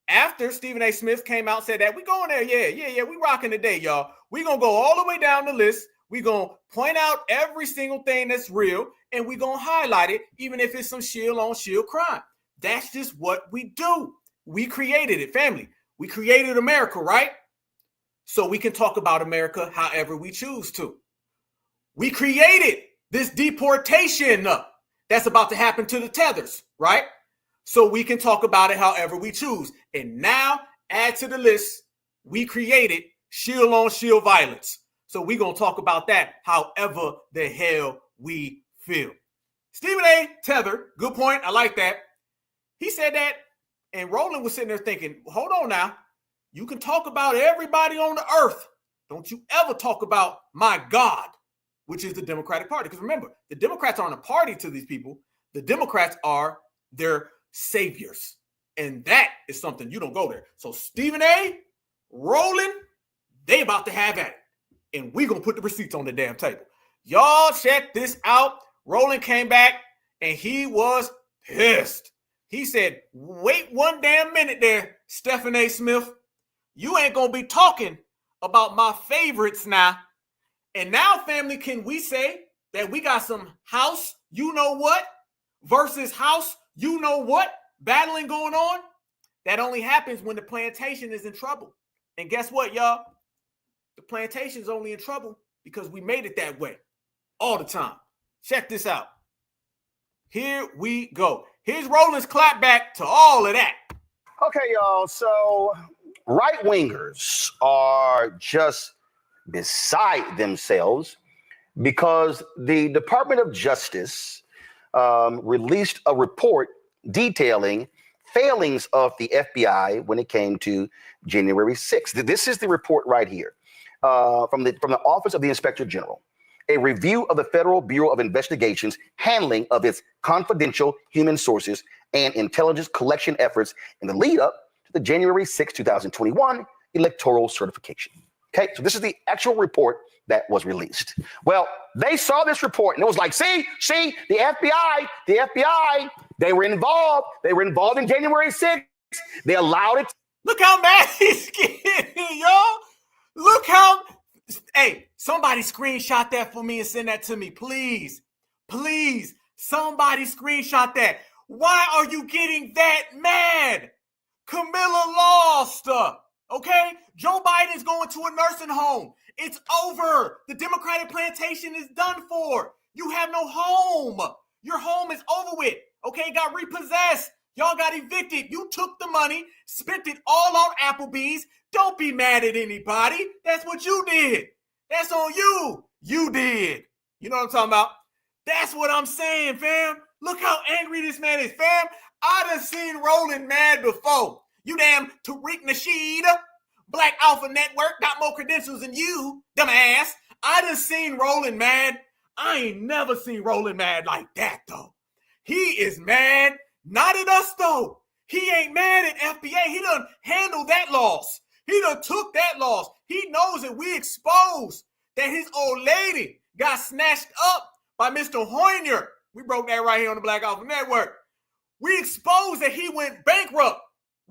after Stephen A. Smith came out and said that, we going there, yeah, we rocking today, y'all. We going to go all the way down the list. We going to point out every single thing that's real, and we going to highlight it, even if it's some shield-on-shield crime. That's just what we do. We created it, family. We created America, right? So we can talk about America however we choose to. We created this deportation that's about to happen to the tethers, right? So we can talk about it however we choose. And now, add to the list, we created shield-on-shield violence. So we're going to talk about that however the hell we feel. Stephen A. Tether, good point. I like that. He said that, and Roland was sitting there thinking, hold on now. You can talk about everybody on the earth. Don't you ever talk about my God, which is the Democratic Party. Because remember, the Democrats aren't a party to these people. The Democrats are their saviors. And that is something you don't go there. So Stephen A., Roland, they about to have at it. And we going to put the receipts on the damn table. Y'all check this out. Roland came back and he was pissed. He said, wait one damn minute there, Stephen A. Smith. You ain't going to be talking about my favorites now. And now, family, can we say that we got some house you-know-what versus house you-know-what battling going on? That only happens when the plantation is in trouble. And guess what, y'all? The plantation's only in trouble because we made it that way all the time. Check this out. Here we go. Here's Roland's clapback to all of that. Okay, y'all. So right-wingers are just beside themselves because the Department of Justice released a report detailing failings of the FBI when it came to January 6th. This is the report right here from the Office of the Inspector General. A review of the Federal Bureau of Investigation's handling of its confidential human sources and intelligence collection efforts in the lead up to the January 6, 2021 electoral certification. Okay, so this is the actual report that was released. Well, they saw this report and it was like, see, the FBI, they were involved. They were involved in January 6th. They allowed it. Look how mad he's getting, y'all. Look how, hey, somebody screenshot that for me and send that to me, please. Please, somebody screenshot that. Why are you getting that mad? Camilla lost, okay? Joe Biden's going to a nursing home. It's over. The Democratic plantation is done for. You have no home. Your home is over with, okay? Got repossessed. Y'all got evicted. You took the money, spent it all on Applebee's. Don't be mad at anybody. That's what you did. That's on you. You did. You know what I'm talking about? That's what I'm saying, fam. Look how angry this man is, fam. I done seen Roland mad before. You damn Tariq Nasheed, Black Alpha Network, got more credentials than you, dumbass. I done seen Roland mad. I ain't never seen Roland mad like that, though. He is mad, not at us, though. He ain't mad at FBA. He done handled that loss. He done took that loss. He knows that we exposed that his old lady got snatched up by Mr. Hoyner. We broke that right here on the Black Alpha Network. We exposed that he went bankrupt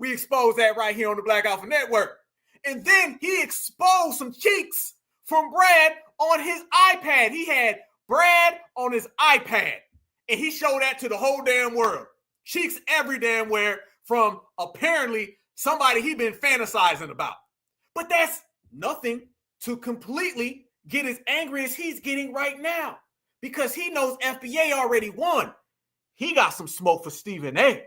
We exposed that right here on the Black Alpha Network. And then he exposed some cheeks from Brad on his iPad. He had Brad on his iPad. And he showed that to the whole damn world. Cheeks every damn where from apparently somebody he been fantasizing about. But that's nothing to completely get as angry as he's getting right now. Because he knows FBA already won. He got some smoke for Stephen A.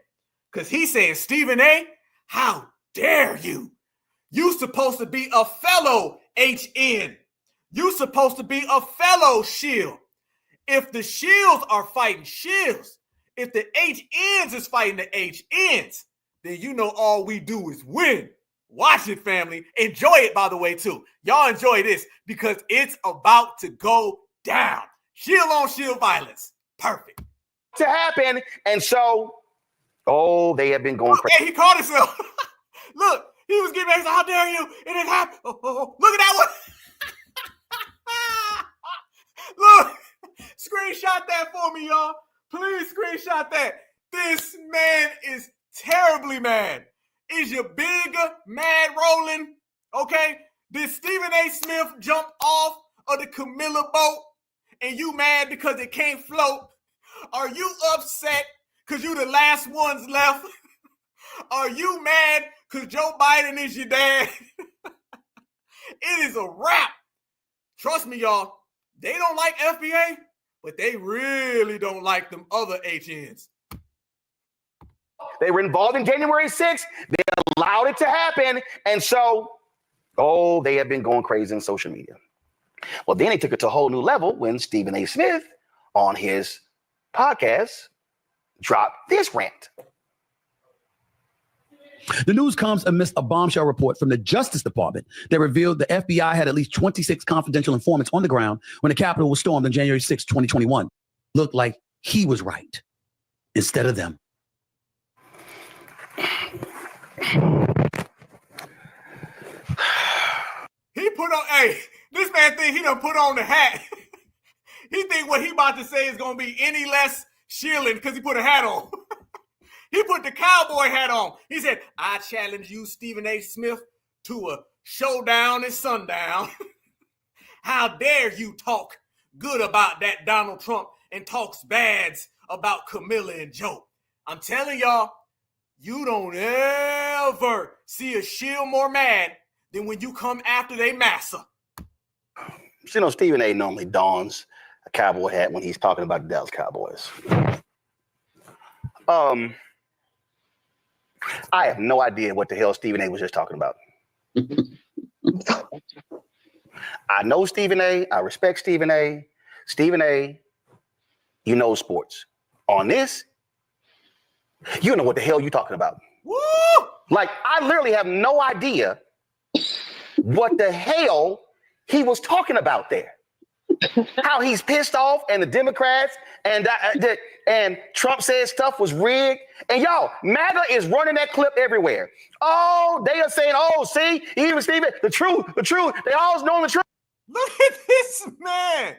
Because he's saying, Stephen A., how dare you? You supposed to be a fellow HN. You supposed to be a fellow shield. If the shields are fighting shields, if the HNs is fighting the HNs, then you know all we do is win. Watch it, family. Enjoy it, by the way, too. Y'all enjoy this because it's about to go down. Shield on shield violence. Perfect. To happen. And so, they have been going crazy. Hey, he caught himself. Look, he was getting ready to say, how dare you? It didn't happen. Look at that one. Look, screenshot that for me, y'all. Please screenshot that. This man is terribly mad. Is your big mad rolling? Okay. Did Stephen A. Smith jump off of the Camilla boat and you mad because it can't float? Are you upset because you the last ones left? Are you mad because Joe Biden is your dad? It is a wrap. Trust me, y'all. They don't like FBA, but they really don't like them other HNs. They were involved in January 6th. They allowed it to happen. And so, they have been going crazy in social media. Well, then he took it to a whole new level when Stephen A. Smith on his podcast dropped this rant. The news comes amidst a bombshell report from the Justice Department that revealed the FBI had at least 26 confidential informants on the ground when the Capitol was stormed on January 6, 2021. Looked like he was right instead of them. He put on, this man think he done put on the hat. He think what he about to say is going to be any less shilling because he put a hat on. He put the cowboy hat on. He said, I challenge you, Stephen A. Smith, to a showdown at sundown. How dare you talk good about that Donald Trump and talks bads about Camilla and Joe. I'm telling y'all, you don't ever see a shield more mad than when you come after they massa. You know, Stephen A. normally dons a cowboy hat when he's talking about the Dallas Cowboys. I have no idea what the hell Stephen A. was just talking about. I know Stephen A. I respect Stephen A. Stephen A., you know sports. On this, you know what the hell you're talking about. Woo! Like, I literally have no idea what the hell he was talking about there. How he's pissed off and the Democrats and Trump said stuff was rigged. And y'all, MAGA is running that clip everywhere. They are saying, see, even Stephen, the truth. They always know the truth. Look at this man.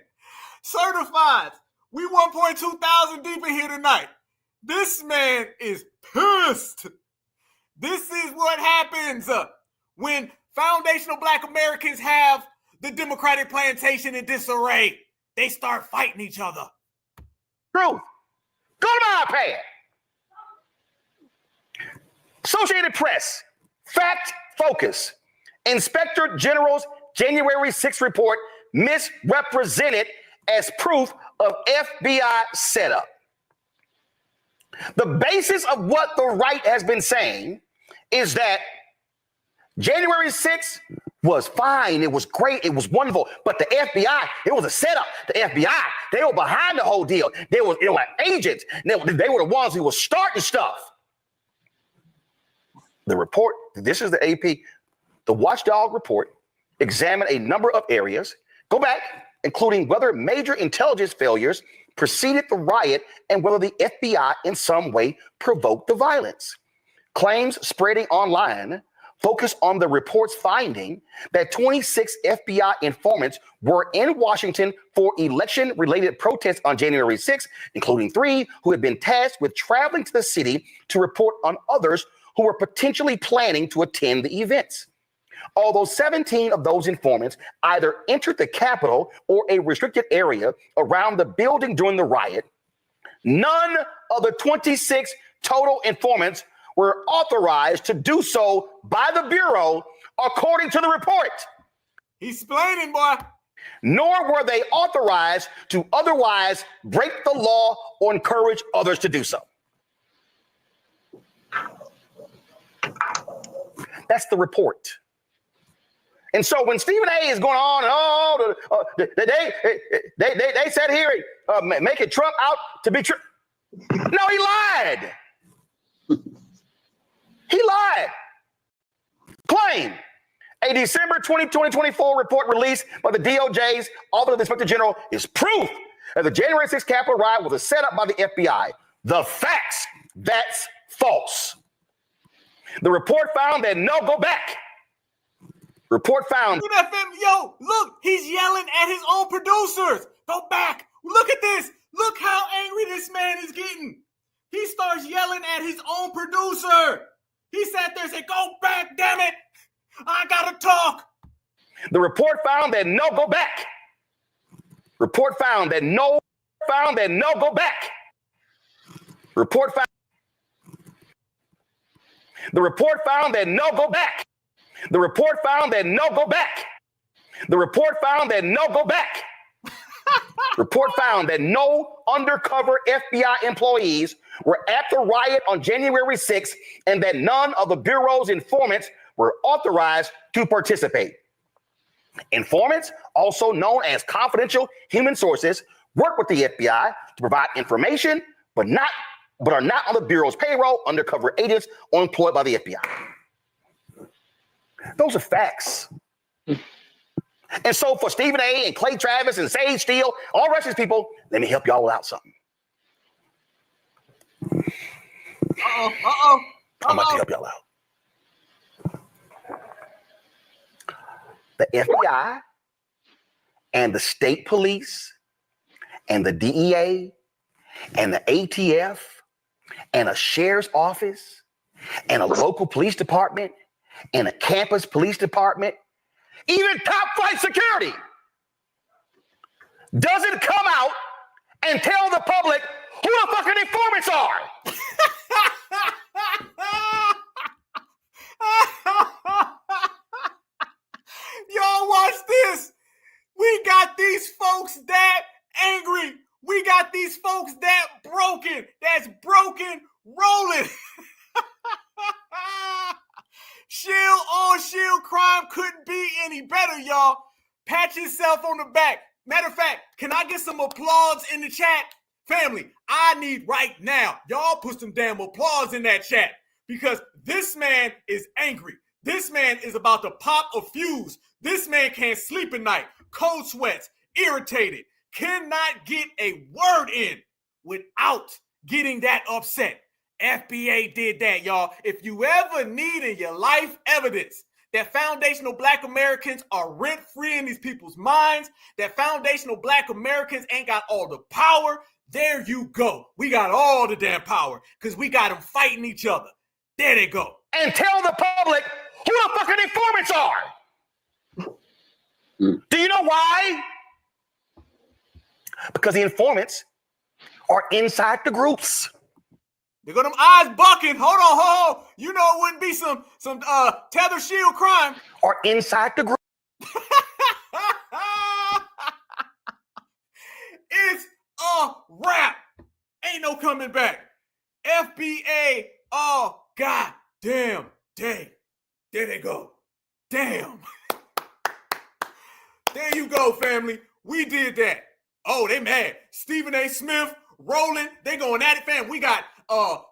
Certified. We 1.2 thousand deep in here tonight. This man is pissed. This is what happens when foundational Black Americans have the Democratic plantation in disarray. They start fighting each other. Truth. Go to my iPad. Associated Press. Fact Focus. Inspector General's January 6th report misrepresented as proof of FBI setup. The basis of what the right has been saying is that January 6th was fine. It was great. It was wonderful. But the FBI, it was a setup. The FBI, they were behind the whole deal. They were agents. They were the ones who were starting stuff. The report, this is the AP, the Watchdog report, examined a number of areas. Go back, including whether major intelligence failures preceded the riot and whether the FBI in some way provoked the violence. Claims spreading online focus on the report's finding that 26 FBI informants were in Washington for election-related protests on January 6, including 3 who had been tasked with traveling to the city to report on others who were potentially planning to attend the events. Although 17 of those informants either entered the Capitol or a restricted area around the building during the riot, none of the 26 total informants were authorized to do so by the Bureau, according to the report. He's explaining, boy. Nor were they authorized to otherwise break the law or encourage others to do so. That's the report. And so when Stephen A. is going on, they said here, making Trump out to be true. No, he lied. He lied. Plain. A December 2024 report released by the DOJ's Office of the Inspector General is proof that the January 6th Capitol riot was a setup by the FBI. The facts, that's false. The report found that go back. Report found. Look at that, yo, look, he's yelling at his own producers. Go back. Look at this. Look how angry this man is getting. He starts yelling at his own producer. He sat there and said, go back, damn it. I gotta talk. The report found that go back. Report found that go back. Report found. The report found that go back. The report found that go back. The report found that go back. Report found that no undercover FBI employees were at the riot on January 6th and that none of the Bureau's informants were authorized to participate. Informants, also known as confidential human sources, work with the FBI to provide information, but are not on the Bureau's payroll, undercover agents, or employed by the FBI. Those are facts. And so for Stephen A. and Clay Travis and Sage Steele, all the rest of these people, let me help y'all out something. I'm about to help y'all out. The FBI and the state police and the DEA and the ATF and a sheriff's office and a local police department and a campus police department, even top flight security, doesn't come out and tell the public who the fucking informants are. Y'all watch this. We got these folks that angry. We got these folks that broken. That's broken rolling. Shield on shield crime couldn't be any better, y'all. Pat yourself on the back. Matter of fact, can I get some applause in the chat? Family, I need right now. Y'all put some damn applause in that chat because this man is angry. This man is about to pop a fuse. This man can't sleep at night. Cold sweats, irritated, cannot get a word in without getting that upset. FBA did that, y'all. If you ever need in your life evidence that foundational Black Americans are rent-free in these people's minds, that foundational Black Americans ain't got all the power, there you go. We got all the damn power because we got them fighting each other. There they go. And tell the public who the fucking informants are. Do you know why? Because the informants are inside the groups. They got them eyes bucking. Hold on. You know it wouldn't be some tether shield crime. Or inside the group. It's a wrap. Ain't no coming back. FBA. Oh, God damn day. There they go. Damn. There you go, family. We did that. Oh, they mad. Stephen A. Smith rolling. They going at it, fam. We got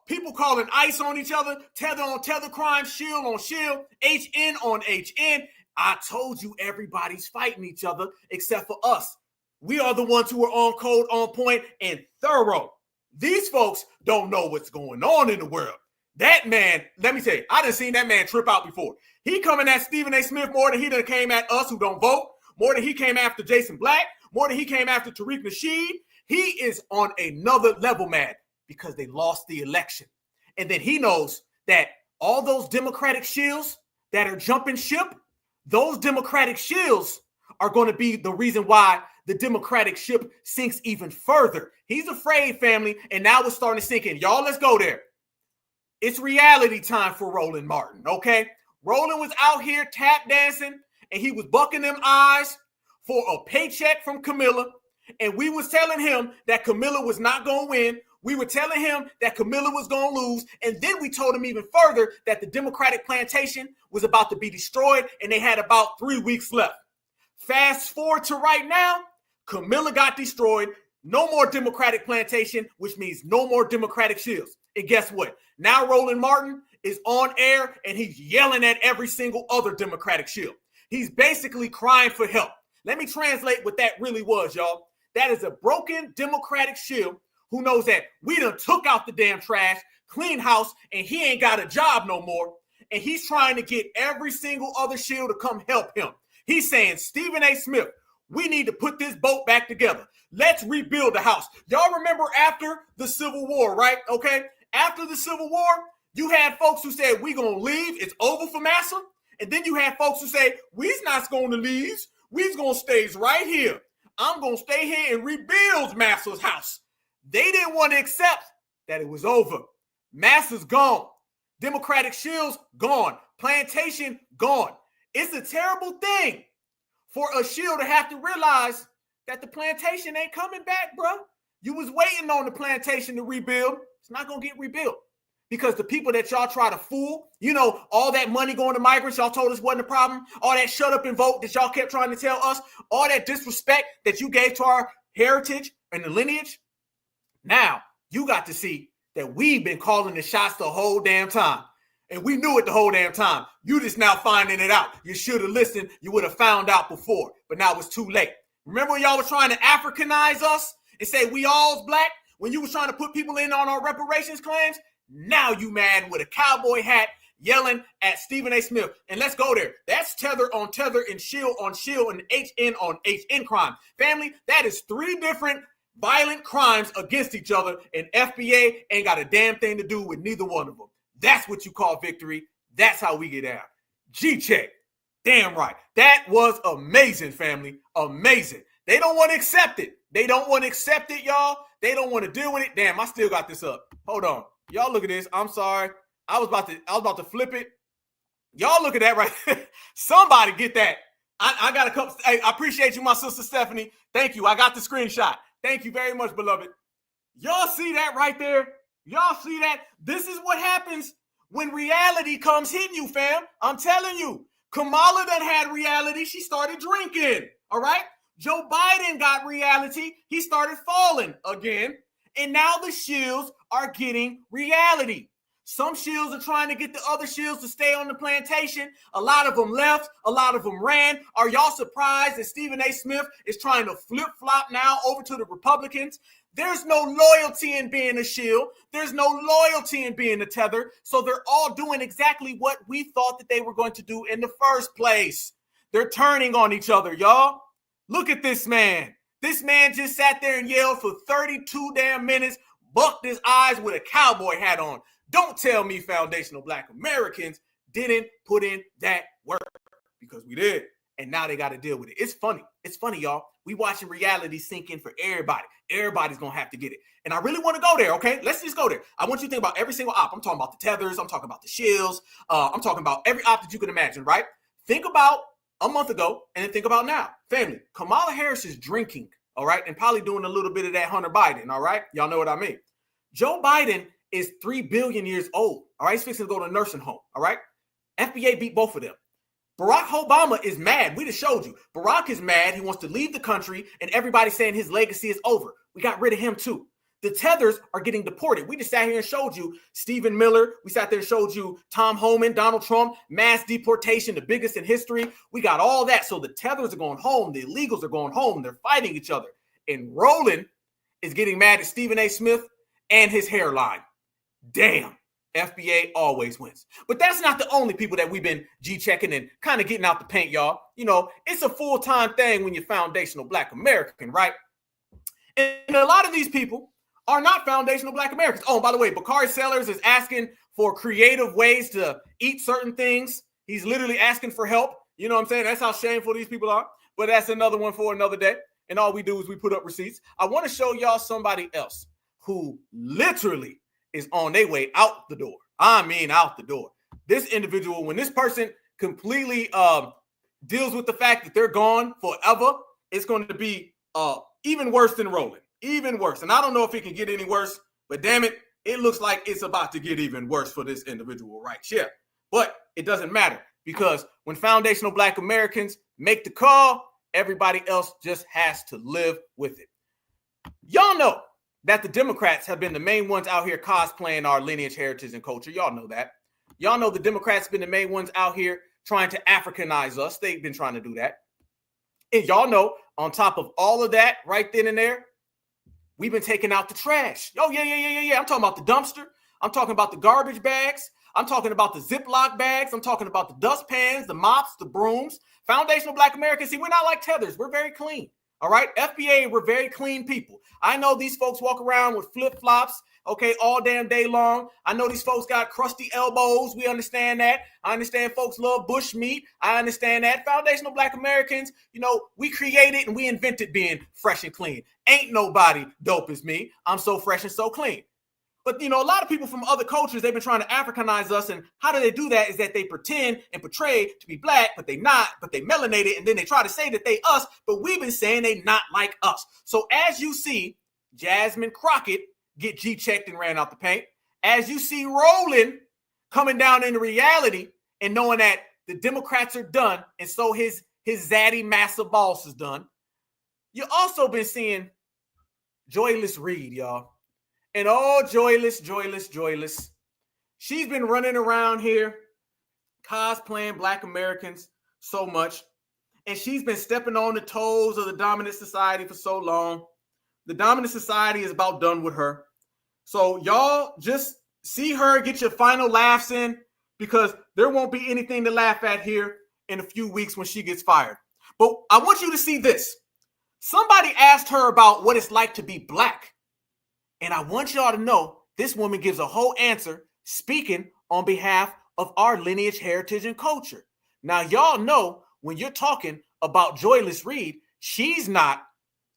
people calling ICE on each other, tether on tether crime, shield on shield, HN on HN. I told you everybody's fighting each other except for us. We are the ones who are on code, on point, and thorough. These folks don't know what's going on in the world. That man, let me tell you, I done seen that man trip out before. He coming at Stephen A. Smith more than he done came at us who don't vote, more than he came after Jason Black, more than he came after Tariq Nasheed. He is on another level mad because they lost the election. And then he knows that all those Democratic shills that are jumping ship, those Democratic shills are going to be the reason why the Democratic ship sinks even further. He's afraid, family, and now it's starting to sink in. Y'all, let's go there. It's reality time for Roland Martin, okay? Roland was out here tap dancing, and he was bucking them eyes for a paycheck from Camilla, and we was telling him that Camilla was not going to win. We were telling him that Camilla was going to lose, and then we told him even further that the Democratic plantation was about to be destroyed, and they had about 3 weeks left. Fast forward to right now, Camilla got destroyed. No more Democratic plantation, which means no more Democratic shields. And guess what? Now Roland Martin is on air, and he's yelling at every single other Democratic shield. He's basically crying for help. Let me translate what that really was, y'all. That is a broken Democratic shield who knows that we done took out the damn trash, clean house, and he ain't got a job no more. And he's trying to get every single other shield to come help him. He's saying, Stephen A. Smith, we need to put this boat back together. Let's rebuild the house. Y'all remember after the Civil War, right? Okay. After the Civil War, you had folks who said, we going to leave. It's over for Massa. And then you had folks who say, we's not going to leave. We's going to stay right here. I'm going to stay here and rebuild Massa's house. They didn't want to accept that it was over. Massa's gone. Democratic shields gone. Plantation gone. It's a terrible thing for a shield to have to realize that the plantation ain't coming back, bro. You was waiting on the plantation to rebuild. It's not going to get rebuilt because the people that y'all try to fool, you know, all that money going to migrants, y'all told us wasn't a problem. All that shut up and vote that y'all kept trying to tell us, all that disrespect that you gave to our heritage and the lineage. Now you got to see that we've been calling the shots the whole damn time. And we knew it the whole damn time. You just now finding it out. You should have listened. You would have found out before, but now it's too late. Remember when y'all was trying to Africanize us and say we all's black? When you was trying to put people in on our reparations claims? Now you mad with a cowboy hat yelling at Stephen A. Smith. And let's go there. That's tether on tether and shield on shield and HN on HN crime. Family, that is 3 different violent crimes against each other, and FBA ain't got a damn thing to do with neither one of them. That's what you call victory. That's how we get out. G-check. Damn right. That was amazing, family. Amazing. They don't want to accept it. They don't want to accept it, y'all. They don't want to deal with it. Damn, I still got this up. Hold on. Y'all look at this. I'm sorry. I was about to flip it. Y'all look at that right there. Somebody get that. I got a couple. Hey, I appreciate you, my sister Stephanie. Thank you. I got the screenshot. Thank you very much, beloved. Y'all see that right there? Y'all see that? This is what happens when reality comes hitting you, fam. I'm telling you. Kamala done had reality. She started drinking. All right? Joe Biden got reality. He started falling again. And now the shields are getting reality. Some shields are trying to get the other shields to stay on the plantation. A lot of them left. A lot of them ran. Are y'all surprised that Stephen A. Smith is trying to flip-flop now over to the Republicans? There's no loyalty in being a shield. There's no loyalty in being a tether. So they're all doing exactly what we thought that they were going to do in the first place. They're turning on each other, y'all. Look at this man. This man just sat there and yelled for 32 damn minutes, bucked his eyes with a cowboy hat on. Don't tell me foundational Black Americans didn't put in that work, because we did. And now they got to deal with it. It's funny. It's funny, y'all. We watching reality sink in for everybody. Everybody's going to have to get it. And I really want to go there, okay? Let's just go there. I want you to think about every single op. I'm talking about the tethers. I'm talking about the shields. I'm talking about every op that you can imagine, right? Think about a month ago and then think about now. Family, Kamala Harris is drinking, all right? And probably doing a little bit of that Hunter Biden, all right? Y'all know what I mean. Joe Biden is 3 billion years old, all right? He's fixing to go to a nursing home, all right? FBA beat both of them. Barack Obama is mad. We just showed you. Barack is mad. He wants to leave the country, and everybody's saying his legacy is over. We got rid of him too. The tethers are getting deported. We just sat here and showed you Stephen Miller. We sat there and showed you Tom Homan, Donald Trump, mass deportation, the biggest in history. We got all that. So the tethers are going home. The illegals are going home. They're fighting each other. And Roland is getting mad at Stephen A. Smith and his hairline. Damn. FBA always wins. But that's not the only people that we've been G-checking and kind of getting out the paint, y'all. You know, it's a full-time thing when you're foundational Black American, right? And a lot of these people are not foundational Black Americans. Oh, by the way, Bakari Sellers is asking for creative ways to eat certain things. He's literally asking for help. You know what I'm saying? That's how shameful these people are. But that's another one for another day. And all we do is we put up receipts. I want to show y'all somebody else who literally is on their way out the door. I mean, out the door. This individual, when this person completely deals with the fact that they're gone forever, it's going to be even worse than rolling. Even worse. And I don't know if it can get any worse, but damn it, it looks like it's about to get even worse for this individual right here. But it doesn't matter, because when foundational Black Americans make the call, everybody else just has to live with it. Y'all know that the Democrats have been the main ones out here cosplaying our lineage, heritage, and culture. Y'all know that. Y'all know the Democrats have been the main ones out here trying to Africanize us. They've been trying to do that. And y'all know, on top of all of that, right then and there, we've been taking out the trash. Oh, yeah. I'm talking about the dumpster. I'm talking about the garbage bags. I'm talking about the Ziploc bags. I'm talking about the dustpans, the mops, the brooms. Foundational Black Americans, see, we're not like Tethers. We're very clean. All right? FBA, we're very clean people. I know these folks walk around with flip-flops, okay, all damn day long. I know these folks got crusty elbows. We understand that. I understand folks love bush meat. I understand that. Foundational Black Americans, you know, we created and we invented being fresh and clean. Ain't nobody dope as me. I'm so fresh and so clean. But, you know, a lot of people from other cultures, they've been trying to Africanize us. And how do they do that is that they pretend and portray to be Black, but they not, but they melanated. And then they try to say that they us, but we've been saying they not like us. So as you see Jasmine Crockett get G-checked and ran out the paint, as you see Roland coming down into reality and knowing that the Democrats are done, and so his zaddy massa boss is done, you also been seeing Joyless Reid, y'all. And oh, Joyless. She's been running around here cosplaying Black Americans so much. And she's been stepping on the toes of the dominant society for so long. The dominant society is about done with her. So y'all just see her get your final laughs in, because there won't be anything to laugh at here in a few weeks when she gets fired. But I want you to see this. Somebody asked her about what it's like to be Black. And I want y'all to know this woman gives a whole answer speaking on behalf of our lineage, heritage, and culture. Now, y'all know when you're talking about Joyless Reid, she's not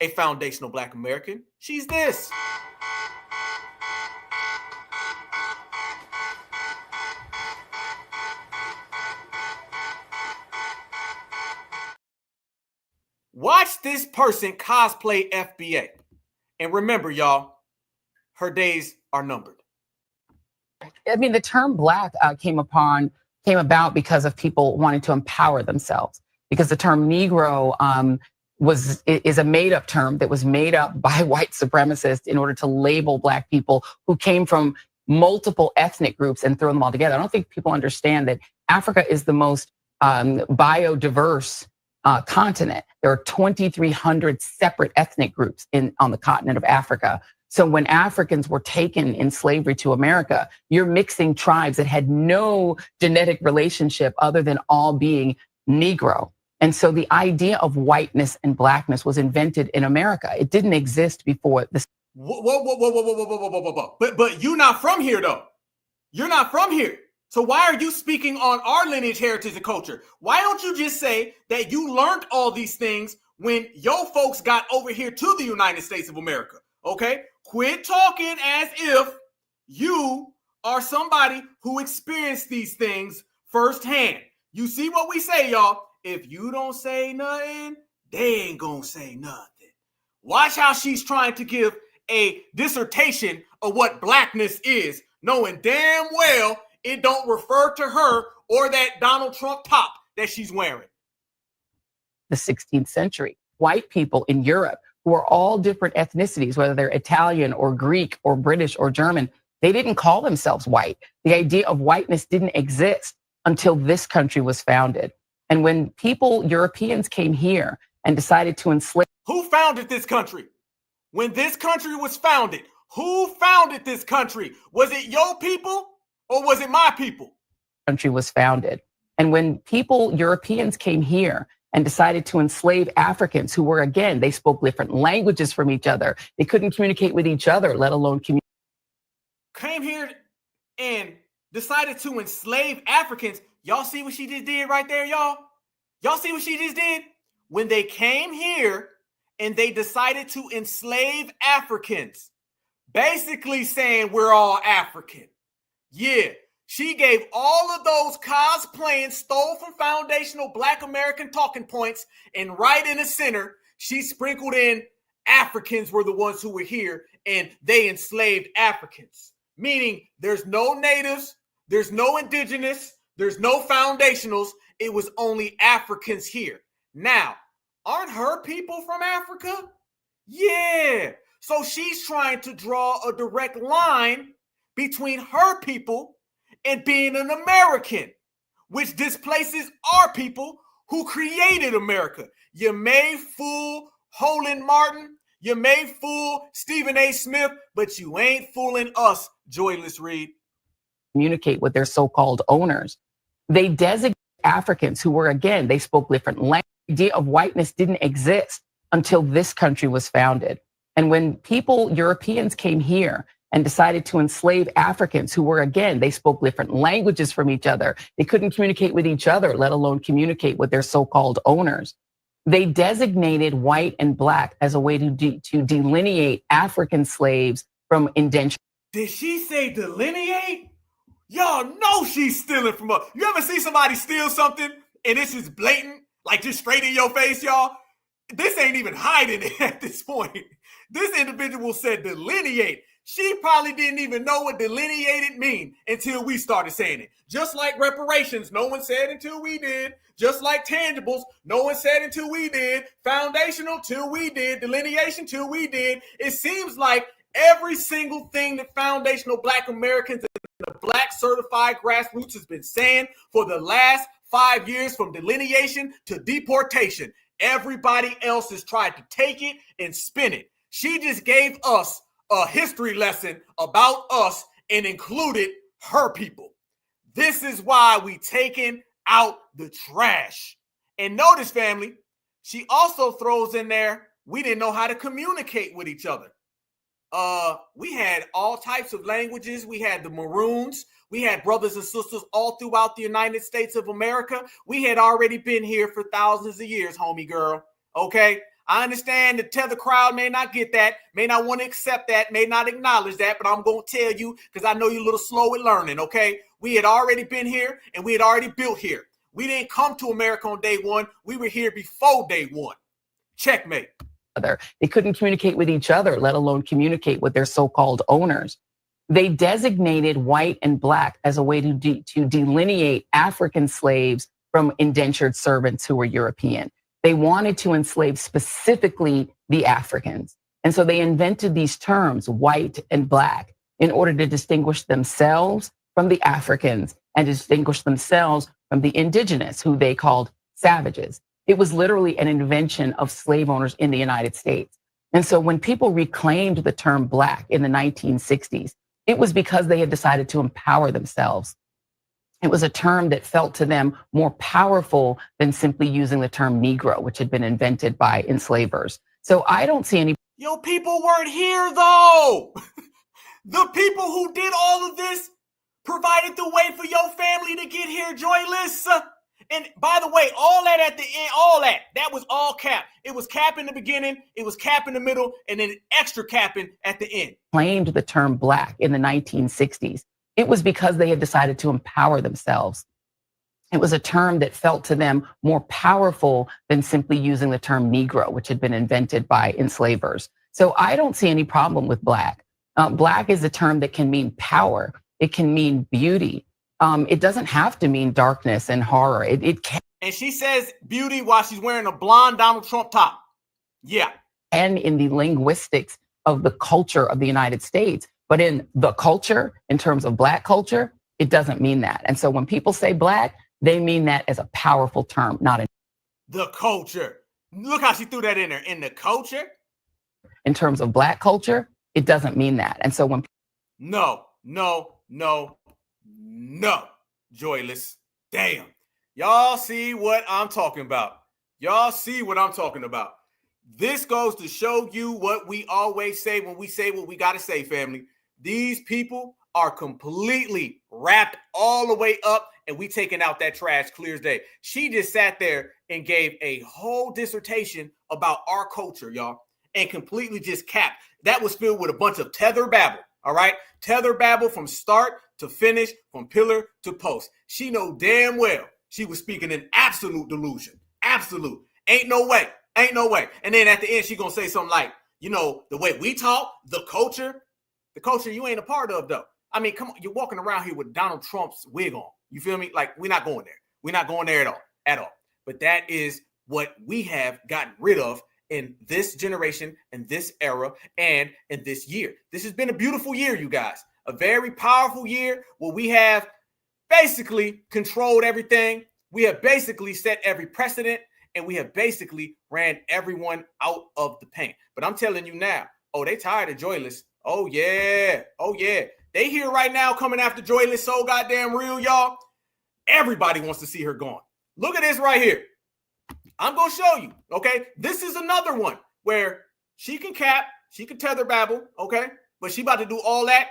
a foundational Black American. She's this. Watch this person cosplay FBA. And remember, y'all, her days are numbered. I mean, the term Black came about because of people wanting to empower themselves. Because the term Negro is a made-up term that was made up by white supremacists in order to label Black people who came from multiple ethnic groups and throw them all together. I don't think people understand that Africa is the most biodiverse continent. There are 2,300 separate ethnic groups on the continent of Africa. So when Africans were taken in slavery to America, you're mixing tribes that had no genetic relationship other than all being Negro. And so the idea of whiteness and Blackness was invented in America. It didn't exist before this. Whoa. But you're not from here, though. You're not from here. So why are you speaking on our lineage, heritage, and culture? Why don't you just say that you learned all these things when your folks got over here to the United States of America? Okay? Quit talking as if you are somebody who experienced these things firsthand. You see what we say, y'all? If you don't say nothing, they ain't gonna say nothing. Watch how she's trying to give a dissertation of what Blackness is, knowing damn well it don't refer to her or that Donald Trump top that she's wearing. The 16th century, white people in Europe who are all different ethnicities, whether they're Italian or Greek or British or German, they didn't call themselves white. The idea of whiteness didn't exist until this country was founded. And when Europeans came here and decided to enslave. Who founded this country? When this country was founded, who founded this country? Was it your people or was it my people? Country was founded. And when Europeans came here and decided to enslave Africans who were, again, they spoke different languages from each other. They couldn't communicate with each other, let alone communicate. Came here and decided to enslave Africans. Y'all see what she just did right there, y'all? Y'all see what she just did? When they came here and they decided to enslave Africans, basically saying we're all African. Yeah, she gave all of those cosplaying, stole from foundational Black American talking points, and right in the center, she sprinkled in Africans were the ones who were here and they enslaved Africans. Meaning there's no natives, there's no indigenous, there's no foundationals. It was only Africans here. Now, aren't her people from Africa? Yeah. So she's trying to draw a direct line between her people and being an American, which displaces our people who created America. You may fool Holland Martin, you may fool Stephen A. Smith, but you ain't fooling us, Joyless Reid. Communicate with their so-called owners. They designate Africans who were, again, they spoke different language. The idea of whiteness didn't exist until this country was founded. And when Europeans came here and decided to enslave Africans who were, again, they spoke different languages from each other. They couldn't communicate with each other, let alone communicate with their so-called owners. They designated white and Black as a way to delineate African slaves from indentured. Did she say delineate? Y'all know she's stealing from us. You ever see somebody steal something and it's just blatant, like just straight in your face, y'all? This ain't even hiding it at this point. This individual said delineate. She probably didn't even know what delineated mean until we started saying it. Just like reparations, no one said until we did. Just like tangibles, no one said until we did. Foundational till we did. Delineation till we did. It seems like every single thing that foundational Black Americans and the Black certified grassroots has been saying for the last 5 years, from delineation to deportation, everybody else has tried to take it and spin it. She just gave us a history lesson about us and included her people. This is why we taking out the trash. And notice, family, she also throws in there, we didn't know how to communicate with each other. We had all types of languages. We had the Maroons. We had brothers and sisters all throughout the United States of America. We had already been here for thousands of years, homie girl. Okay? I understand the tether crowd may not get that, may not want to accept that, may not acknowledge that, but I'm going to tell you because I know you're a little slow at learning, okay? We had already been here and we had already built here. We didn't come to America on day one. We were here before day one. Checkmate. They couldn't communicate with each other, let alone communicate with their so-called owners. They designated white and Black as a way to delineate African slaves from indentured servants who were European. They wanted to enslave specifically the Africans. And so they invented these terms, white and Black, in order to distinguish themselves from the Africans and distinguish themselves from the indigenous, who they called savages. It was literally an invention of slave owners in the United States. And so when people reclaimed the term Black in the 1960s, it was because they had decided to empower themselves. It was a term that felt to them more powerful than simply using the term Negro, which had been invented by enslavers. So I don't see any. Yo, people weren't here though. The people who did all of this provided the way for your family to get here, Joyless. And by the way, all that at the end, that was all cap. It was cap in the beginning, it was cap in the middle, and then extra capping at the end. Claimed the term Black in the 1960s. It was because they had decided to empower themselves. It was a term that felt to them more powerful than simply using the term Negro, which had been invented by enslavers. So I don't see any problem with Black. Black is a term that can mean power. It can mean beauty. It doesn't have to mean darkness and horror. It can. And she says beauty while she's wearing a blonde Donald Trump top. Yeah. And in the linguistics of the culture of the United States, but in the culture, in terms of Black culture, it doesn't mean that. And so when people say Black, they mean that as a powerful term, not in the culture. Look how she threw that in there. In the culture? In terms of Black culture, it doesn't mean that. And so when No. Joyless. Damn. Y'all see what I'm talking about. Y'all see what I'm talking about. This goes to show you what we always say when we say what we got to say, family. These people are completely wrapped all the way up, and we taking out that trash clear as day. She just sat there and gave a whole dissertation about our culture, y'all, and completely just capped. That was filled with a bunch of tether babble, all right? Tether babble from start to finish, from pillar to post. She know damn well she was speaking in absolute delusion. Absolute. Ain't no way. Ain't no way. And then at the end, she gonna say something like, you know, the way we talk, the culture you ain't a part of, though. I mean, come on, you're walking around here with Donald Trump's wig on. You feel me? Like, we're not going there. We're not going there at all. But that is what we have gotten rid of in this generation, in this era, and in this year. This has been a beautiful year, you guys. A very powerful year where we have basically controlled everything. We have basically set every precedent, and we have basically ran everyone out of the paint. But I'm telling you now, oh, they tired of Joyless. Oh, yeah. Oh, yeah. They here right now coming after Joyless so goddamn real, y'all. Everybody wants to see her gone. Look at this right here. I'm going to show you, okay? This is another one where she can cap, she can tether babble, okay? But she about to do all that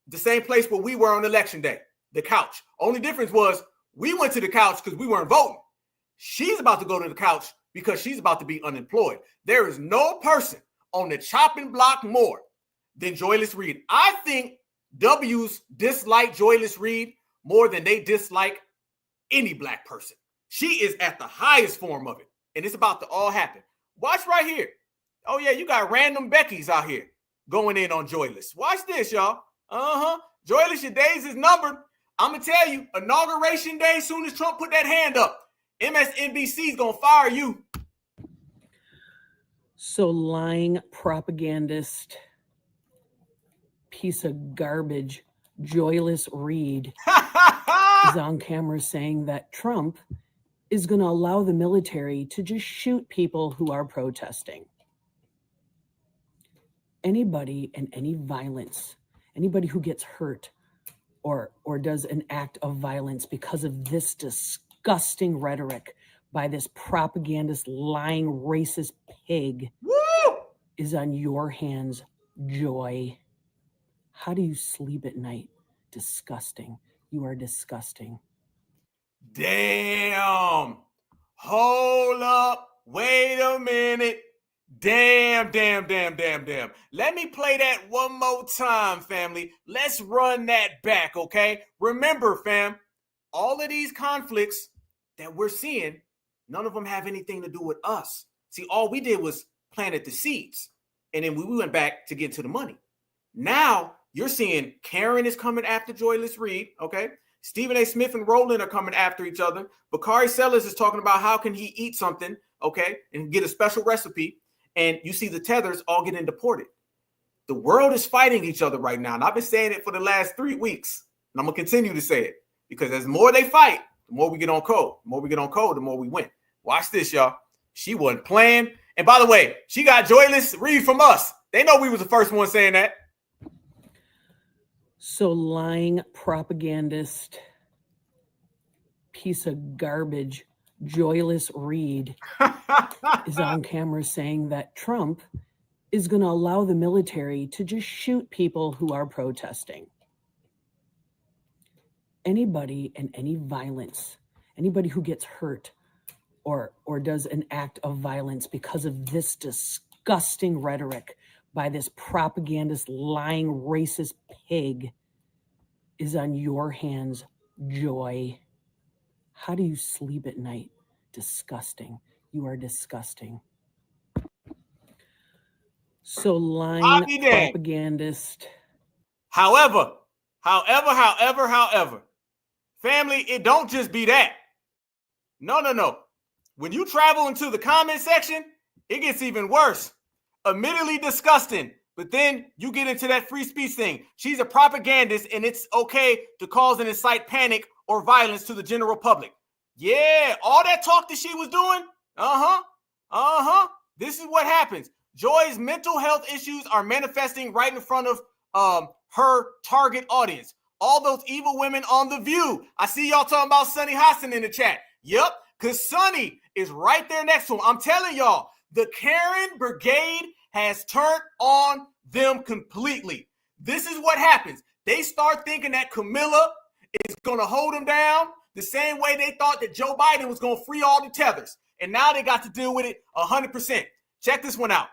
the same place where we were on election day, the couch. Only difference was we went to the couch because we weren't voting. She's about to go to the couch because she's about to be unemployed. There is no person on the chopping block more than Joyless Reid. I think W's dislike Joyless Reid more than they dislike any black person. She is at the highest form of it, and it's about to all happen. Watch right here. Oh, yeah, you got random Beckys out here going in on Joyless. Watch this, y'all. Joyless, your days is numbered. I'm going to tell you, Inauguration Day, as soon as Trump put that hand up, MSNBC is going to fire you. So lying propagandist, piece of garbage, Joyless Reid is on camera saying that Trump is going to allow the military to just shoot people who are protesting. Anybody and any violence, anybody who gets hurt or does an act of violence because of this disgusting rhetoric by this propagandist, lying, racist pig is on your hands, Joy. How do you sleep at night? Disgusting. You are disgusting. Damn. Hold up. Wait a minute. Damn. Let me play that one more time, family. Let's run that back, okay? Remember, fam, all of these conflicts that we're seeing, none of them have anything to do with us. See, all we did was planted the seeds, and then we went back to get to the money. Now, you're seeing Karen is coming after Joyless Reid, okay? Stephen A. Smith and Roland are coming after each other. Bakari Sellers is talking about how can he eat something, okay, and get a special recipe. And you see the tethers all getting deported. The world is fighting each other right now. And I've been saying it for the last 3 weeks. And I'm going to continue to say it. Because as more they fight, the more we get on code. The more we get on code, the more we win. Watch this, y'all. She wasn't playing. And by the way, she got Joyless Reid from us. They know we was the first one saying that. So lying propagandist, piece of garbage, Joyless Reid is on camera saying that Trump is going to allow the military to just shoot people who are protesting. Anybody and any violence, anybody who gets hurt or does an act of violence because of this disgusting rhetoric by this propagandist, lying, racist pig is on your hands, Joy. How do you sleep at night? Disgusting. You are disgusting. So lying propagandist. However, family, it don't just be that. No. When you travel into the comment section, it gets even worse. Admittedly disgusting, but then you get into that free speech thing. She's a propagandist, and it's okay to cause and incite panic or violence to the general public. Yeah, all that talk that she was doing, this is what happens. Joy's mental health issues are manifesting right in front of her target audience. All those evil women on The View. I see y'all talking about Sonny Hostin in the chat. Yep, because Sonny is right there next to him. I'm telling y'all, the Karen Brigade has turned on them completely. This is what happens. they start thinking that Camilla is going to hold them down the same way they thought that Joe Biden was going to free all the tethers. And now they got to deal with it 100%. Check this one out.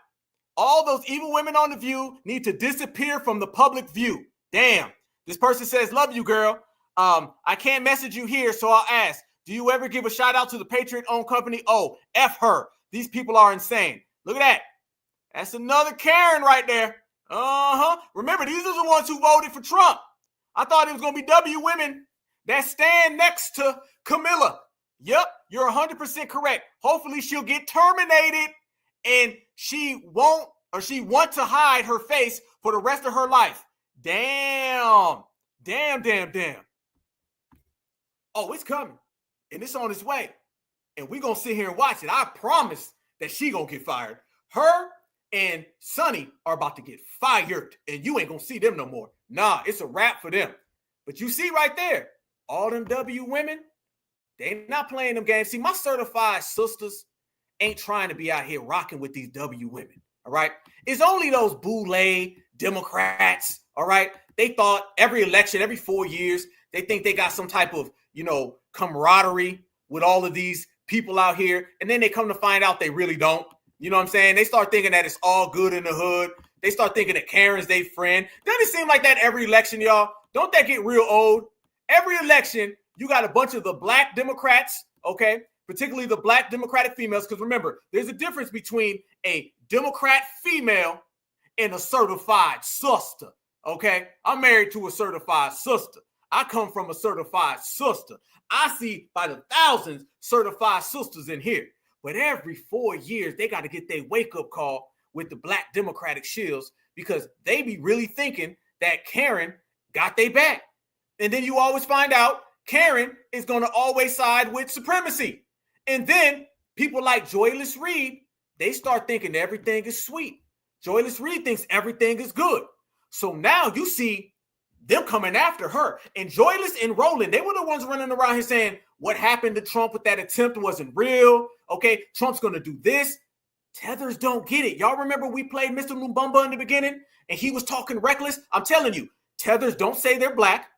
All those evil women on The View need to disappear from the public view. Damn. This person says, love you, girl. I can't message you here, so I'll ask. Do you ever give a shout out to the Patriot-owned company? Oh, F her. These people are insane. Look at that. That's another Karen right there. Remember, these are the ones who voted for Trump. I thought it was going to be W women that stand next to Camilla. Yep, you're 100% correct. Hopefully she'll get terminated and she want to hide her face for the rest of her life. Damn. Oh, it's coming. And it's on its way. And we're going to sit here and watch it. I promise that she going to get fired. Her and Sonny are about to get fired. And you ain't going to see them no more. Nah, it's a wrap for them. But you see right there, all them W women, they not playing them games. See, my certified sisters ain't trying to be out here rocking with these W women, all right? It's only those boule Democrats, all right? They thought every election, every 4 years, they think they got some type of, camaraderie with all of these people out here. And then they come to find out they really don't. You know what I'm saying? They start thinking that it's all good in the hood. They start thinking that Karen's their friend. Doesn't it seem like that every election, y'all? Don't that get real old? Every election, you got a bunch of the black Democrats, okay? Particularly the black Democratic females. Because remember, there's a difference between a Democrat female and a certified sister, okay? I'm married to a certified sister. I come from a certified sister. I see by the thousands certified sisters in here. But every 4 years, they got to get their wake-up call with the black Democratic shills because they be really thinking that Karen got their back. And then you always find out Karen is going to always side with supremacy. And then people like Joyless Reid, they start thinking everything is sweet. Joyless Reid thinks everything is good. So now you see them coming after her. And Joyless and Roland, they were the ones running around here saying what happened to Trump with that attempt wasn't real. Okay, Trump's going to do this. Tethers don't get it. Y'all remember we played Mr. Lumumba in the beginning and he was talking reckless? I'm telling you, Tethers don't say they're black.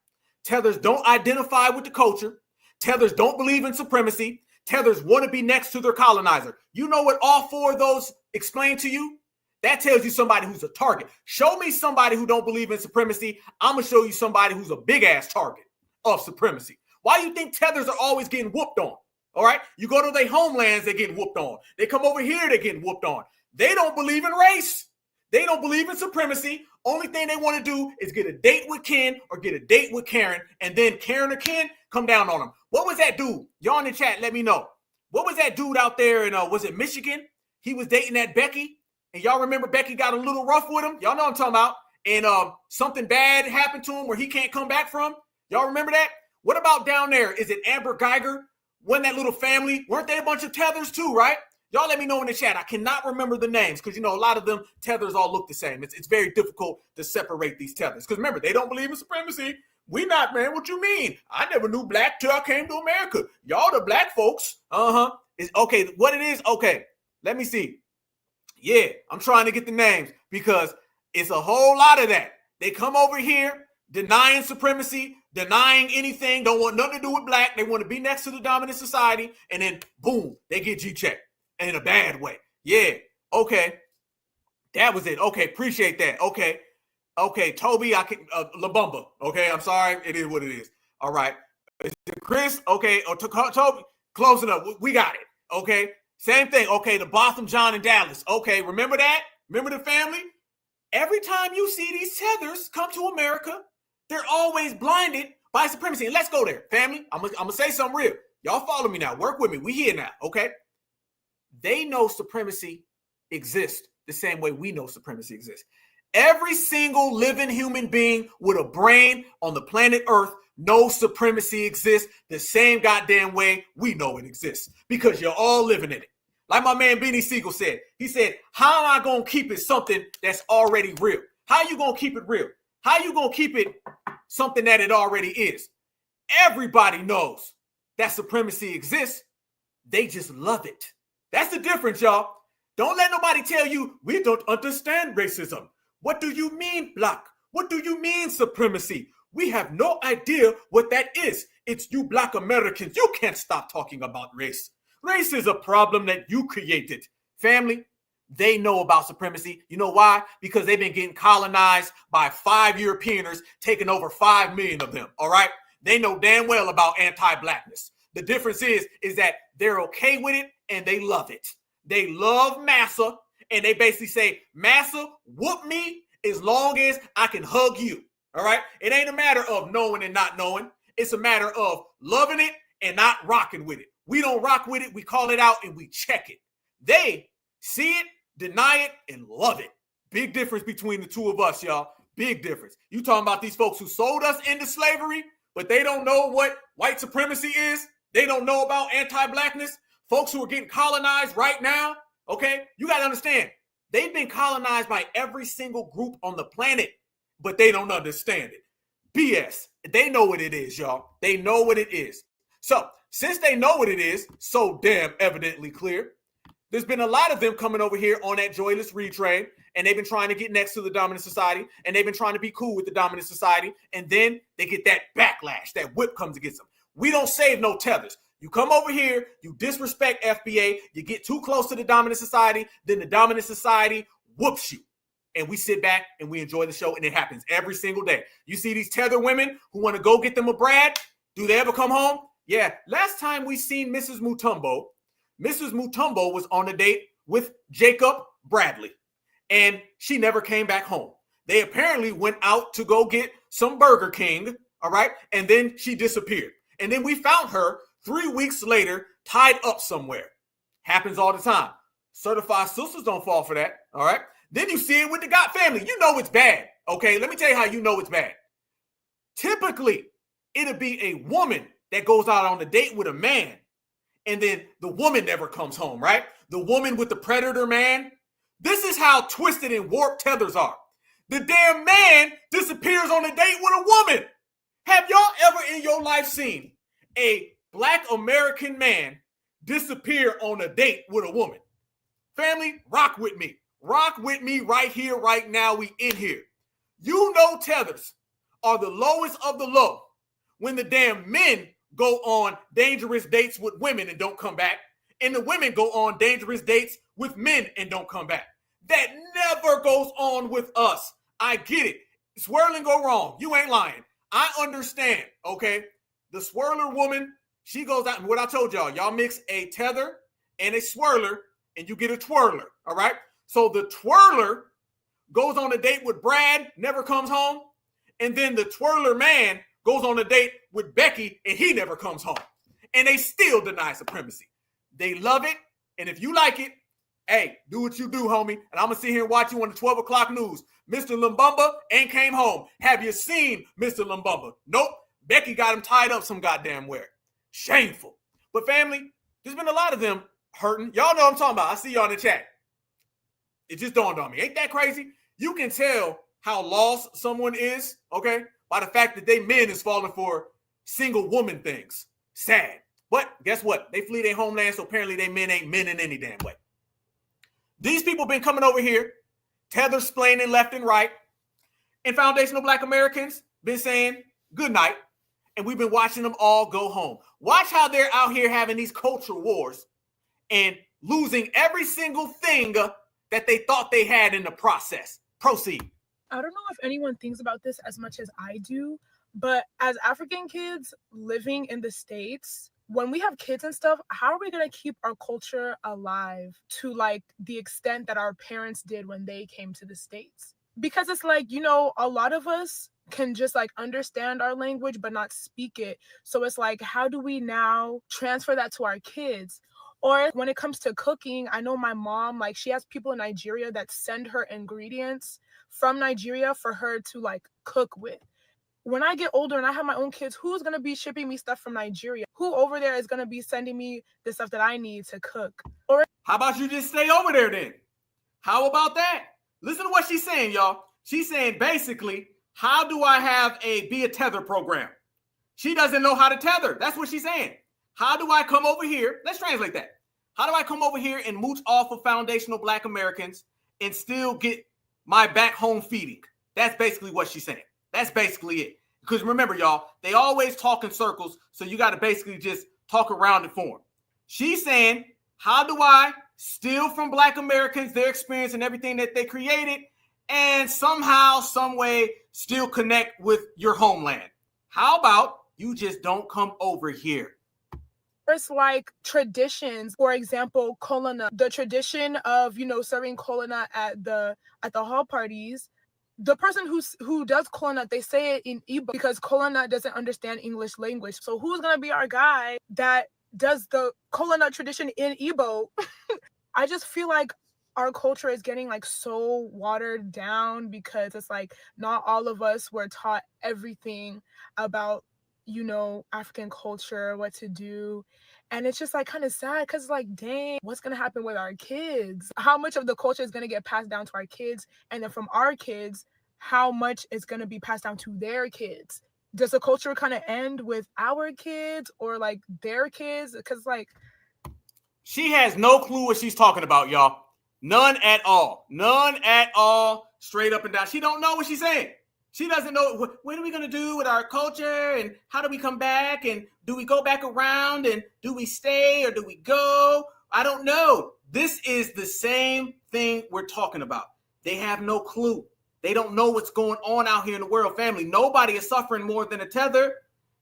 Tethers don't identify with the culture. Tethers don't believe in supremacy. Tethers want to be next to their colonizer. You know what all four of those explain to you? That tells you somebody who's a target. Show me somebody who don't believe in supremacy. I'm going to show you somebody who's a big-ass target of supremacy. Why do you think Tethers are always getting whooped on? All right? You go to their homelands, they're getting whooped on. They come over here, they're getting whooped on. They don't believe in race. They don't believe in supremacy. Only thing they want to do is get a date with Ken or get a date with Karen, and then Karen or Ken come down on them. What was that dude? Y'all in the chat, let me know. What was that dude out there in, was it Michigan? He was dating that Becky. And y'all remember Becky got a little rough with him? Y'all know what I'm talking about. And something bad happened to him where he can't come back from. Y'all remember that? What about down there? Is it Amber Geiger? Wasn't that little family? Weren't they a bunch of Tethers too, right? Y'all let me know in the chat. I cannot remember the names because, a lot of them Tethers all look the same. It's very difficult to separate these Tethers. Because remember, they don't believe in supremacy. We not, man. What you mean? I never knew black till I came to America. Y'all the black folks. Okay, what it is? Okay, let me see. Yeah, I'm trying to get the names because it's a whole lot of that. They come over here denying supremacy, denying anything, don't want nothing to do with black. They want to be next to the dominant society, and then boom, they get G-checked in a bad way. Yeah, okay. That was it. Okay, appreciate that. Okay, Toby, I can Lumumba. Okay, I'm sorry. It is what it is. All right. Chris, okay, or Toby, close enough. We got it. Okay. Same thing. Okay, the Botham John in Dallas. Okay, remember that? Remember the family? Every time you see these Tethers come to America, they're always blinded by supremacy. And let's go there, family. I'm gonna say something real. Y'all follow me now. Work with me. We here now, okay? They know supremacy exists the same way we know supremacy exists. Every single living human being with a brain on the planet Earth knows supremacy exists the same goddamn way we know it exists because you're all living in it. Like my man Benny Siegel said, he said, how am I going to keep it something that's already real? How you going to keep it real? How you going to keep it something that it already is? Everybody knows that supremacy exists. They just love it. That's the difference, y'all. Don't let nobody tell you we don't understand racism. What do you mean, black? What do you mean supremacy? We have no idea what that is. It's you Black Americans. You can't stop talking about race. Race is a problem that you created. Family, they know about supremacy. You know why? Because they've been getting colonized by 5 Europeaners, taking over 5 million of them, all right? They know damn well about anti-Blackness. The difference is that they're okay with it and they love it. They love massa, and they basically say, massa, whoop me as long as I can hug you, all right? It ain't a matter of knowing and not knowing. It's a matter of loving it and not rocking with it. We don't rock with it. We call it out and we check it. They see it, deny it, and love it. Big difference between the two of us, y'all. Big difference. You talking about these folks who sold us into slavery, but they don't know what white supremacy is. They don't know about anti-Blackness. Folks who are getting colonized right now, okay? You got to understand, they've been colonized by every single group on the planet, but they don't understand it. BS. They know what it is, y'all. They know what it is. So, since they know what it is, so damn evidently clear, there's been a lot of them coming over here on that joyless Reid train, and they've been trying to get next to the dominant society, and they've been trying to be cool with the dominant society, and then they get that backlash, that whip comes against them. We don't save no tethers. You come over here, you disrespect FBA, you get too close to the dominant society, then the dominant society whoops you. And we sit back and we enjoy the show, and it happens every single day. You see these tether women who want to go get them a Brad. Do they ever come home? Yeah. Last time we seen Mrs. Mutombo was on a date with Jacob Bradley, and she never came back home. They apparently went out to go get some Burger King, all right? And then she disappeared. And then we found her 3 weeks later, tied up somewhere. Happens all the time. Certified sisters don't fall for that, all right? Then you see it with the God family. You know it's bad, okay? Let me tell you how you know it's bad. Typically, it'll be a woman that goes out on a date with a man, and then the woman never comes home, right? The woman with the predator man. This is how twisted and warped tethers are. The damn man disappears on a date with a woman. Have y'all ever in your life seen a Black American man disappear on a date with a woman? Family, rock with me. Rock with me right here, right now. We in here. You know tethers are the lowest of the low when the damn men go on dangerous dates with women and don't come back, and the women go on dangerous dates with men and don't come back. That never goes on with us. I get it. Swirling go wrong. You ain't lying. I understand, okay? The swirler woman, she goes out, and what I told y'all mix a tether and a swirler, and you get a twirler, all right? So the twirler goes on a date with Brad, never comes home, and then the twirler man goes on a date with Becky, and he never comes home. And they still deny supremacy. They love it, and if you like it, hey, do what you do, homie. And I'm going to sit here and watch you on the 12 o'clock news. Mr. Lumumba ain't came home. Have you seen Mr. Lumumba? Nope. Becky got him tied up some goddamn where. Shameful. But family, there's been a lot of them hurting. Y'all know what I'm talking about. I see y'all in the chat. It just dawned on me. Ain't that crazy? You can tell how lost someone is, okay, by the fact that they men is falling for single woman things. Sad. But guess what? They flee their homeland, so apparently they men ain't men in any damn way. These people been coming over here, tether splaining left and right, and foundational Black Americans been saying good night, and we've been watching them all go home. Watch how they're out here having these culture wars and losing every single thing that they thought they had in the process. Proceed. I don't know if anyone thinks about this as much as I do, but as African kids living in the States, when we have kids and stuff, how are we going to keep our culture alive to like the extent that our parents did when they came to the States? Because it's like, you know, a lot of us can just like understand our language but not speak it. So it's like, how do we now transfer that to our kids? Or when it comes to cooking, I know my mom, like she has people in Nigeria that send her ingredients from Nigeria for her to like cook with. When I get older and I have my own kids, who's going to be shipping me stuff from Nigeria? Who over there is going to be sending me the stuff that I need to cook? Or how about you just stay over there then? How about that? Listen to what she's saying, y'all. She's saying basically, how do I be a tether program? She doesn't know how to tether. That's what she's saying. How do I come over here? Let's translate that. How do I come over here and mooch off of foundational Black Americans and still get my back home feeding? That's basically what she's saying. That's basically it. Because remember, y'all, they always talk in circles, so you got to basically just talk around it for them. She's saying, how do I steal from Black Americans their experience and everything that they created, and somehow, some way, still connect with your homeland? How about you just don't come over here? First, like traditions, for example, kolana, the tradition of, you know, serving kolana at the hall parties. The person who does kolana, they say it in Igbo because kolana doesn't understand English language. So who's gonna be our guy that does the kolana tradition in Igbo? I just feel like our culture is getting like so watered down because it's like not all of us were taught everything about, you know, African culture, what to do. And it's just like kind of sad because like, dang, what's going to happen with our kids? How much of the culture is going to get passed down to our kids? And then from our kids, how much is going to be passed down to their kids? Does the culture kind of end with our kids or like their kids? Because like, she has no clue what she's talking about, y'all. None at all. None at all. Straight up and down. She don't know what she's saying. She doesn't know what are we going to do with our culture and how do we come back and do we go back around and do we stay or do we go? I don't know. This is the same thing we're talking about. They have no clue. They don't know what's going on out here in the world, family. Nobody is suffering more than a tether.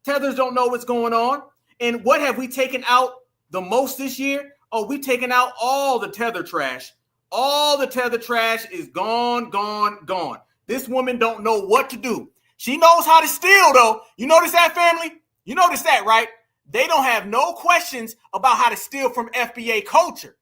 Tethers don't know what's going on. And what have we taken out the most this year? Oh, we've taken out all the tether trash. All the tether trash is gone, gone, gone. This woman don't know what to do. She knows how to steal, though. You notice that, family? You notice that, right? They don't have no questions about how to steal from FBA culture.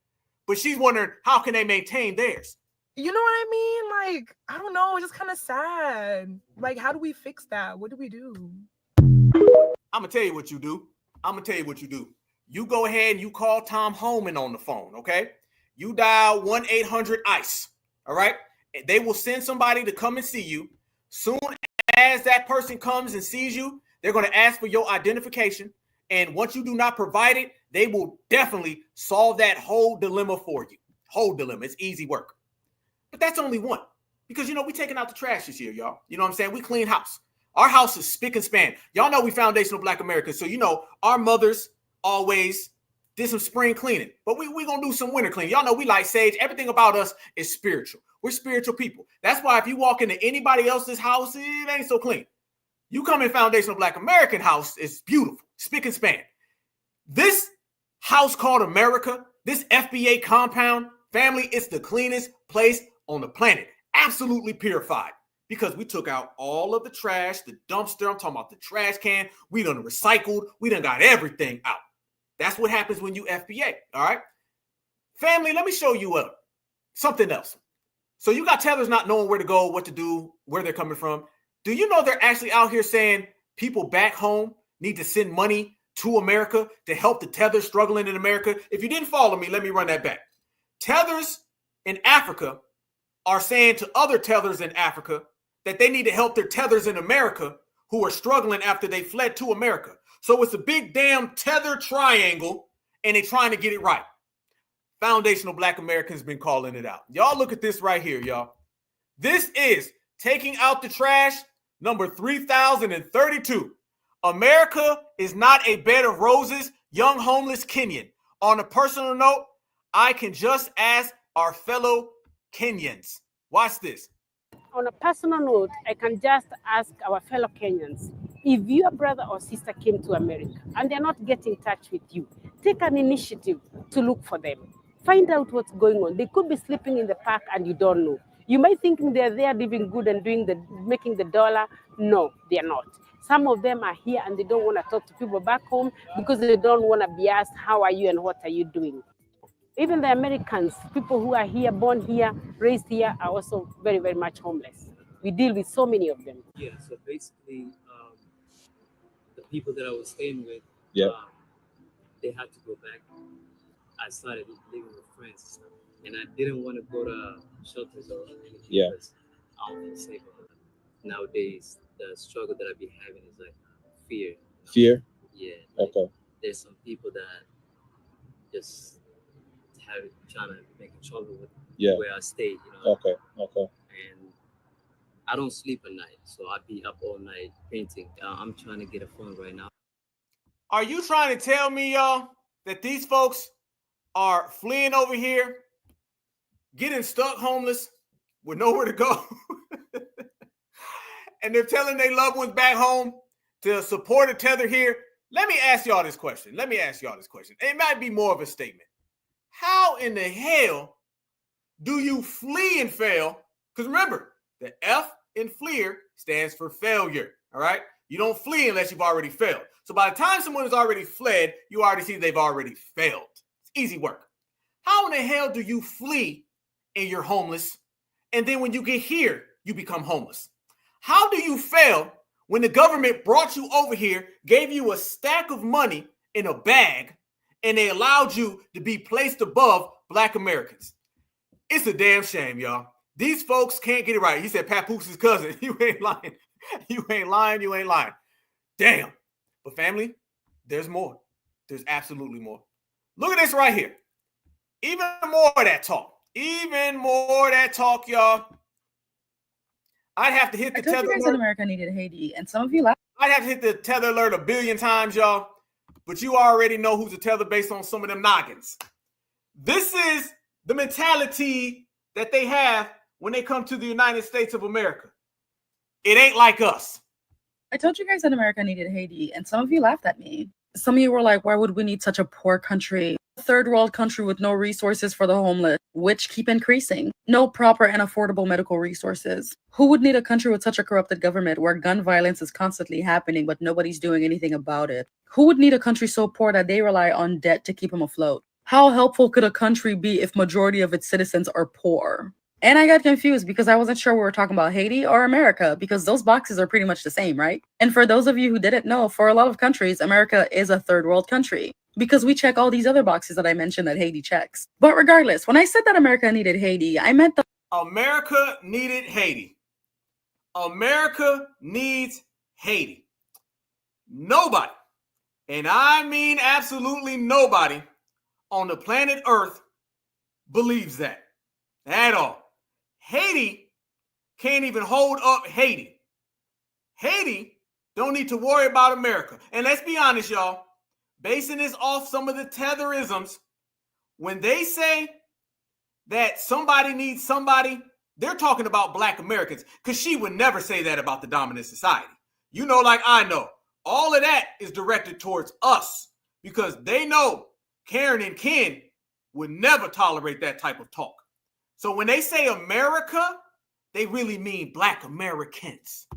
But she's wondering, how can they maintain theirs? You know what I mean? Like, I don't know. It's just kind of sad. Like, how do we fix that? What do we do? I'm going to tell you what you do. You go ahead and you call Tom Homan on the phone, okay? You dial 1-800-ICE, all right? They will send somebody to come and see you. Soon as that person comes and sees you, they're going to ask for your identification. And once you do not provide it, they will definitely solve that whole dilemma for you. Whole dilemma. It's easy work. But that's only one. Because, you know, we taking out the trash this year, y'all. You know what I'm saying? We clean house. Our house is spick and span. Y'all know we foundational Black Americans. So, you know, our mothers always did some spring cleaning. But we going to do some winter cleaning. Y'all know we like sage. Everything about us is spiritual. We're spiritual people. That's why if you walk into anybody else's house, it ain't so clean. You come in foundational Black American house, it's beautiful. Spick and span. This house called America, this FBA compound, family, it's the cleanest place on the planet. Absolutely purified. Because we took out all of the trash, the dumpster, I'm talking about the trash can. We done recycled. We done got everything out. That's what happens when you FBA, all right? Family, let me show you something else. So you got tethers not knowing where to go, what to do, where they're coming from. Do you know they're actually out here saying people back home need to send money to America to help the tethers struggling in America? If you didn't follow me, let me run that back. Tethers in Africa are saying to other tethers in Africa that they need to help their tethers in America who are struggling after they fled to America. So it's a big damn tether triangle, and they're trying to get it right. Foundational Black Americans been calling it out. Y'all look at this right here, y'all. This is taking out the trash, number 3032. America is not a bed of roses, young homeless Kenyan. On a personal note, I can just ask our fellow Kenyans. Watch this. On a personal note, I can just ask our fellow Kenyans, if your brother or sister came to America and they're not getting in touch with you, take an initiative to look for them. Find out what's going on. They could be sleeping in the park and you don't know. You might think they're there living good and making the dollar. No, they're not. Some of them are here and they don't want to talk to people back home because they don't want to be asked, how are you and what are you doing? Even the Americans, people who are here, born here, raised here, are also very, very much homeless. We deal with so many of them. Yeah, so basically, the people that I was staying with, they had to go back. I started living with friends, and I didn't want to go to shelters or anything because I don't feel safe. Nowadays, the struggle that I be having is like fear. Fear? Yeah. Okay. There's some people that just trying to make trouble with where I stay, you know. Okay. And I don't sleep at night, so I'd be up all night painting. I'm trying to get a phone right now. Are you trying to tell me, y'all, that these folks are fleeing over here, getting stuck homeless with nowhere to go, and they're telling their loved ones back home to support a tether here? Let me ask y'all this question. It might be more of a statement. How in the hell do you flee and fail? Because remember, the F in FLEER stands for failure, all right? You don't flee unless you've already failed. So by the time someone has already fled, you already see they've already failed. It's easy work. How in the hell do you flee and you're homeless, and then when you get here, you become homeless? How do you fail when the government brought you over here, gave you a stack of money in a bag, and they allowed you to be placed above Black Americans? It's a damn shame, y'all. These folks can't get it right. He said Papoose' cousin. You ain't lying. You ain't lying. Damn. But family, there's more. There's absolutely more. Look at this right here. Even more of that talk. Y'all. I'd have to hit the tether alert. America needed Haiti, and some of you laughed. I'd have to hit the tether alert 1 billion times, y'all. But you already know who's a tether based on some of them noggins. This is the mentality that they have when they come to the United States of America. It ain't like us. I told you guys that America needed Haiti, and some of you laughed at me. Some of you were like, why would we need such a poor country? A third world country with no resources for the homeless, which keep increasing. No proper and affordable medical resources. Who would need a country with such a corrupted government where gun violence is constantly happening, but nobody's doing anything about it? Who would need a country so poor that they rely on debt to keep them afloat? How helpful could a country be if majority of its citizens are poor? And I got confused because I wasn't sure we were talking about Haiti or America, because those boxes are pretty much the same, right? And for those of you who didn't know, for a lot of countries, America is a third world country because we check all these other boxes that I mentioned that Haiti checks. But regardless, when I said that America needed Haiti, I meant America needed Haiti. America needs Haiti. Nobody, and I mean absolutely nobody on the planet Earth believes that at all. Haiti can't even hold up Haiti. Haiti don't need to worry about America. And let's be honest, y'all, basing this off some of the tetherisms, when they say that somebody needs somebody, they're talking about Black Americans, because she would never say that about the dominant society. You know, like I know, all of that is directed towards us because they know Karen and Ken would never tolerate that type of talk. So when they say America, they really mean Black Americans.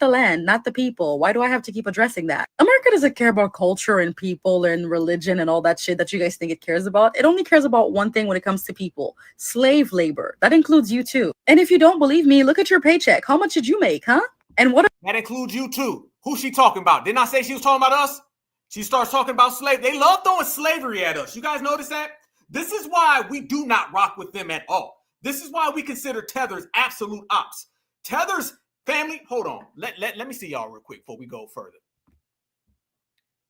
the land, not the people. Why do I have to keep addressing that? America doesn't care about culture and people and religion and all that shit that you guys think it cares about. It only cares about one thing when it comes to people: slave labor. That includes you too. And if you don't believe me, look at your paycheck. How much did you make, huh? And what? That includes you too. Who's she talking about? Didn't I say she was talking about us? She starts talking about slave. They love throwing slavery at us. You guys notice that? This is why we do not rock with them at all. This is why we consider tethers absolute ops. Tethers, family, hold on. Let me see y'all real quick before we go further.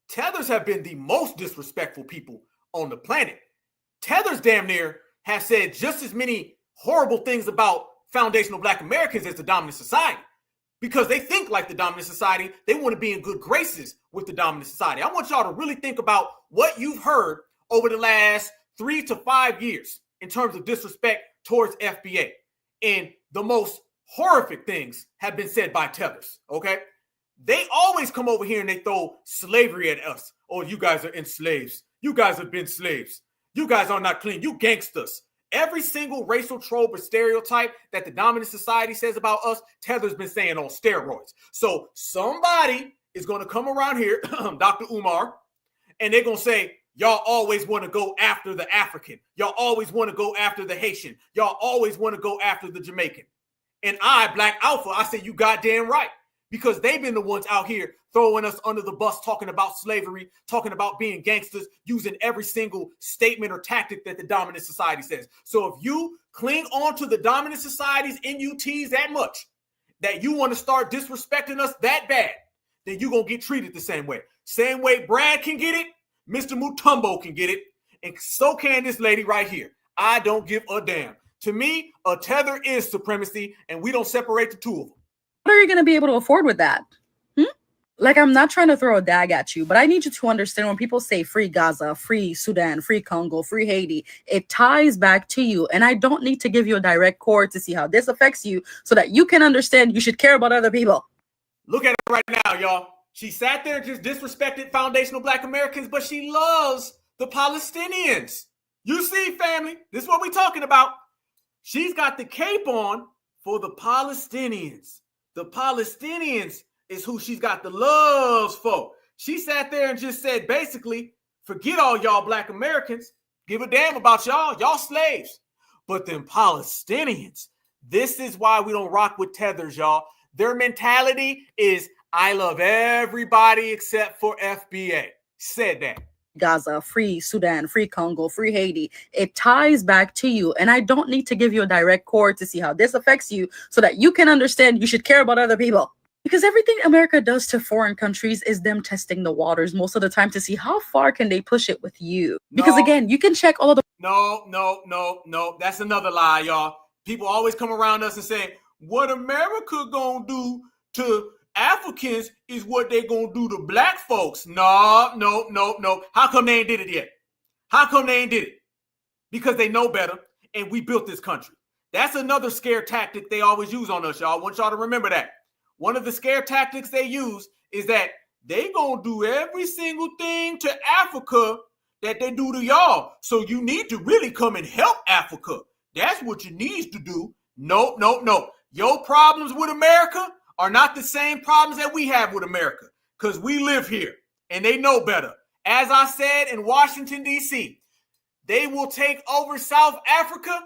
Tethers have been the most disrespectful people on the planet. Tethers damn near have said just as many horrible things about foundational Black Americans as the dominant society. Because they think like the dominant society, they want to be in good graces with the dominant society. I want y'all to really think about what you've heard over the last 3 to 5 years in terms of disrespect towards FBA. And the most horrific things have been said by tethers, okay? They always come over here and they throw slavery at us. Oh, you guys are enslaved. You guys have been slaves. You guys are not clean. You gangsters. Every single racial trope or stereotype that the dominant society says about us, Tether's been saying on steroids. So somebody is going to come around here, Dr. Umar, and they're going to say, y'all always want to go after the African. Y'all always want to go after the Haitian. Y'all always want to go after the Jamaican. And I, Black Alpha, I say you goddamn right. Because they've been the ones out here throwing us under the bus, talking about slavery, talking about being gangsters, using every single statement or tactic that the dominant society says. So if you cling on to the dominant society's NUTs that much, that you want to start disrespecting us that bad, then you're going to get treated the same way. Same way Brad can get it, Mr. Mutombo can get it, and so can this lady right here. I don't give a damn. To me, a tether is supremacy, and we don't separate the two of them. are you going to be able to afford with that? Like, I'm not trying to throw a dag at you, but I need you to understand when people say free Gaza, free Sudan, free Congo, free Haiti, it ties back to you. And I don't need to give you a direct cord to see how this affects you so that you can understand you should care about other people. Look at it right now, y'all. She sat there and just disrespected foundational Black Americans, but she loves the Palestinians. You see, family, this is what we're talking about. She's got the cape on for the Palestinians. The Palestinians is who she's got the loves for. She sat there and just said, basically, forget all y'all Black Americans. Give a damn about y'all. Y'all slaves. But them Palestinians, this is why we don't rock with tethers, y'all. Their mentality is, I love everybody except for FBA. Said that. Gaza, free Sudan, free Congo, free Haiti. It ties back to you. And I don't need to give you a direct cord to see how this affects you so that you can understand you should care about other people. Because everything America does to foreign countries is them testing the waters most of the time to see how far can they push it with you. Because again, you can check all of the... No. That's another lie, y'all. People always come around us and say, what America gonna do to Africans is what they gonna do to Black folks. No. How come they ain't did it yet? How come they ain't did it? Because they know better, and we built this country. That's another scare tactic they always use on us, y'all. I want y'all to remember that. One of the scare tactics they use is that they gonna do every single thing to Africa that they do to y'all. So you need to really come and help Africa. That's what you need to do. No. Your problems with America are not the same problems that we have with America because we live here and they know better. As I said in Washington, D.C., they will take over South Africa.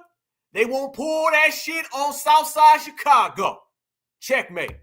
They won't pull that shit on Southside Chicago. Checkmate.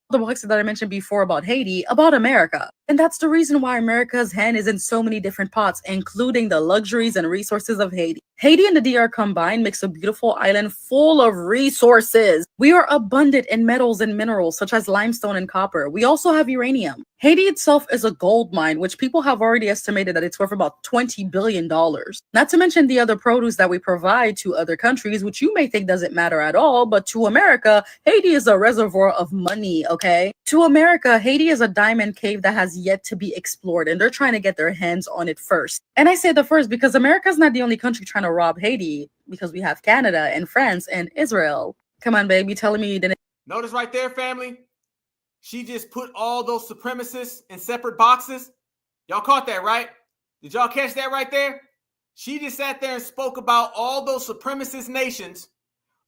The books that I mentioned before about Haiti, about America. And that's the reason why America's hand is in so many different pots, including the luxuries and resources of Haiti. Haiti and the DR combined makes a beautiful island full of resources. We are abundant in metals and minerals such as limestone and copper. We also have uranium. Haiti itself is a gold mine, which people have already estimated that it's worth about $20 billion. Not to mention the other produce that we provide to other countries, which you may think doesn't matter at all, but to America, Haiti is a reservoir of money, okay? To America, Haiti is a diamond cave that has yet to be explored, and they're trying to get their hands on it first. And I say the first because America's not the only country trying to rob Haiti, because we have Canada and France and Israel. Come on, baby, telling me you didn't. Notice right there, family. She just put all those supremacists in separate boxes. Y'all caught that, right? Did y'all catch that right there? She just sat there and spoke about all those supremacist nations,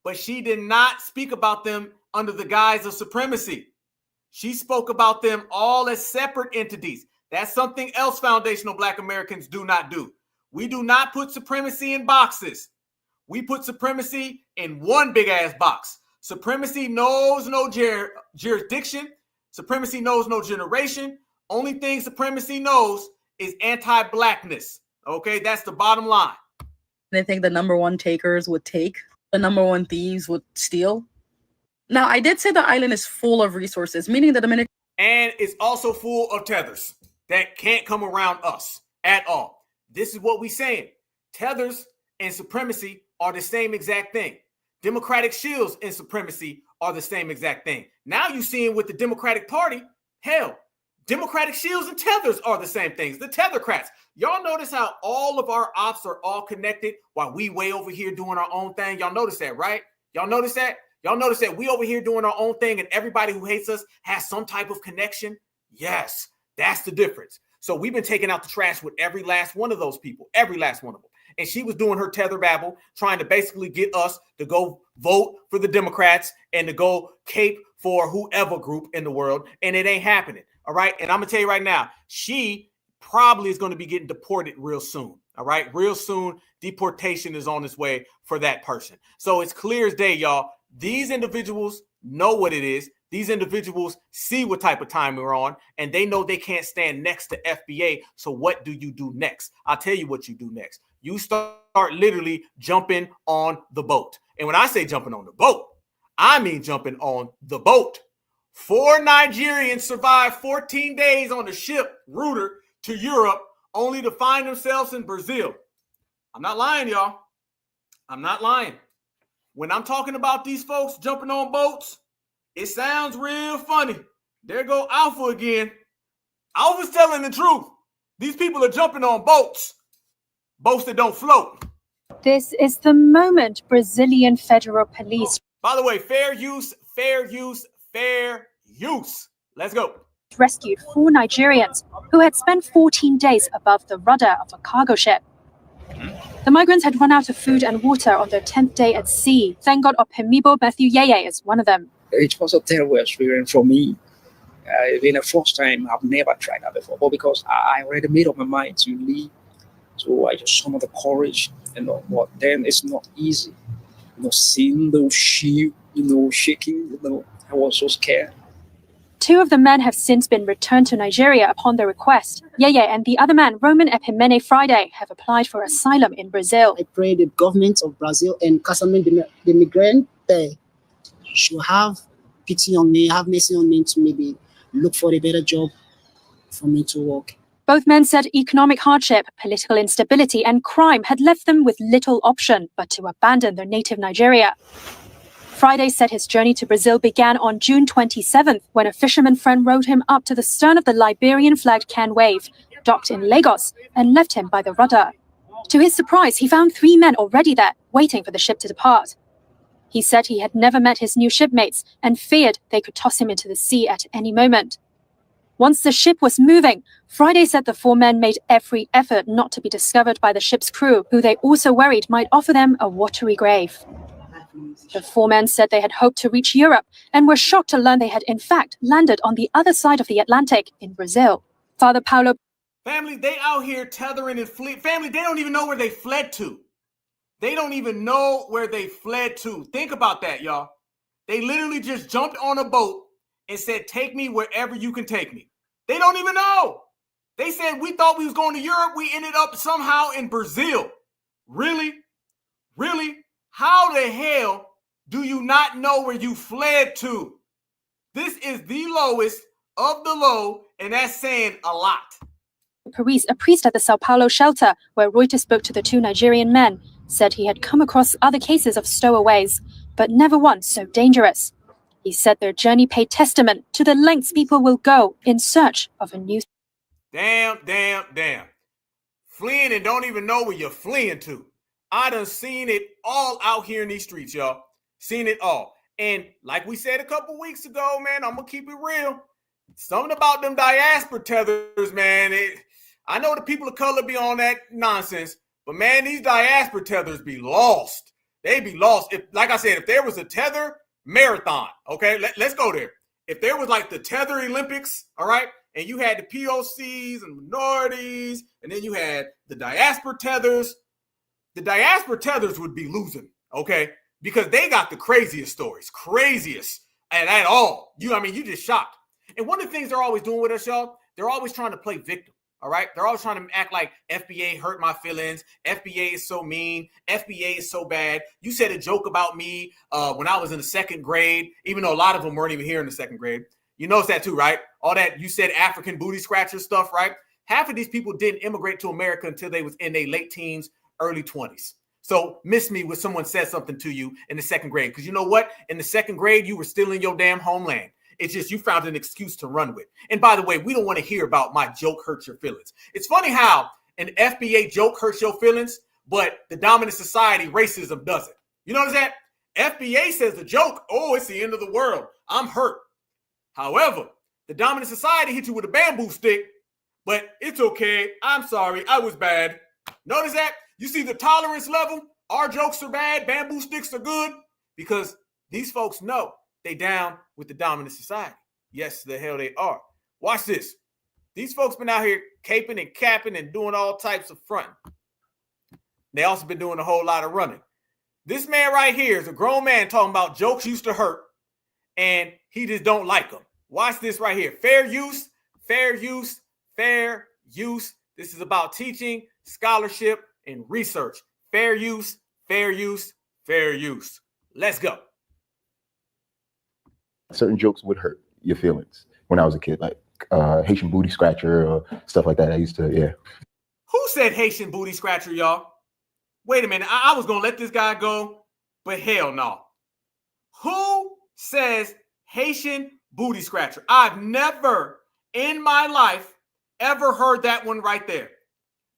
but she did not speak about them under the guise of supremacy. She spoke about them all as separate entities. That's something else foundational Black Americans do not do. We do not put supremacy in boxes. We put supremacy in one big ass box. Supremacy knows no jurisdiction. Supremacy knows no generation. Only thing supremacy knows is anti-Blackness. Okay, that's the bottom line. I think the number one takers would take, the number one thieves would steal. Now, I did say the island is full of resources, meaning the Dominican. And it's also full of tethers that can't come around us at all. This is what we're saying. Tethers and supremacy are the same exact thing. Democratic shields and supremacy are the same exact thing. Now you're seeing with the Democratic Party, hell, Democratic shields and tethers are the same things. The tethercrats. Y'all notice how all of our ops are all connected while we way over here doing our own thing? Y'all notice that, right? Y'all notice that? Y'all notice that we over here doing our own thing and everybody who hates us has some type of connection? Yes, that's the difference. So we've been taking out the trash with every last one of those people, every last one of them. And she was doing her tether babble, trying to basically get us to go vote for the Democrats and to go cape for whoever group in the world. And it ain't happening. All right. And I'm going to tell you right now, she probably is going to be getting deported real soon. All right. Real soon. Deportation is on its way for that person. So it's clear as day, y'all. These individuals know what it is. These individuals see what type of time we're on, and they know they can't stand next to FBA. So what do you do next? I'll tell you what you do next. You start literally jumping on the boat. And when I say jumping on the boat, I mean jumping on the boat. 4 Nigerians survived 14 days on the ship route to Europe, only to find themselves in Brazil. I'm not lying, y'all. I'm not lying. When I'm talking about these folks jumping on boats, It sounds real funny. There go Alpha again. Alpha's telling the truth. These people are jumping on boats that don't float. This is the moment Brazilian federal police. By the way, fair use, fair use, fair use. Let's go. Rescued 4 Nigerians who had spent 14 days above the rudder of a cargo ship. The migrants had run out of food and water on their 10th day at sea. Thank God Opemibo Matthew Yeye is one of them. It was a terrible experience for me. Been the first time I've never tried that before, but because I already made up my mind to leave, so I just summoned the courage, but then it's not easy. Seeing those sheep, shaking, I was so scared. 2 of the men have since been returned to Nigeria upon their request. Yeye and the other man, Roman Epimene Friday, have applied for asylum in Brazil. I pray the government of Brazil and Casamento, the migrant, should have pity on me, have mercy on me to maybe look for a better job for me to work. Both men said economic hardship, political instability, and crime had left them with little option but to abandon their native Nigeria. Friday said his journey to Brazil began on June 27th when a fisherman friend rowed him up to the stern of the Liberian-flagged Can Wave, docked in Lagos, and left him by the rudder. To his surprise, he found 3 men already there, waiting for the ship to depart. He said he had never met his new shipmates and feared they could toss him into the sea at any moment. Once the ship was moving, Friday said the 4 men made every effort not to be discovered by the ship's crew, who they also worried might offer them a watery grave. The 4 men said they had hoped to reach Europe and were shocked to learn they had in fact landed on the other side of the Atlantic in Brazil. Father Paulo. Family, they out here tethering and fleeing. Family, they don't even know where they fled to. They don't even know where they fled to. Think about that, y'all. They literally just jumped on a boat and said, take me wherever you can take me. They don't even know. They said, we thought we was going to Europe. We ended up somehow in Brazil. Really? Really? How the hell do you not know where you fled to? This is the lowest of the low, and that's saying a lot. Paris, a priest at the Sao Paulo shelter, where Reuters spoke to the 2 Nigerian men, said he had come across other cases of stowaways, but never one so dangerous. He said their journey paid testament to the lengths people will go in search of a new... Damn. Fleeing and don't even know where you're fleeing to. I done seen it all out here in these streets, y'all. Seen it all. And like we said a couple weeks ago, man, I'm going to keep it real. Something about them diaspora tethers, man. I know the people of color be on that nonsense, but man, these diaspora tethers be lost. They be lost. If, like I said, if there was a tether marathon, okay, let's go there. If there was like the tether Olympics, all right, and you had the POCs and minorities, and then you had the diaspora tethers would be losing, okay, because they got the craziest stories, and at all. You just shocked. And one of the things they're always doing with us, y'all, they're always trying to play victim. All right. They're always trying to act like FBA hurt my feelings. FBA is so mean. FBA is so bad. You said a joke about me when I was in the 2nd grade, even though a lot of them weren't even here in the 2nd grade. You notice that too, right? All that you said African booty scratcher stuff, right? Half of these people didn't immigrate to America until they was in their late teens, early 20s. So miss me when someone said something to you in the 2nd grade. Because you know what? In the 2nd grade, you were still in your damn homeland. It's just you found an excuse to run with. And by the way, we don't want to hear about my joke hurts your feelings. It's funny how an FBA joke hurts your feelings, but the dominant society racism doesn't. You notice that? FBA says the joke, oh, it's the end of the world. I'm hurt. However, the dominant society hit you with a bamboo stick, but it's okay. I'm sorry. I was bad. Notice that? You see the tolerance level? Our jokes are bad. Bamboo sticks are good because these folks know they down with the dominant society. Yes, the hell they are. Watch this. These folks been out here caping and capping and doing all types of fronting. They also been doing a whole lot of running. This man right here is a grown man talking about jokes used to hurt, and he just don't like them. Watch this right here. Fair use, fair use, fair use. This is about teaching, scholarship, and research. Fair use, fair use, fair use. Let's go. Certain jokes would hurt your feelings when I was a kid, like Haitian booty scratcher or stuff like that. I used to, yeah. Who said Haitian booty scratcher, y'all? Wait a minute. I was going to let this guy go, but hell no. Who says Haitian booty scratcher. I've never in my life ever heard that one right there.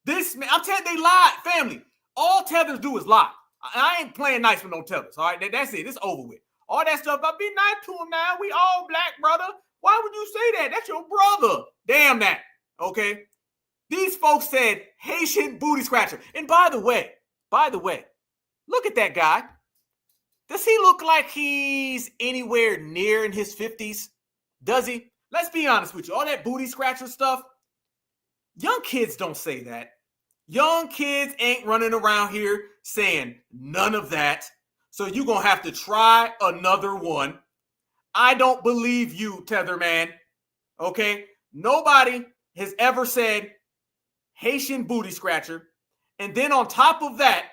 This man, I'm telling you, they lied, family. All tethers do is lie. I ain't playing nice with no tethers. All right, that's it. It's over with. All that stuff. I'll be nice to him now. We all black, brother. Why would you say that? That's your brother. Damn that. Okay. These folks said Haitian booty scratcher. And by the way, look at that guy. Does he look like he's anywhere near in his 50s? Does he? Let's be honest with you. All that booty scratcher stuff, young kids don't say that. Young kids ain't running around here saying none of that. So you're going to have to try another one. I don't believe you, Tetherman. Okay? Nobody has ever said Haitian booty scratcher. And then on top of that,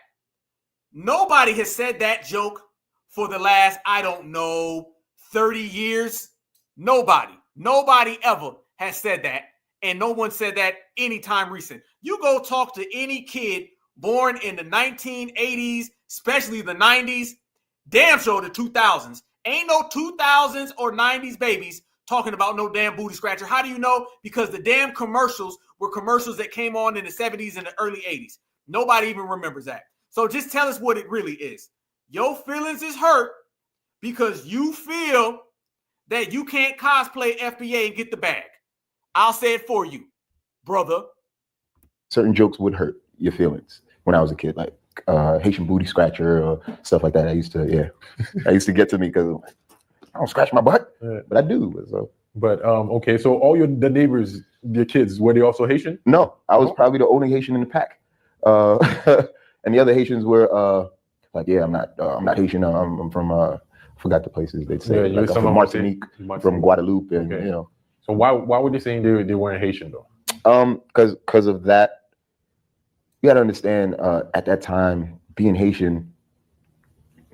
nobody has said that joke for the last, I don't know, 30 years. Nobody ever has said that. And no one said that anytime recent. You go talk to any kid born in the 1980s, especially the 90s, damn sure the 2000s. Ain't no 2000s or 90s babies talking about no damn booty scratcher. How do you know? Because the damn commercials were commercials that came on in the 70s and the early 80s. Nobody even remembers that. So just tell us what it really is. Your feelings is hurt because you feel that you can't cosplay FBA and get the bag. I'll say it for you, brother. Certain jokes would hurt your feelings when I was a kid, like Haitian booty scratcher or stuff like that. I used to get to me because I don't scratch my butt, but I do. So. But okay, so all the neighbors, your kids, were they also Haitian? No, I was probably the only Haitian in the pack, and the other Haitians were like, yeah, I'm not Haitian. I'm from I forgot the places they'd say. Yeah, like, I'm from Martinique, from Guadeloupe, and okay. you know. So why were they saying they weren't Haitian though? Because of that. You got to understand, at that time, being Haitian,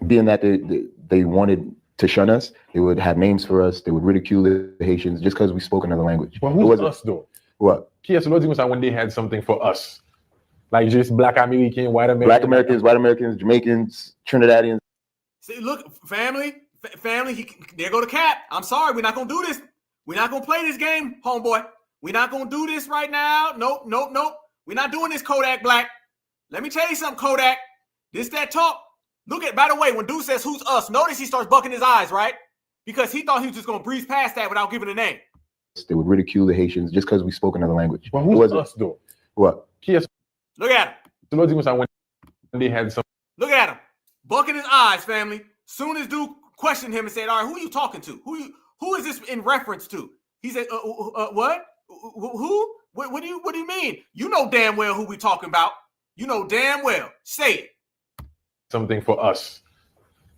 being that they wanted to shun us, they would have names for us. They would ridicule the Haitians just because we spoke another language. Well, who's us though? What? Yes, when they had something for us, like just Black American, white American, Black Americans, white Americans, Jamaicans, Trinidadians. See, look, family. There go the cat. I'm sorry, we're not gonna do this. We're not gonna play this game, homeboy. We're not gonna do this right now. Nope. We're not doing this, Kodak Black. Let me tell you something, Kodak. This, that talk. Look at, by the way, when dude says, who's us? Notice he starts bucking his eyes, right? Because he thought he was just going to breeze past that without giving a name. They would ridicule the Haitians just because we spoke another language. Well, who's us, though? What? Yes. Look at him. When they had some. Look at him. Bucking his eyes, family. Soon as dude questioned him and said, all right, who are you talking to? Who is this in reference to? He said, what? Who? What do you mean? You know damn well who we talking about. You know damn well. Say it. Something for us.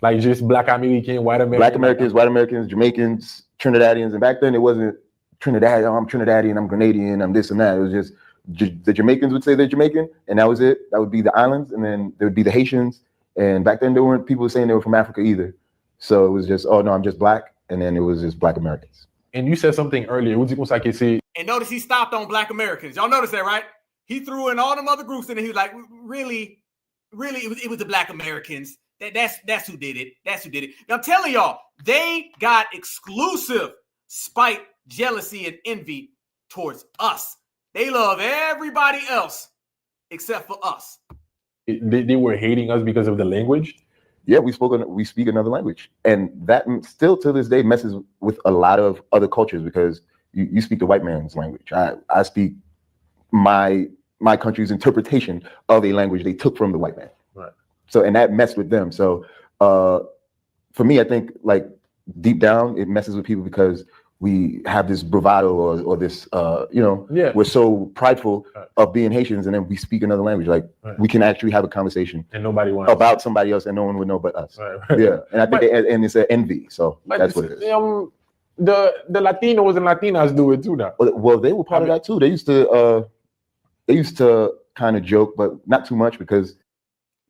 Like just Black American, white American. Black Americans, white Americans, Jamaicans, Trinidadians. And back then it wasn't Trinidad, I'm Trinidadian, I'm Grenadian, I'm this and that. It was just the Jamaicans would say they're Jamaican, and that was it. That would be the islands, and then there would be the Haitians. And back then there weren't people saying they were from Africa either. So it was just, oh no, I'm just Black. And then it was just Black Americans. And you said something earlier. And notice he stopped on Black Americans. Y'all notice that, right? He threw in all them other groups and he was like, really, it was the Black Americans. That's who did it. That's who did it. Now I'm telling y'all, they got exclusive spite, jealousy, and envy towards us. They love everybody else except for us. They were hating us because of the language? Yeah, we speak another language. And that still to this day messes with a lot of other cultures because you speak the white man's language. I speak my country's interpretation of a language they took from the white man. Right. So, and that messed with them. So for me, I think like deep down, it messes with people because we have this bravado or this, we're so prideful of being Haitians, and then we speak another language. Like we can actually have a conversation and nobody wants about somebody else, and no one would know but us. Right. Yeah, and I think and it's an envy. So that's what it is. The Latinos and Latinas do it too now. Well, they were part of that too. They used to kind of joke, but not too much because.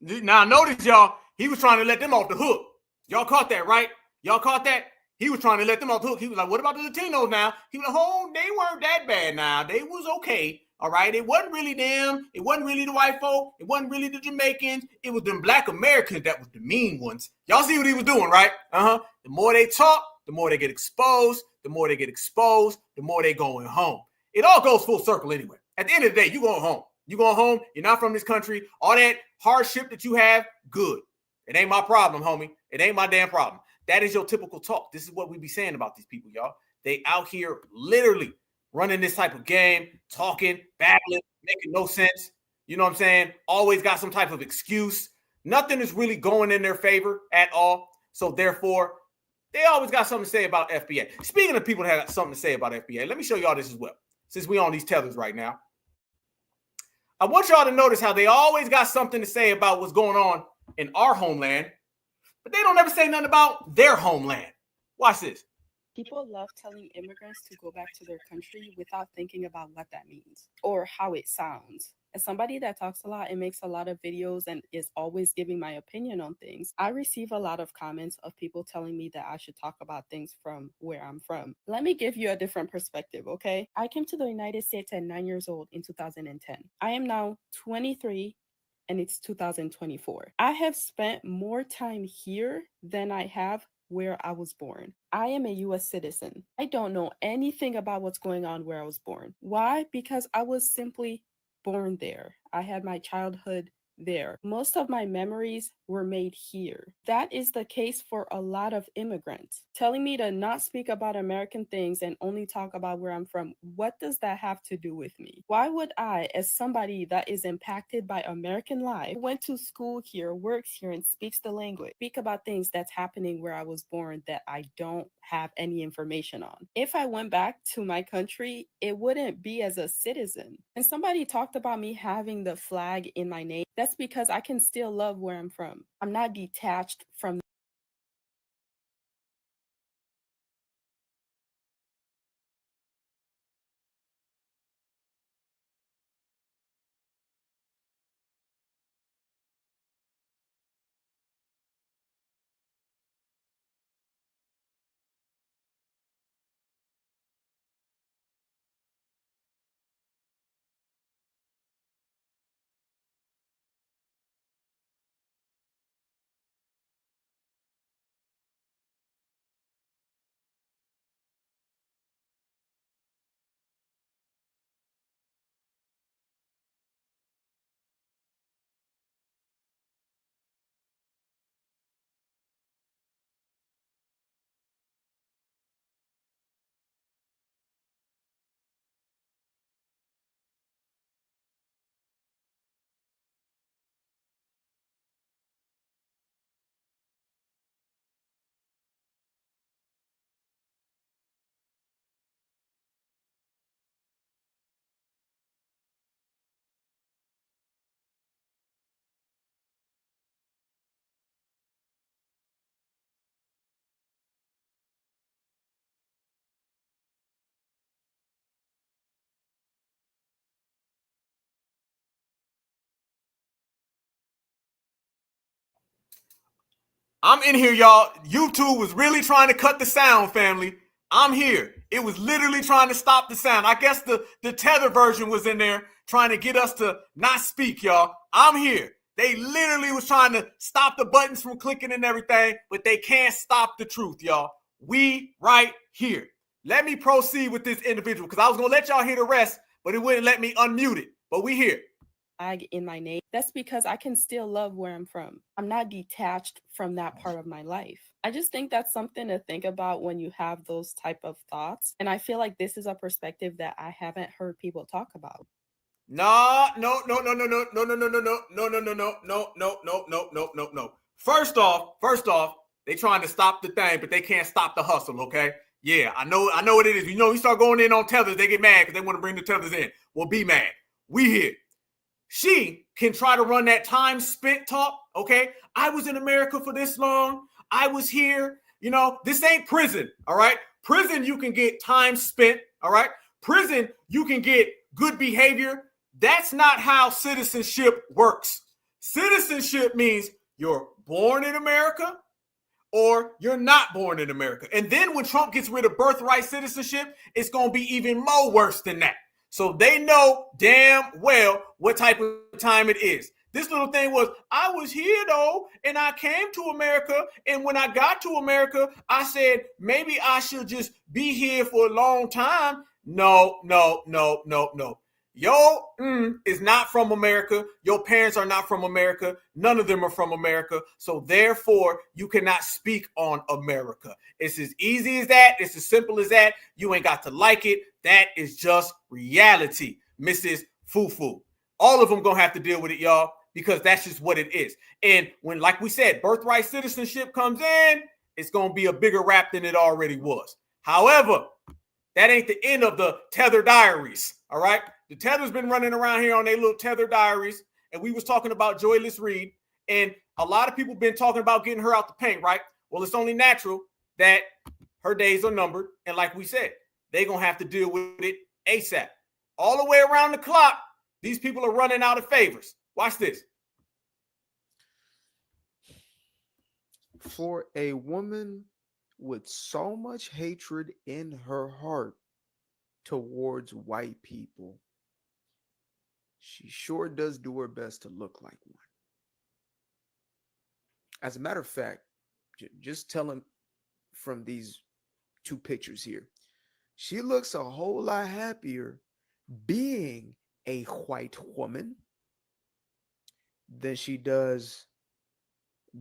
Now notice y'all, he was trying to let them off the hook. Y'all caught that, right? Y'all caught that? He was trying to let them off the hook. He was like, what about the Latinos now? He was like, oh, they weren't that bad now. They was okay. All right. It wasn't really them. It wasn't really the white folk. It wasn't really the Jamaicans. It was them Black Americans that was the mean ones. Y'all see what he was doing, right? The more they talk, the more they get exposed, the more they going home. It all goes full circle anyway. At the end of the day, you going home. You going home, you're not from this country. All that hardship that you have, good. It ain't my problem, homie. It ain't my damn problem. That is your typical talk. This is what we be saying about these people, y'all. They out here literally running this type of game, talking, babbling, making no sense. You know what I'm saying? Always got some type of excuse. Nothing is really going in their favor at all. So therefore, they always got something to say about FBA. Speaking of people that have something to say about FBA, let me show y'all this as well. Since we on these tethers right now, I want y'all to notice how they always got something to say about what's going on in our homeland, but they don't ever say nothing about their homeland. Watch this. People love telling immigrants to go back to their country without thinking about what that means or how it sounds. As somebody that talks a lot and makes a lot of videos and is always giving my opinion on things, I receive a lot of comments of people telling me that I should talk about things from where I'm from. Let me give you a different perspective, okay? I came to the United States at 9 years old in 2010. I am now 23 and it's 2024. I have spent more time here than I have where I was born. I am a US citizen. I don't know anything about what's going on where I was born. Why? Because I was simply born there. I had my childhood there. Most of my memories were made here. That is the case for a lot of immigrants. Telling me to not speak about American things and only talk about where I'm from, what does that have to do with me? Why would I, as somebody that is impacted by American life, went to school here, works here, and speaks the language, speak about things that's happening where I was born that I don't have any information on? If I went back to my country, it wouldn't be as a citizen. And somebody talked about me having the flag in my name. That's because I can still love where I'm from. I'm not detached from. I'm in here, y'all. YouTube was really trying to cut the sound, family. I'm here. It was literally trying to stop the sound. I guess the tether version was in there trying to get us to not speak, y'all. I'm here. They literally was trying to stop the buttons from clicking and everything, but they can't stop the truth, y'all. We right here. Let me proceed with this individual because I was going to let y'all hear the rest, but it wouldn't let me unmute it. But we here. Flag in my name. That's because I can still love where I'm from. I'm not detached from that part of my life. I just think that's something to think about when you have those type of thoughts. And I feel like this is a perspective that I haven't heard people talk about. No. First off, they trying to stop the thing, but they can't stop the hustle, okay? Yeah, I know what it is. You know, you start going in on tethers, they get mad because they want to bring the tethers in. Well, be mad. We here. She can try to run that time spent talk, okay? I was in America for this long. I was here. You know, this ain't prison, all right? Prison, you can get time spent, all right? Prison, you can get good behavior. That's not how citizenship works. Citizenship means you're born in America or you're not born in America. And then when Trump gets rid of birthright citizenship, it's going to be even more worse than that. So they know damn well what type of time it is. This little thing was, I was here though, and I came to America, and when I got to America, I said, maybe I should just be here for a long time. No. Yo is not from America. Your parents are not from America. None of them are from America. So therefore, you cannot speak on America. It's as easy as that. It's as simple as that. You ain't got to like it. That is just reality, Mrs. Fufu. All of them gonna have to deal with it, y'all, because that's just what it is. And when, like we said, birthright citizenship comes in, it's gonna be a bigger rap than it already was. However, that ain't the end of the Tether Diaries, all right? The Tether's been running around here on their little Tether Diaries, and we was talking about Joyless Reid, and a lot of people been talking about getting her out the paint, right? Well, it's only natural that her days are numbered, and like we said, they're going to have to deal with it ASAP. All the way around the clock, these people are running out of favors. Watch this. For a woman with so much hatred in her heart towards white people, she sure does do her best to look like one. As a matter of fact, just telling from these two pictures here, she looks a whole lot happier being a white woman than she does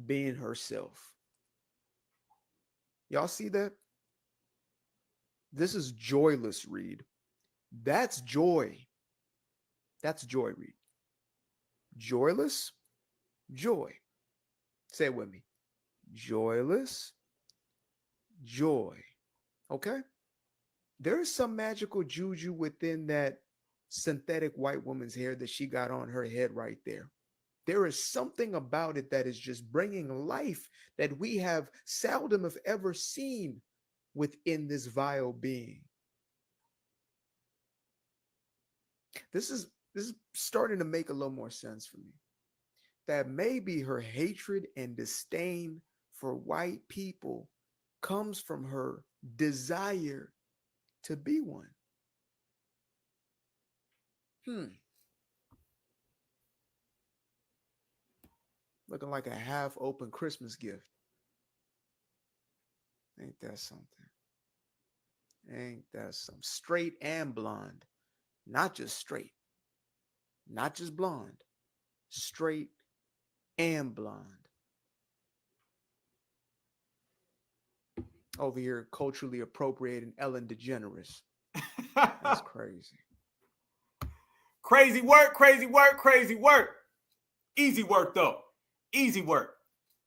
being herself. Y'all see that? This is Joyless Reid. That's joy. That's joy, Reid. Joyless, joy. Say it with me. Joyless, joy. Okay? There is some magical juju within that synthetic white woman's hair that she got on her head right there. There is something about it that is just bringing life that we have seldom if ever seen within this vile being. This is starting to make a little more sense for me. That maybe her hatred and disdain for white people comes from her desire to be one. Looking like a half-open Christmas gift. Ain't that something? Ain't that some straight and blonde? Not just straight, not just blonde, straight and blonde. Over here, culturally appropriating Ellen DeGeneres. That's crazy. Crazy work, crazy work, crazy work. Easy work, though. Easy work.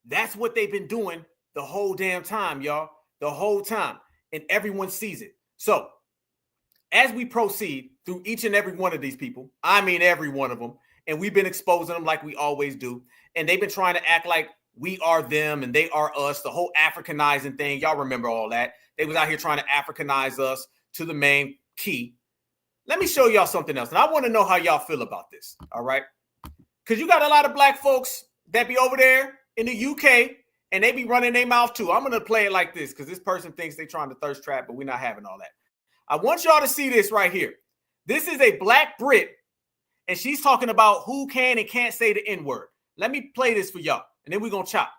That's what they've been doing the whole damn time, y'all. The whole time. And everyone sees it. So, as we proceed through each and every one of these people, I mean every one of them, and we've been exposing them like we always do, and they've been trying to act like we are them and they are us, the whole Africanizing thing. Y'all remember all that. They was out here trying to Africanize us to the main key. Let me show y'all something else, and I want to know how y'all feel about this, all right? Because you got a lot of black folks that be over there in the UK, and they be running their mouth too. I'm going to play it like this because this person thinks they're trying to thirst trap, but we're not having all that. I want y'all to see this right here. This is a black Brit, and she's talking about who can and can't say the N-word. Let me play this for y'all, and then we're going to chop.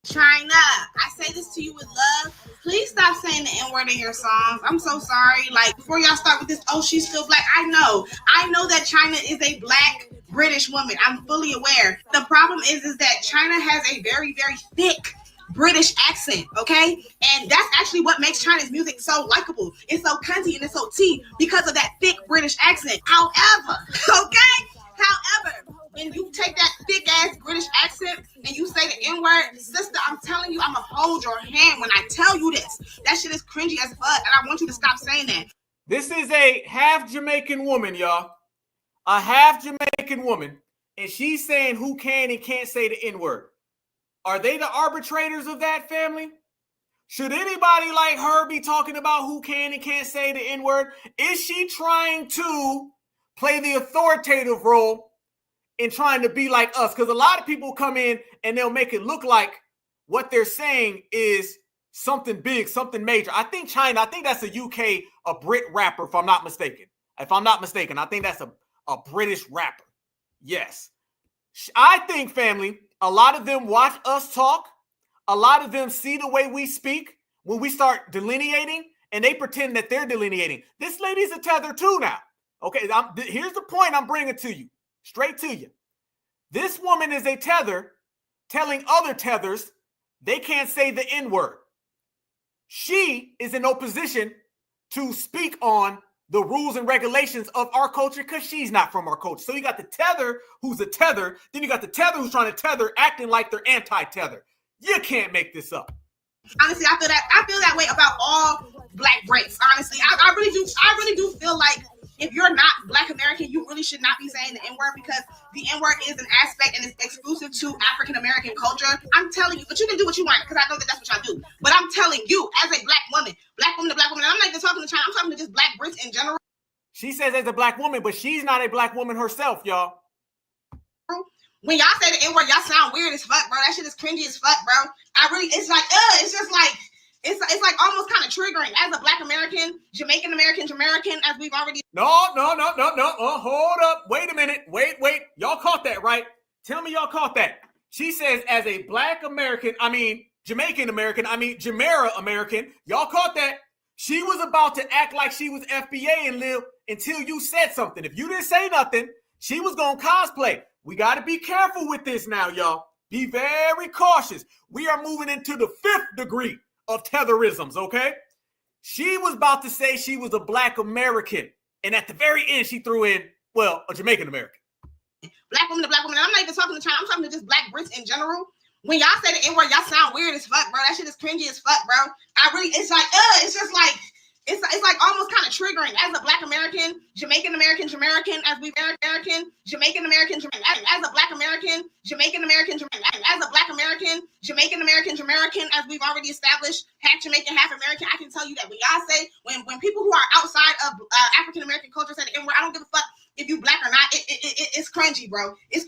China, I say this to you with love. Please stop saying the N-word in your songs. I'm so sorry. Like, before y'all start with this, oh, she's still black. I know that China is a black British woman. I'm fully aware. The problem is that China has a very, very thick British accent, okay? And that's actually what makes China's music so likable. It's so cunty and it's so tea because of that thick British accent. However, when you take that thick ass British accent and you say the N-word, sister, I'm telling you, I'm gonna hold your hand when I tell you this. That shit is cringy as fuck, and I want you to stop saying that. This is a half Jamaican woman, y'all. A half Jamaican woman, and she's saying who can and can't say the N-word. Are they the arbitrators of that, family? Should anybody like her be talking about who can and can't say the N-word? Is she trying to play the authoritative role in trying to be like us? Because a lot of people come in and they'll make it look like what they're saying is something big, something major. I think China, I think that's a Brit rapper, if I'm not mistaken. I think that's a British rapper. Yes. I think, family, a lot of them watch us talk. A lot of them see the way we speak when we start delineating, and they pretend that they're delineating. This lady's a tether too now. Okay, here's the point I'm bringing to you, straight to you. This woman is a tether telling other tethers they can't say the N-word. She is in no position to speak on the rules and regulations of our culture because she's not from our culture. So you got the tether who's a tether, then you got the tether who's trying to tether, acting like they're anti-tether. You can't make this up. Honestly, I feel that way about all Black race. Honestly, I really do feel like if you're not Black American, you really should not be saying the N-word, because the N-word is an aspect and it's exclusive to African American culture. I'm telling you, but you can do what you want because I know that that's what y'all do. But I'm telling you, as a Black woman to Black woman, and I'm not even talking to China, I'm talking to just Black Brits in general. She says as a Black woman, but she's not a Black woman herself, y'all. When y'all say the N-word, y'all sound weird as fuck, bro. That shit is cringy as fuck, bro. It's like, it's just like, it's like almost kind of triggering as a Black American, Jamaican American, as we've already. No. Hold up. Wait a minute. Wait. Y'all caught that, right? Tell me y'all caught that. She says as a Black American, Jamaican American, Jamaica American. Y'all caught that? She was about to act like she was FBA and live until you said something. If you didn't say nothing, she was going to cosplay. We got to be careful with this now, y'all. Be very cautious. We are moving into the 5th degree of tetherisms, okay? She was about to say she was a Black American. And at the very end, she threw in, well, a Jamaican American. Black woman to Black woman. And I'm not even talking to China. I'm talking to just Black Brits in general. When y'all say the N-word, y'all sound weird as fuck, bro. That shit is cringy as fuck, bro. It's like, it's just like, it's like almost kind of triggering as a Black American, Jamaican American, as we American, Jamaican American, as a Black American, Jamaican American, as a Black American, Jamaican American, as we've already established, half Jamaican, half American. I can tell you that when y'all say, when people who are outside of African American culture say the N-word, I don't give a fuck if you Black or not. It's cringy, bro. It's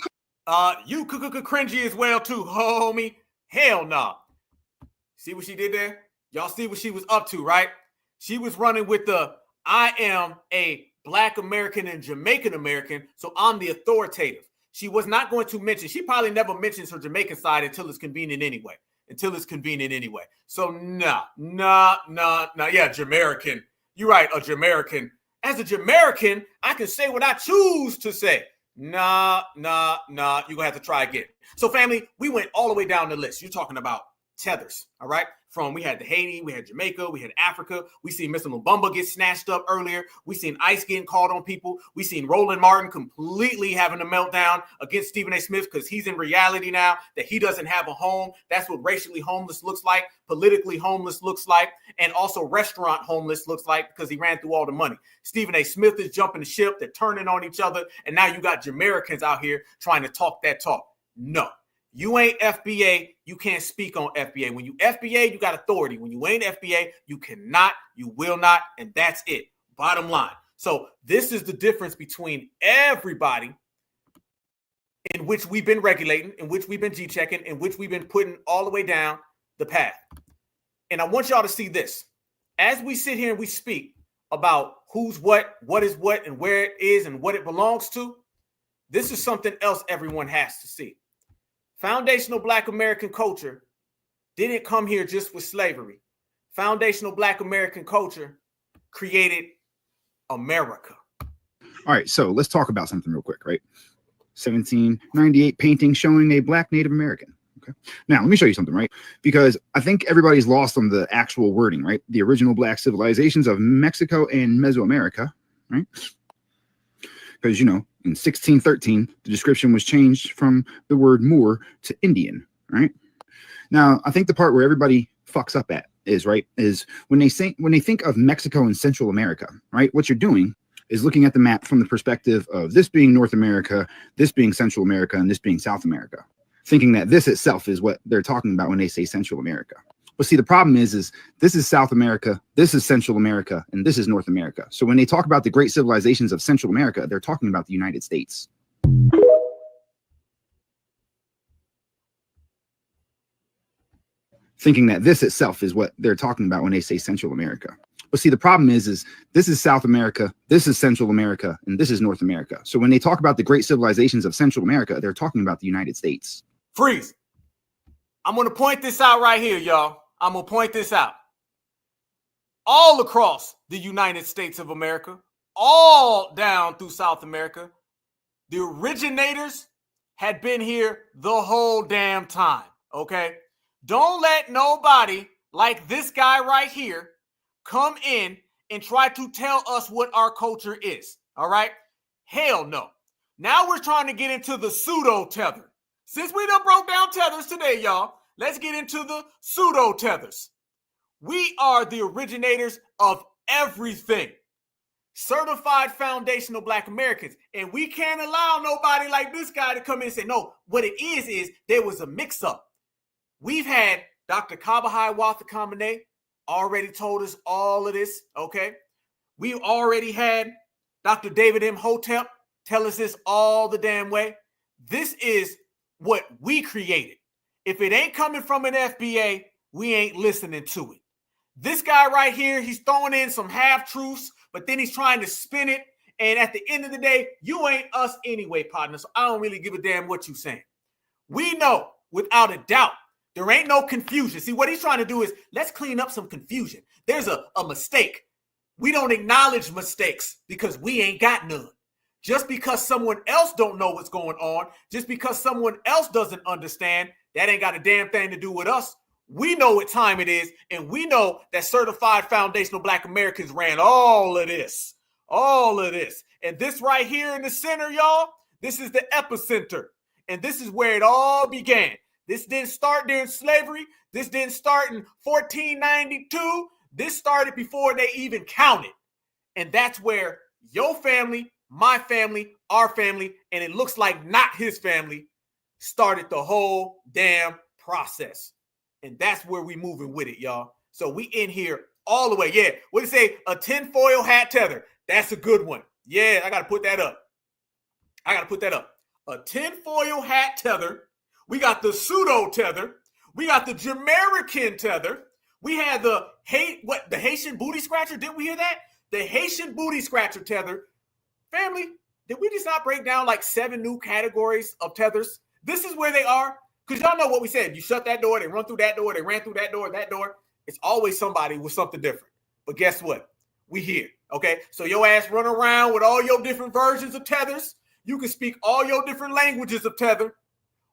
you cringy as well too, homie. Hell no. See what she did there? Y'all see what she was up to, right? She was running with the, I am a Black American and Jamaican American, so I'm the authoritative. She was not going to mention, she probably never mentions her Jamaican side until it's convenient anyway. So nah. Yeah, Jamaican. You're right, a Jamaican. As a Jamaican, I can say what I choose to say. Nah. You're going to have to try again. So family, we went all the way down the list. You're talking about tethers, all right? We had the Haiti, we had Jamaica, we had Africa. We seen Mr. Lumumba get snatched up earlier. We seen ICE getting called on people. We seen Roland Martin completely having a meltdown against Stephen A. Smith because he's in reality now that he doesn't have a home. That's what racially homeless looks like, politically homeless looks like, and also restaurant homeless looks like because he ran through all the money. Stephen A. Smith is jumping the ship. They're turning on each other. And now you got Jamaicans out here trying to talk that talk. No. You ain't FBA, you can't speak on FBA. When you FBA, you got authority. When you ain't FBA, you cannot, you will not, and that's it. Bottom line. So this is the difference between everybody in which we've been regulating, in which we've been G-checking, in which we've been putting all the way down the path. And I want y'all to see this. As we sit here and we speak about who's what is what, and where it is and what it belongs to, this is something else everyone has to see. Foundational Black American culture didn't come here just with slavery. Foundational Black American culture created America. All right, so let's talk about something real quick, right? 1798 painting showing a Black Native American. Okay. Now, let me show you something, right? Because I think everybody's lost on the actual wording, right? The original Black civilizations of Mexico and Mesoamerica, right? Because, in 1613, the description was changed from the word Moor to Indian, right? Now, I think the part where everybody fucks up at is when they think of Mexico and Central America, right? What you're doing is looking at the map from the perspective of this being North America, this being Central America, and this being South America, thinking that this itself is what they're talking about when they say Central America. But see, the problem is this is South America, this is Central America, and this is North America. So when they talk about the great civilizations of Central America, they're talking about the United States. Thinking that this itself is what they're talking about when they say Central America. But see, the problem is this is South America, this is Central America, and this is North America. So when they talk about the great civilizations of Central America, they're talking about the United States. Freeze. I'm going to point this out right here, y'all. I'm going to point this out. All across the United States of America, all down through South America, the originators had been here the whole damn time, okay? Don't let nobody like this guy right here come in and try to tell us what our culture is, all right? Hell no. Now we're trying to get into the pseudo-tether. Since we done broke down tethers today, y'all, let's get into the pseudo-tethers. We are the originators of everything. Certified foundational Black Americans. And we can't allow nobody like this guy to come in and say, no, what it is there was a mix-up. We've had Dr. Kabahai Wathakamene already told us all of this, okay? We already had Dr. David M. Hotep tell us this all the damn way. This is what we created. If it ain't coming from an FBA, we ain't listening to it. This guy right here, he's throwing in some half-truths, but then he's trying to spin it. And at the end of the day, you ain't us anyway, partner. So I don't really give a damn what you're saying. We know without a doubt, there ain't no confusion. See, what he's trying to do is let's clean up some confusion. There's a mistake. We don't acknowledge mistakes because we ain't got none. Just because someone else don't know what's going on, just because someone else doesn't understand, that ain't got a damn thing to do with us. We know what time it is, and we know that certified foundational Black Americans ran all of this. And this right here in the center, y'all, this is the epicenter. And this is where it all began. This didn't start during slavery. This didn't start in 1492. This started before they even counted. And that's where your family, my family, our family, and it looks like not his family, started the whole damn process. And that's where we moving with it, y'all. So we in here all the way. Yeah, what do you say? A tinfoil hat tether. That's a good one. Yeah, I got to put that up. A tinfoil hat tether. We got the pseudo tether. We got the Jamaican tether. We had the Haitian booty scratcher. Didn't we hear that? The Haitian booty scratcher tether. Family, did we just not break down like 7 new categories of tethers? This is where they are. Because y'all know what we said. You shut that door, they run through that door, they ran through that door, that door. It's always somebody with something different. But guess what? We here, okay? So your ass run around with all your different versions of tethers. You can speak all your different languages of tether.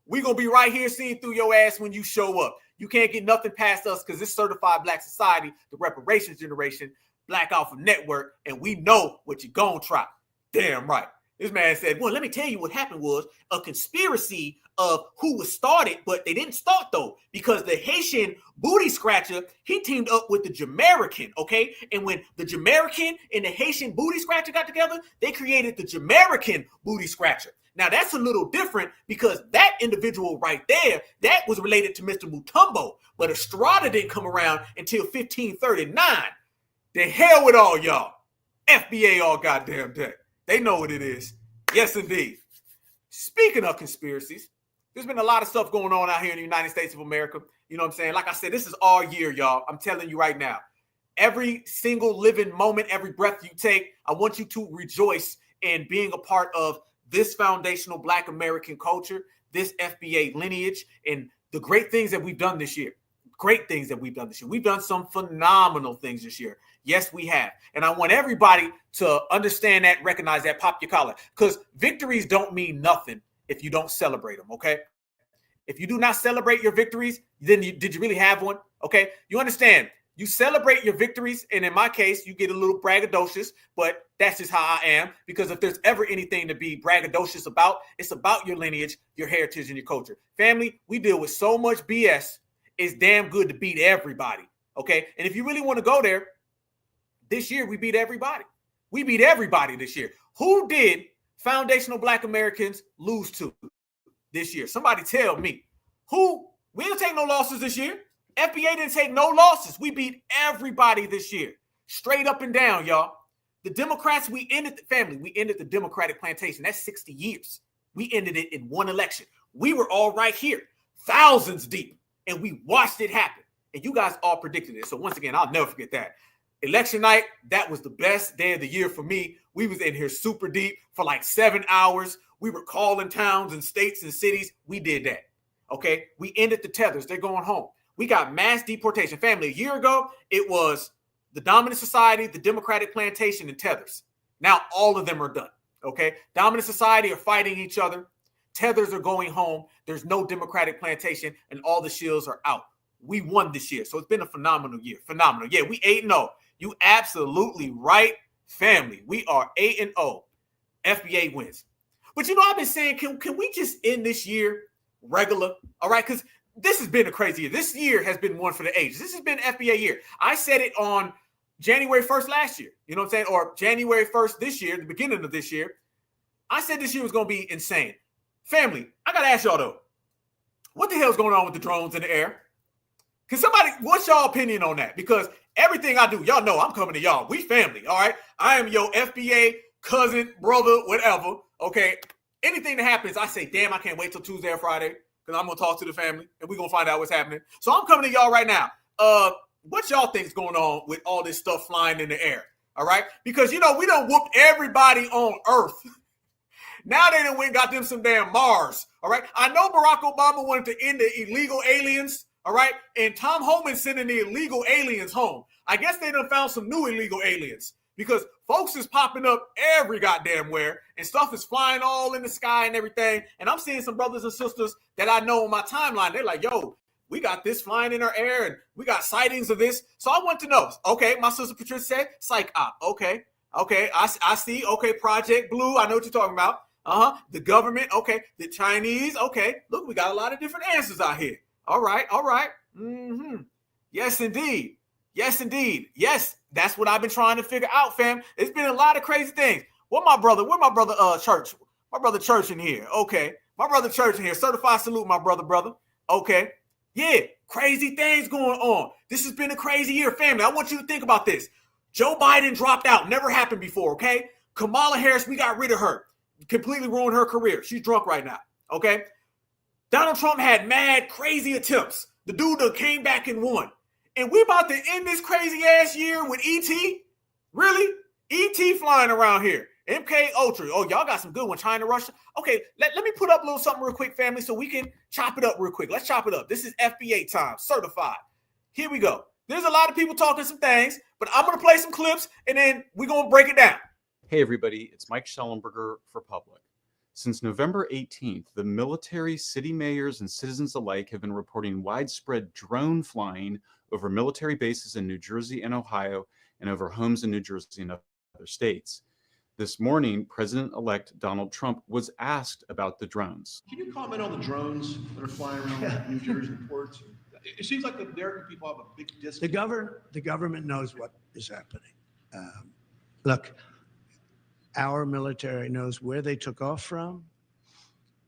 We going to be right here seeing through your ass when you show up. You can't get nothing past us because it's Certified Black Society, the Reparations Generation, Black Alpha Network, and we know what you going to try. Damn right. This man said, well, let me tell you what happened was a conspiracy of who was started, but they didn't start though, because the Haitian booty scratcher, he teamed up with the Jamaican, okay? And when the Jamaican and the Haitian booty scratcher got together, they created the Jamaican booty scratcher. Now that's a little different because that individual right there, that was related to Mr. Mutombo, but Estrada didn't come around until 1539. The hell with all y'all. FBA all goddamn day. They know what it is. Yes, indeed. Speaking of conspiracies, there's been a lot of stuff going on out here in the United States of America. You know what I'm saying? Like I said, this is all year, y'all. I'm telling you right now. Every single living moment, every breath you take, I want you to rejoice in being a part of this foundational Black American culture, this FBA lineage, and the great things that we've done this year. We've done some phenomenal things this year. Yes, we have. And I want everybody to understand that, recognize that, pop your collar. Because victories don't mean nothing if you don't celebrate them, okay? If you do not celebrate your victories, then did you really have one? Okay? You understand? You celebrate your victories, and in my case, you get a little braggadocious, but that's just how I am. Because if there's ever anything to be braggadocious about, it's about your lineage, your heritage, and your culture. Family, we deal with so much BS. It's damn good to beat everybody, okay? And if you really want to go there, this year we beat everybody. We beat everybody this year. Who did foundational Black Americans lose to this year? Somebody tell me. Who? We didn't take no losses this year. FBA didn't take no losses. We beat everybody this year. Straight up and down, y'all. The Democrats, we ended the Democratic plantation. That's 60 years. We ended it in one election. We were all right here, thousands deep, and we watched it happen. And you guys all predicted it. So once again, I'll never forget that. Election night, that was the best day of the year for me. We was in here super deep for like 7 hours. We were calling towns and states and cities. We did that. Okay. We ended the tethers. They're going home. We got mass deportation. Family, a year ago, it was the Dominant Society, the Democratic Plantation, and tethers. Now all of them are done. Okay. Dominant Society are fighting each other. Tethers are going home. There's no Democratic Plantation, and all the shields are out. We won this year. So it's been a phenomenal year. Phenomenal. Yeah, we 8-0. You absolutely right, family. We are 8-0. FBA wins. But you know, I've been saying, can we just end this year regular? All right, because this has been a crazy year. This year has been one for the ages. This has been FBA year. I said it on January 1st last year. You know what I'm saying? Or January 1st this year, the beginning of this year. I said this year was going to be insane. Family, I got to ask y'all, though. What the hell's going on with the drones in the air? Can somebody, what's y'all opinion on that? Because everything I do, y'all know I'm coming to y'all. We family, all right? I am your FBA cousin, brother, whatever, okay? Anything that happens, I say, damn, I can't wait till Tuesday or Friday because I'm going to talk to the family and we're going to find out what's happening. So I'm coming to y'all right now. What y'all think's going on with all this stuff flying in the air, all right? Because, you know, we done whooped everybody on Earth. Now they done went and got them some damn Mars, all right? I know Barack Obama wanted to end the illegal aliens, all right? And Tom Homan sending the illegal aliens home. I guess they done found some new illegal aliens because folks is popping up every goddamn where and stuff is flying all in the sky and everything. And I'm seeing some brothers and sisters that I know on my timeline. They're like, yo, we got this flying in our air and we got sightings of this. So I want to know, okay, my sister Patricia said, psych op. Okay, I see. Okay, Project Blue. I know what you're talking about. The government. Okay, the Chinese. Okay, look, we got a lot of different answers out here. All right. Yes, indeed. Yes, that's what I've been trying to figure out, fam. It's been a lot of crazy things. Where my brother Church? My brother Church in here. Okay. My brother Church in here. Certified salute, my brother. Okay. Yeah, crazy things going on. This has been a crazy year, family. I want you to think about this. Joe Biden dropped out. Never happened before, okay? Kamala Harris, we got rid of her. Completely ruined her career. She's drunk right now, okay? Donald Trump had mad, crazy attempts. The dude that came back and won. And we about to end this crazy-ass year with E.T.? Really? E.T. flying around here. MK Ultra. Oh, y'all got some good ones. China, Russia. Okay, let me put up a little something real quick, family, so we can chop it up real quick. Let's chop it up. This is FBA time. Certified. Here we go. There's a lot of people talking some things, but I'm going to play some clips, and then we're going to break it down. Hey, everybody. It's Mike Schellenberger for Public. Since November 18th, the military, city mayors, and citizens alike have been reporting widespread drone flying over military bases in New Jersey and Ohio and over homes in New Jersey and other states. This morning, President-elect Donald Trump was asked about the drones. Can you comment on the drones that are flying around New Jersey ports? It seems like the American people have a big disconnect. The government knows what is happening. Look, our military knows where they took off from.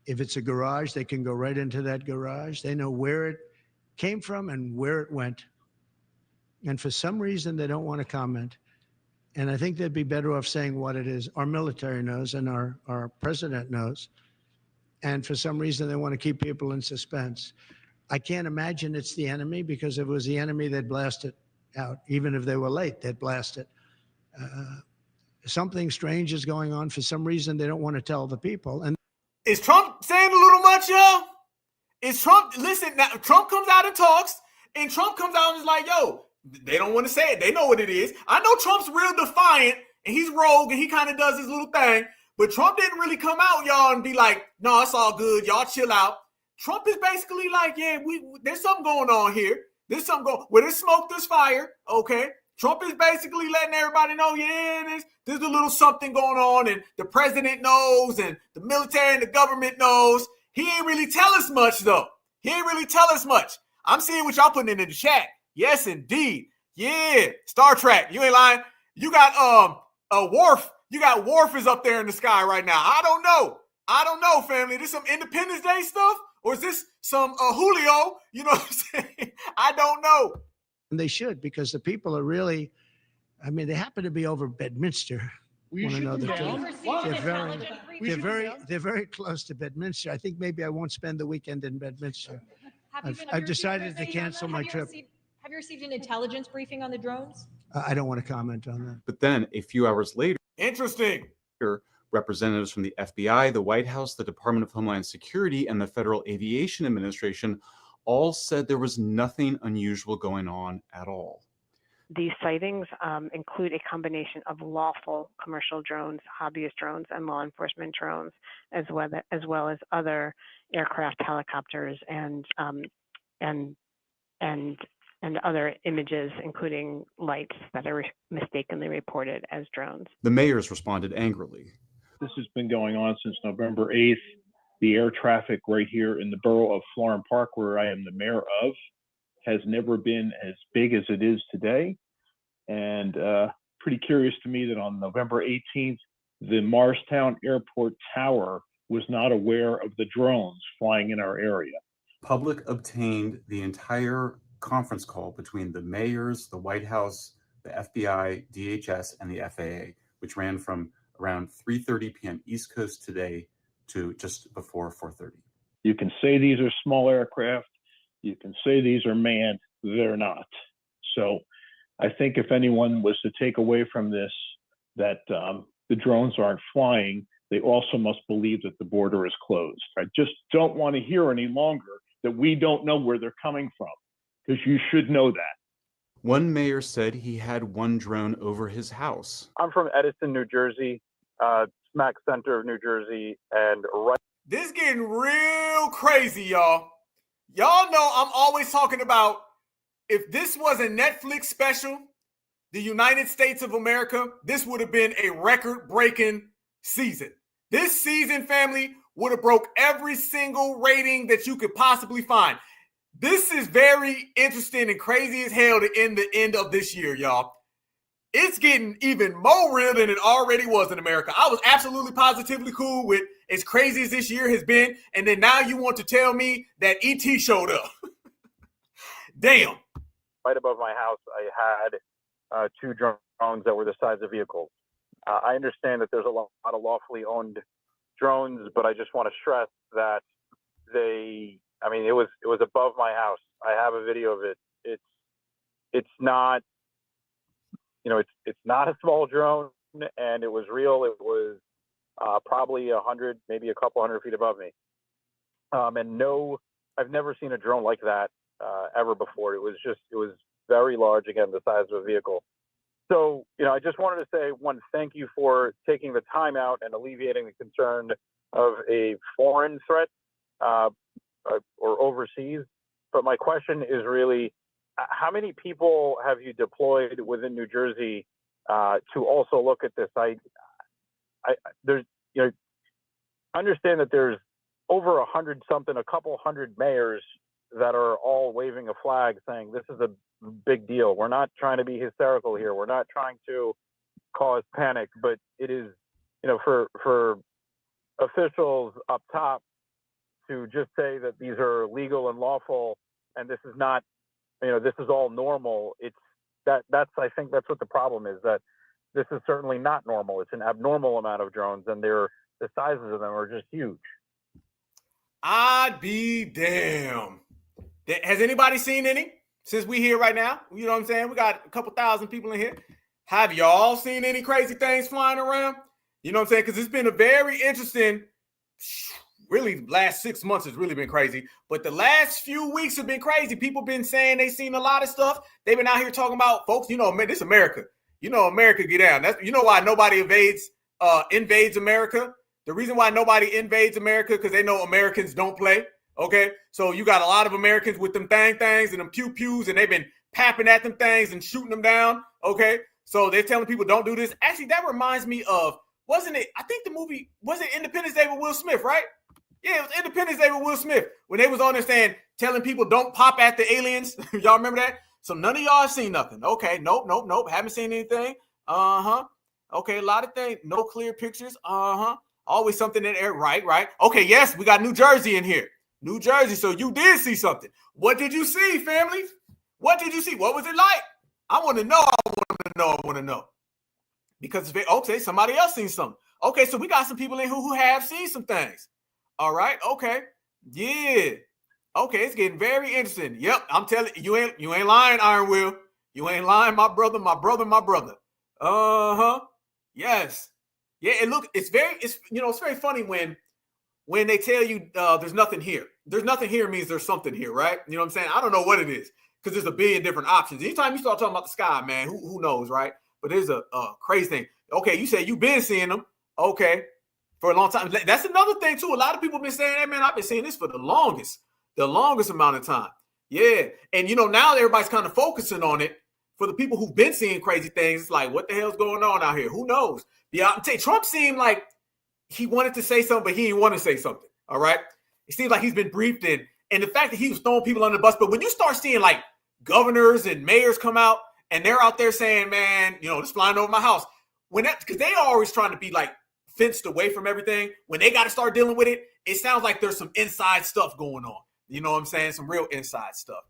If it's a garage, they can go right into that garage. They know where it came from and where it went. And for some reason, they don't want to comment. And I think they'd be better off saying what it is. Our military knows and our president knows. And for some reason, they want to keep people in suspense. I can't imagine it's the enemy, because if it was the enemy, they'd blast it out. Even if they were late, they'd blast it. Something strange is going on. For some reason, they don't want to tell the people. And is Trump saying a little much, y'all? Is Trump, listen, now Trump comes out and talks, and Trump comes out and is like, yo, they don't want to say it. They know what it is. I know Trump's real defiant, and he's rogue, and he kind of does his little thing, but Trump didn't really come out, y'all, and be like, no, it's all good. Y'all chill out. Trump is basically like, yeah, there's something going on here. There's something going, where there's smoke, there's fire, okay? Trump is basically letting everybody know, yeah, there's a little something going on, and the president knows, and the military and the government knows. He ain't really tell us much, though. He ain't really tell us much. I'm seeing what y'all putting in the chat. Yes, indeed. Yeah, Star Trek. You ain't lying. You got a Worf. You got Worf is up there in the sky right now. I don't know, family. This some Independence Day stuff, or is this some Julio? You know what I'm saying? I don't know. And they should, because the people are really, I mean, they happen to be over Bedminster. They're very close to Bedminster. I think maybe I won't spend the weekend in Bedminster. I've decided to cancel my trip. Have you received an intelligence briefing on the drones? I don't want to comment on that. But then a few hours later, Interesting. representatives from the FBI, the White House, the Department of Homeland Security, and the Federal Aviation Administration all said there was nothing unusual going on at all. These sightings include a combination of lawful commercial drones, hobbyist drones, and law enforcement drones, as well as other aircraft, helicopters, and other images, including lights that are mistakenly reported as drones. The mayors responded angrily. This has been going on since November 8th. The air traffic right here in the borough of Florham Park, where I am the mayor of, has never been as big as it is today. And pretty curious to me that on November 18th, the Morristown Airport Tower was not aware of the drones flying in our area. Public obtained the entire conference call between the mayors, the White House, the FBI, DHS, and the FAA, which ran from around 3:30 p.m. East Coast today to just before 4:30. You can say these are small aircraft. You can say these are manned. They're not. So I think if anyone was to take away from this that the drones aren't flying, they also must believe that the border is closed. I just don't want to hear any longer that we don't know where they're coming from, because you should know that. One mayor said he had one drone over his house. I'm from Edison, New Jersey, smack center of New Jersey, and right. This getting real crazy, y'all. Y'all know I'm always talking about if this was a Netflix special, the United States of America, this would have been a record-breaking season. This season, family, would have broke every single rating that you could possibly find. This is very interesting and crazy as hell to end the end of this year, y'all. It's getting even more real than it already was in America. I was absolutely positively cool with as crazy as this year has been, and then now you want to tell me that E.T. showed up. Damn. Right above my house, I had two drones that were the size of vehicles. I understand that there's a lot of lawfully owned drones, but I just want to stress that it was above my house. I have a video of it. It's not, it's not a small drone, and it was real. It was probably 100, maybe a couple hundred feet above me. And no, I've never seen a drone like that ever before. It was very large, again, the size of a vehicle. So, I just wanted to say one, thank you for taking the time out and alleviating the concern of a foreign threat or overseas. But my question is really, how many people have you deployed within New Jersey to also look at this? Understand that there's over 100-something, a couple hundred mayors that are all waving a flag saying this is a big deal. We're not trying to be hysterical here. We're not trying to cause panic, but it is, for officials up top to just say that these are legal and lawful and this is not, this is all normal. I think that's what the problem is, that this is certainly not normal. It's an abnormal amount of drones, and the sizes of them are just huge. I'd be damn. Has anybody seen any since we here right now? You know what I'm saying? We got a couple thousand people in here. Have y'all seen any crazy things flying around? You know what I'm saying? Because it's been a very interesting, really last 6 months has really been crazy. But the last few weeks have been crazy. People been saying they seen a lot of stuff. They've been out here talking about, folks, this America. America get down. That's why nobody invades America. The reason why nobody invades America, because they know Americans don't play. Okay, so you got a lot of Americans with them things and them pew-pews, and they've been papping at them things and shooting them down. Okay, so they're telling people don't do this. Actually, that reminds me of, wasn't it? I think the movie, was it Independence Day with Will Smith, right? Yeah, it was Independence Day with Will Smith when they was on there saying, telling people don't pop at the aliens. Y'all remember that? So none of y'all have seen nothing. Okay, nope. Haven't seen anything. Okay, a lot of things. No clear pictures. Always something in there. Right. Okay, yes, we got New Jersey in here. New Jersey. So you did see something. What did you see, family? What did you see? What was it like? I want to know. Because, okay, somebody else seen something. Okay, so we got some people in who have seen some things. All right. Okay. Yeah. Okay, it's getting very interesting. Yep, I'm telling you, you ain't lying, Iron Will. You ain't lying, my brother, my brother, my brother. Uh-huh. Yes. Yeah, and look, it's very funny when they tell you there's nothing here. There's nothing here means there's something here, right? You know what I'm saying? I don't know what it is because there's a billion different options. Anytime you start talking about the sky, man, who knows, right? But there's a crazy thing. Okay, you said you've been seeing them. Okay, for a long time. That's another thing too. A lot of people have been saying, hey, man, I've been seeing this for the longest amount of time. Yeah, and now everybody's kind of focusing on it. For the people who've been seeing crazy things, it's like, what the hell's going on out here? Who knows? Yeah, Trump seemed like he wanted to say something, but he didn't want to say something. All right. It seems like he's been briefed in. And the fact that he was throwing people under the bus, but when you start seeing like governors and mayors come out and they're out there saying, man, this flying over my house, because they are always trying to be like fenced away from everything. When they got to start dealing with it, it sounds like there's some inside stuff going on. You know what I'm saying? Some real inside stuff.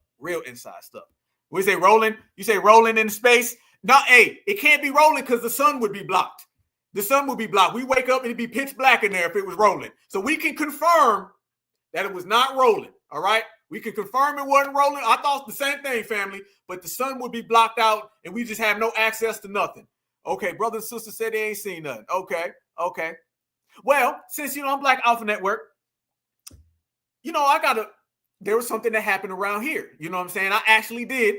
We say rolling. You say rolling in space. No, hey, it can't be rolling because the sun would be blocked. The sun would be blocked. We wake up and it'd be pitch black in there if it was rolling. So we can confirm that it was not rolling. All right. We can confirm it wasn't rolling. I thought the same thing, family, but the sun would be blocked out and we just have no access to nothing. Okay. Brother and sister said they ain't seen nothing. Okay. Well, since, I'm Black Alpha Network, there was something that happened around here. You know what I'm saying? I actually did,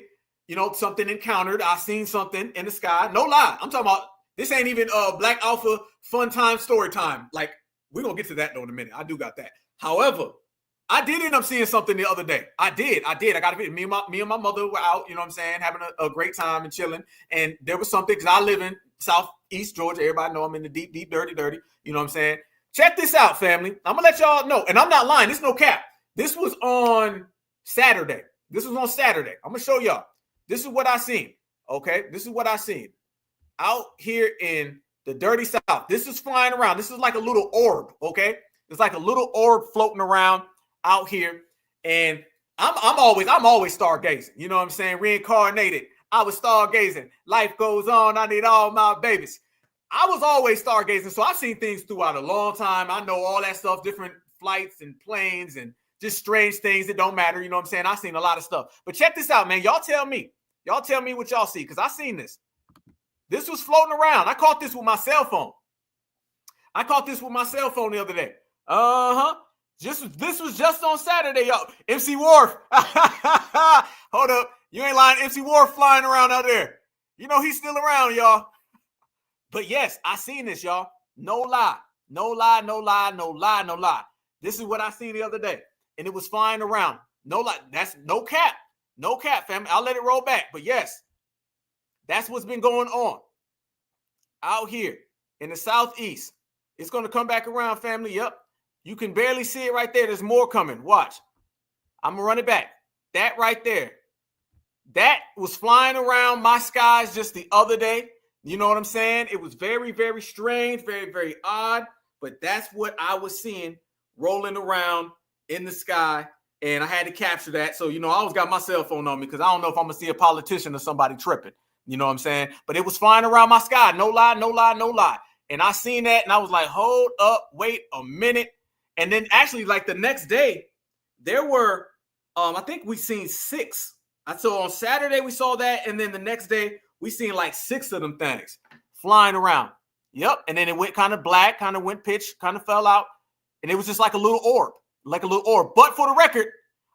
something encountered. I seen something in the sky. No lie. I'm talking about, this ain't even Black Alpha fun time, story time. Like, we're going to get to that though in a minute. I do got that. However, I did end up seeing something the other day. I did. I got a video. Me and my mother were out, having a great time and chilling. And there was something, because I live in Southeast Georgia. Everybody know I'm in the deep, deep, dirty. You know what I'm saying? Check this out, family. I'm going to let y'all know. And I'm not lying. This is no cap. This was on Saturday. I'm going to show y'all. This is what I seen. Okay? This is what I seen. Out here in the dirty South. This is flying around. This is like a little orb, okay? It's like a little orb floating around out here. And I'm always stargazing. You know what I'm saying? Reincarnated. I was stargazing. Life goes on. I need all my babies. I was always stargazing. So I've seen things throughout a long time. I know all that stuff, different flights and planes and just strange things that don't matter. You know what I'm saying? I've seen a lot of stuff. But check this out, man. Y'all tell me what y'all see, because I seen this. This was floating around. I caught this with my cell phone. The other day. This was just on Saturday, y'all. MC Wharf. Hold up. You ain't lying. MC Wharf flying around out there. He's still around, y'all. But yes, I seen this, y'all. No lie. This is what I seen the other day. And it was flying around. No lie. That's no cap. No cap, family. I'll let it roll back. But yes, that's what's been going on out here in the Southeast. It's going to come back around, family. Yep. You can barely see it right there. There's more coming. Watch. I'm going to run it back. That right there. That was flying around my skies just the other day. You know what I'm saying? It was very, very strange, very, very odd. But that's what I was seeing rolling around in the sky. And I had to capture that. So, I always got my cell phone on me because I don't know if I'm going to see a politician or somebody tripping. You know what I'm saying? But it was flying around my sky. No lie. And I seen that and I was like, hold up, wait a minute. And then actually like the next day, there were, I think we seen 6. So on Saturday we saw that. And then the next day we seen like 6 of them things flying around. Yep. And then it went kind of black, kind of went pitch, kind of fell out. And it was just like a little orb. But for the record,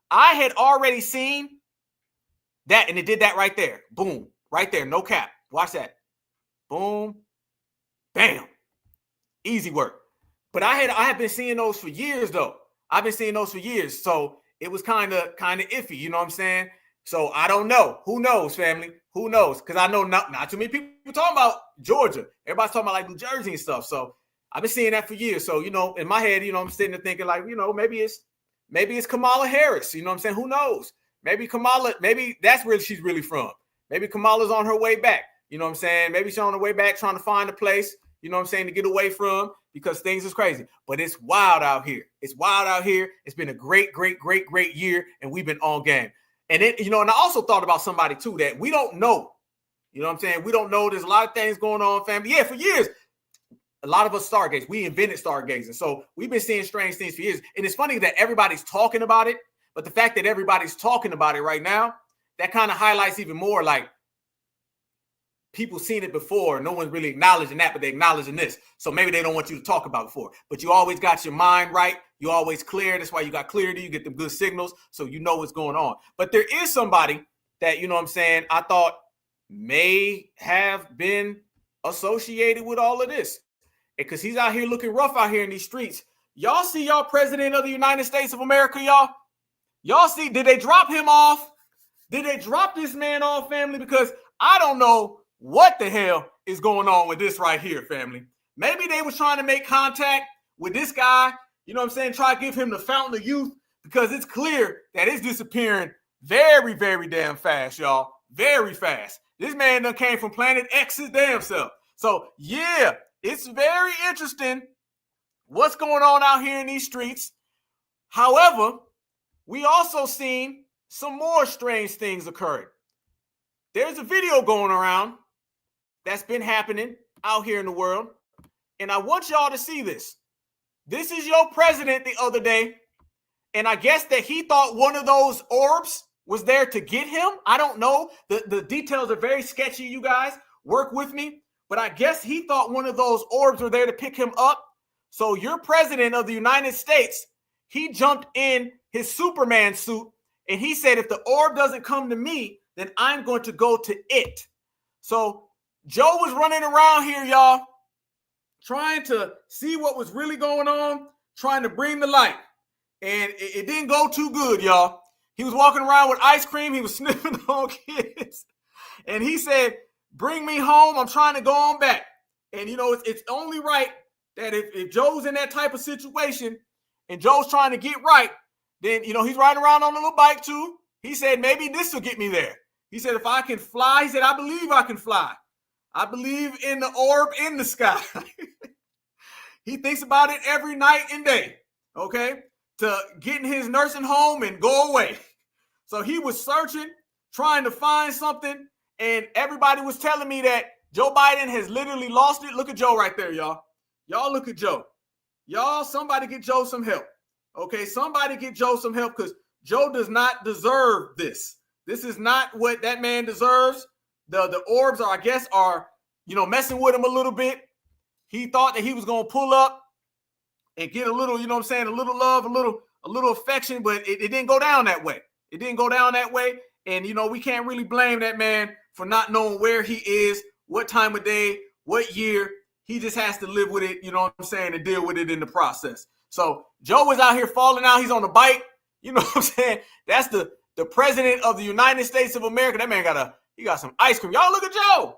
I had already seen that and it did that right there. Boom. Right there. No cap. Watch that. Boom. Bam. Easy work. But I had been seeing those for years though. So it was kind of iffy. You know what I'm saying? So I don't know. Who knows, family? Who knows? Because I know not too many people talking about Georgia. Everybody's talking about like New Jersey and stuff. So I've been seeing that for years. So, in my head, I'm sitting there thinking like, maybe it's Kamala Harris. You know what I'm saying? Who knows? Maybe that's where she's really from. Maybe Kamala's on her way back. You know what I'm saying? Maybe she's on her way back trying to find a place, to get away from because things is crazy. But it's wild out here. It's been a great, great, great, great year. And we've been on game. And then, and I also thought about somebody too that we don't know. You know what I'm saying? We don't know. There's a lot of things going on, family. Yeah, for years. A lot of us stargaze. We invented stargazing. So we've been seeing strange things for years. And it's funny that everybody's talking about it. But the fact that everybody's talking about it right now, that kind of highlights even more like people seen it before. No one's really acknowledging that, but they're acknowledging this. So maybe they don't want you to talk about it before. But you always got your mind right. You always clear. That's why you got clarity. You get them good signals, so you know what's going on. But there is somebody that, you know what I'm saying, I thought may have been associated with all of this. Because he's out here looking rough out here in these streets. Y'all see y'all president of the United States of America, y'all? Y'all see, did they drop him off? Did they drop this man off, family? Because I don't know what the hell is going on with this right here, family. Maybe they was trying to make contact with this guy, you know what I'm saying, try to give him the fountain of youth, because it's clear that it's disappearing very, very damn fast, y'all. Very fast. This man done came from Planet X's damn self. So, yeah, it's very interesting what's going on out here in these streets. However, we also seen some more strange things occurring. There's a video going around that's been happening out here in the world, and I want y'all to see this. This is your president the other day, and I guess that he thought one of those orbs was there to get him. I don't know. The details are very sketchy, you guys. Work with me. But I guess he thought one of those orbs were there to pick him up. So your president of the United States, he jumped in his Superman suit, and he said, if the orb doesn't come to me, then I'm going to go to it. So Joe was running around here, y'all, trying to see what was really going on, trying to bring the light. And it didn't go too good, y'all. He was walking around with ice cream. He was sniffing on kids. And he said, bring me home. I'm trying to go on back. And, you know, it's only right that if Joe's in that type of situation and Joe's trying to get right, then, you know, he's riding around on a little bike too. He said, maybe this will get me there. He said, if I can fly, he said, I believe I can fly. I believe in the orb in the sky. He thinks about it every night and day, okay, to get in his nursing home and go away. So he was searching, trying to find something, and everybody was telling me that Joe Biden has literally lost it. Look at Joe right there, y'all. Y'all look at Joe. Y'all, somebody get Joe some help. Okay, somebody get Joe some help, because Joe does not deserve this. This is not what that man deserves. The orbs are, I guess, are, you know, messing with him a little bit. He thought that he was going to pull up and get a little, you know what I'm saying, a little love, a little affection, but it didn't go down that way. It didn't go down that way. And, you know, we can't really blame that man for not knowing where he is, what time of day, what year. He just has to live with it, you know what I'm saying, and deal with it in the process. So Joe was out here falling out. He's on the bike. You know what I'm saying? That's the president of the United States of America. That man got some ice cream. Y'all look at Joe.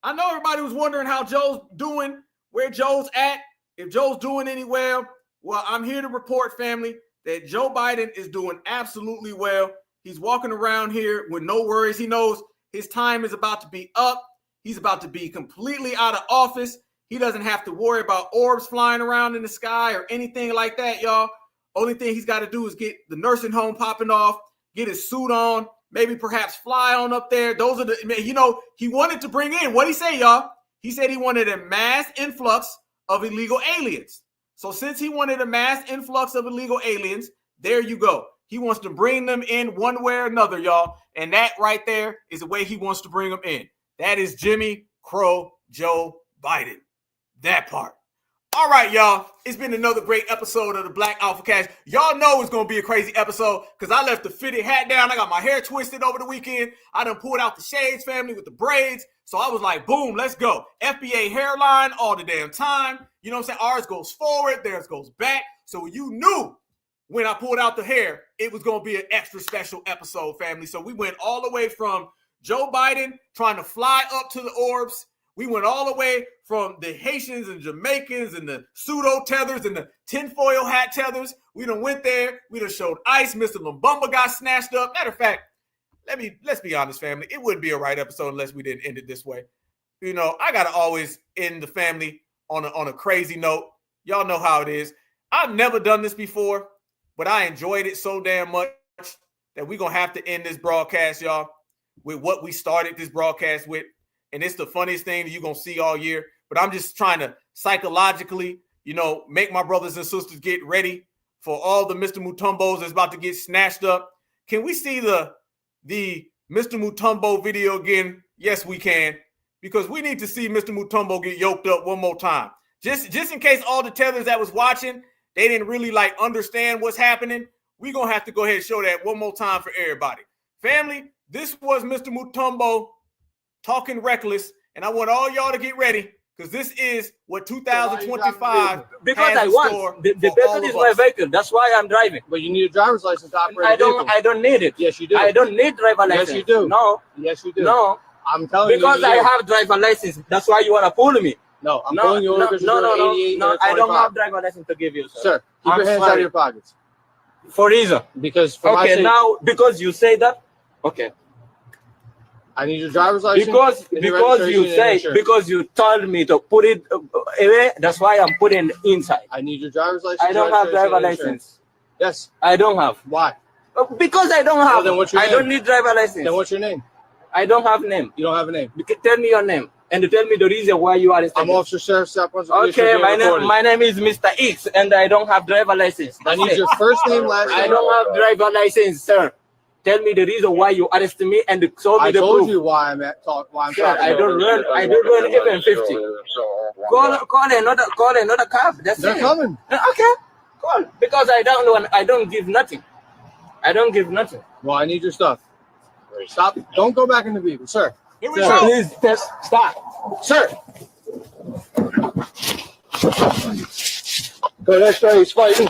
I know everybody was wondering how Joe's doing, where Joe's at, if Joe's doing any well. Well, I'm here to report, family, that Joe Biden is doing absolutely well. He's walking around here with no worries. He knows his time is about to be up. He's about to be completely out of office. He doesn't have to worry about orbs flying around in the sky or anything like that, y'all. Only thing he's got to do is get the nursing home popping off, get his suit on, maybe perhaps fly on up there. Those are the, you know, he wanted to bring in, what'd he say, y'all? He said he wanted a mass influx of illegal aliens. So since he wanted a mass influx of illegal aliens, there you go. He wants to bring them in one way or another, y'all. And that right there is the way he wants to bring them in. That is Jimmy Crow Joe Biden. That part. All right, y'all. It's been another great episode of the Black Alpha Cast. Y'all know it's going to be a crazy episode because I left the fitted hat down. I got my hair twisted over the weekend. I done pulled out the shades, family, with the braids. So I was like, boom, let's go. FBA hairline all the damn time. You know what I'm saying? Ours goes forward. Theirs goes back. So you knew when I pulled out the hair, it was going to be an extra special episode, family. So we went all the way from Joe Biden trying to fly up to the orbs. We went all the way from the Haitians and Jamaicans and the pseudo tethers and the tinfoil hat tethers. We done went there. We done showed ice. Mr. Lumumba got snatched up. Matter of fact, let's be honest, family. It wouldn't be a right episode unless we didn't end it this way. You know, I gotta always end the family on a crazy note. Y'all know how it is. I've never done this before, but I enjoyed it so damn much that we're gonna have to end this broadcast, y'all, with what we started this broadcast with. And it's the funniest thing that you're going to see all year. But I'm just trying to psychologically, you know, make my brothers and sisters get ready for all the Mr. Mutombos that's about to get snatched up. Can we see the Mr. Mutombo video again? Yes, we can. because we need to see Mr. Mutombo get yoked up one more time. Just in case all the tethers that was watching, they didn't really like understand what's happening. We're going to have to go ahead and show that one more time for everybody. Family, this was Mr. Mutombo talking reckless, and I want all y'all to get ready because this is what 2025 because I want. The vehicle is my vehicle. That's why I'm driving. But you need a driver's license to operate I don't need it. Yes, you do. I don't need driver license. Yes, you do. No. Yes, you do. No. I'm telling you. Because I have driver license. That's why you want to pull me. No, I'm pulling you over because you're doing 88 No, I don't have driver license to give you, sir. Sir, keep your hands out of your pockets. For reason. Because for my safety. Now because you say that, okay. I need your driver's license. Because you told me to put it away. That's why I'm putting inside. I need your driver's license. I don't have driver license. Yes, I don't have. Why? Because I don't have. Well, then what's your name? I don't need driver license. Then what's your name? I don't have name. You don't have a name. Tell me your name and tell me the reason why you are. I'm Officer Sheriff Okay, my name is Mr. X and I don't have driver license. I need your first name, last name. I don't have driver license, sir. Tell me the reason why you arrested me and show me the proof. I told you why I'm talking. I don't run even 50. Call another cab. They're coming. Okay, call because I don't give nothing. I don't give nothing. Well, I need your stuff. Stop. Don't go back in the vehicle, sir. Here we go. Please stop, sir. Go next guy. He's fighting.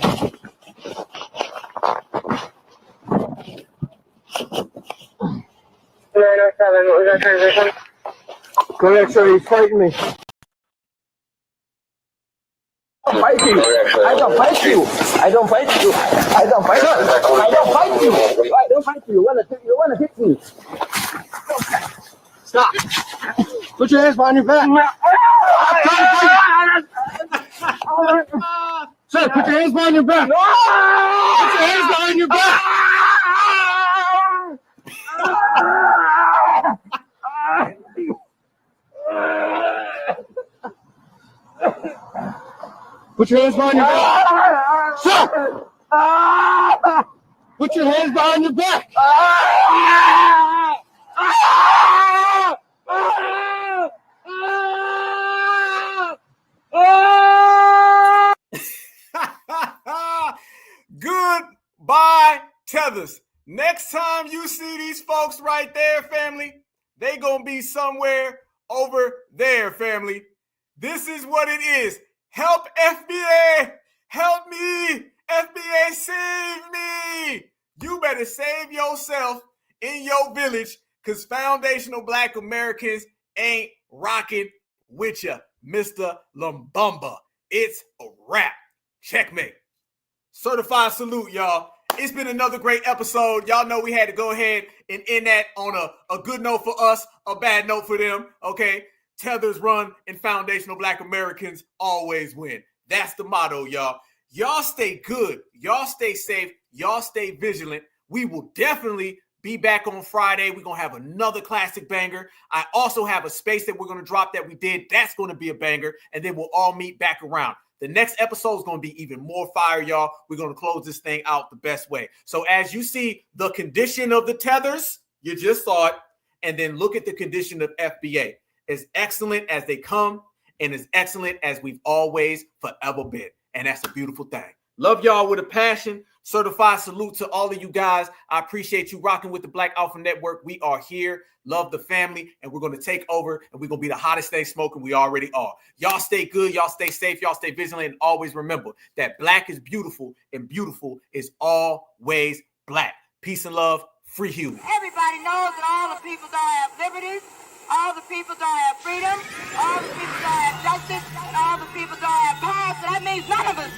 Go next guy. He's fighting me. I don't fight you. I don't fight you. I don't fight you. I don't fight you. I don't fight you. You wanna hit me? Stop. Put your hands behind your back. Sir, put your hands behind your back. Put your hands behind your back. Put your hands behind your back. Sir! Put your hands behind your back. Goodbye, tethers. Next time you see these folks right there, family, they gonna be somewhere over there, family. This is what it is. Help FBA! Help me! FBA, save me! You better save yourself in your village because foundational Black Americans ain't rocking with you, Mr. Lumumba. It's a wrap. Checkmate. Certified salute, y'all. It's been another great episode. Y'all know we had to go ahead and end that on a good note for us, a bad note for them, okay? Tethers run and foundational Black Americans always win. That's the motto, y'all. Y'all stay good. Y'all stay safe. Y'all stay vigilant. We will definitely be back on Friday. We're going to have another classic banger. I also have a space that we're going to drop that we did. That's going to be a banger. And then we'll all meet back around. The next episode is going to be even more fire, y'all. We're going to close this thing out the best way. So as you see the condition of the tethers, you just saw it. And then look at the condition of FBA. As excellent as they come and as excellent as we've always forever been. And that's a beautiful thing. Love y'all with a passion. Certified salute to all of you guys. I appreciate you rocking with the Black Alpha Network. We are here. Love the family. And we're going to take over. And we're going to be the hottest thing smoking. We already are. Y'all stay good. Y'all stay safe. Y'all stay vigilant. And always remember that Black is beautiful. And beautiful is always Black. Peace and love. Free Huey. Everybody knows that all the people don't have liberties. All the people don't have freedom. All the people don't have justice. And all the people don't have power. So that means none of us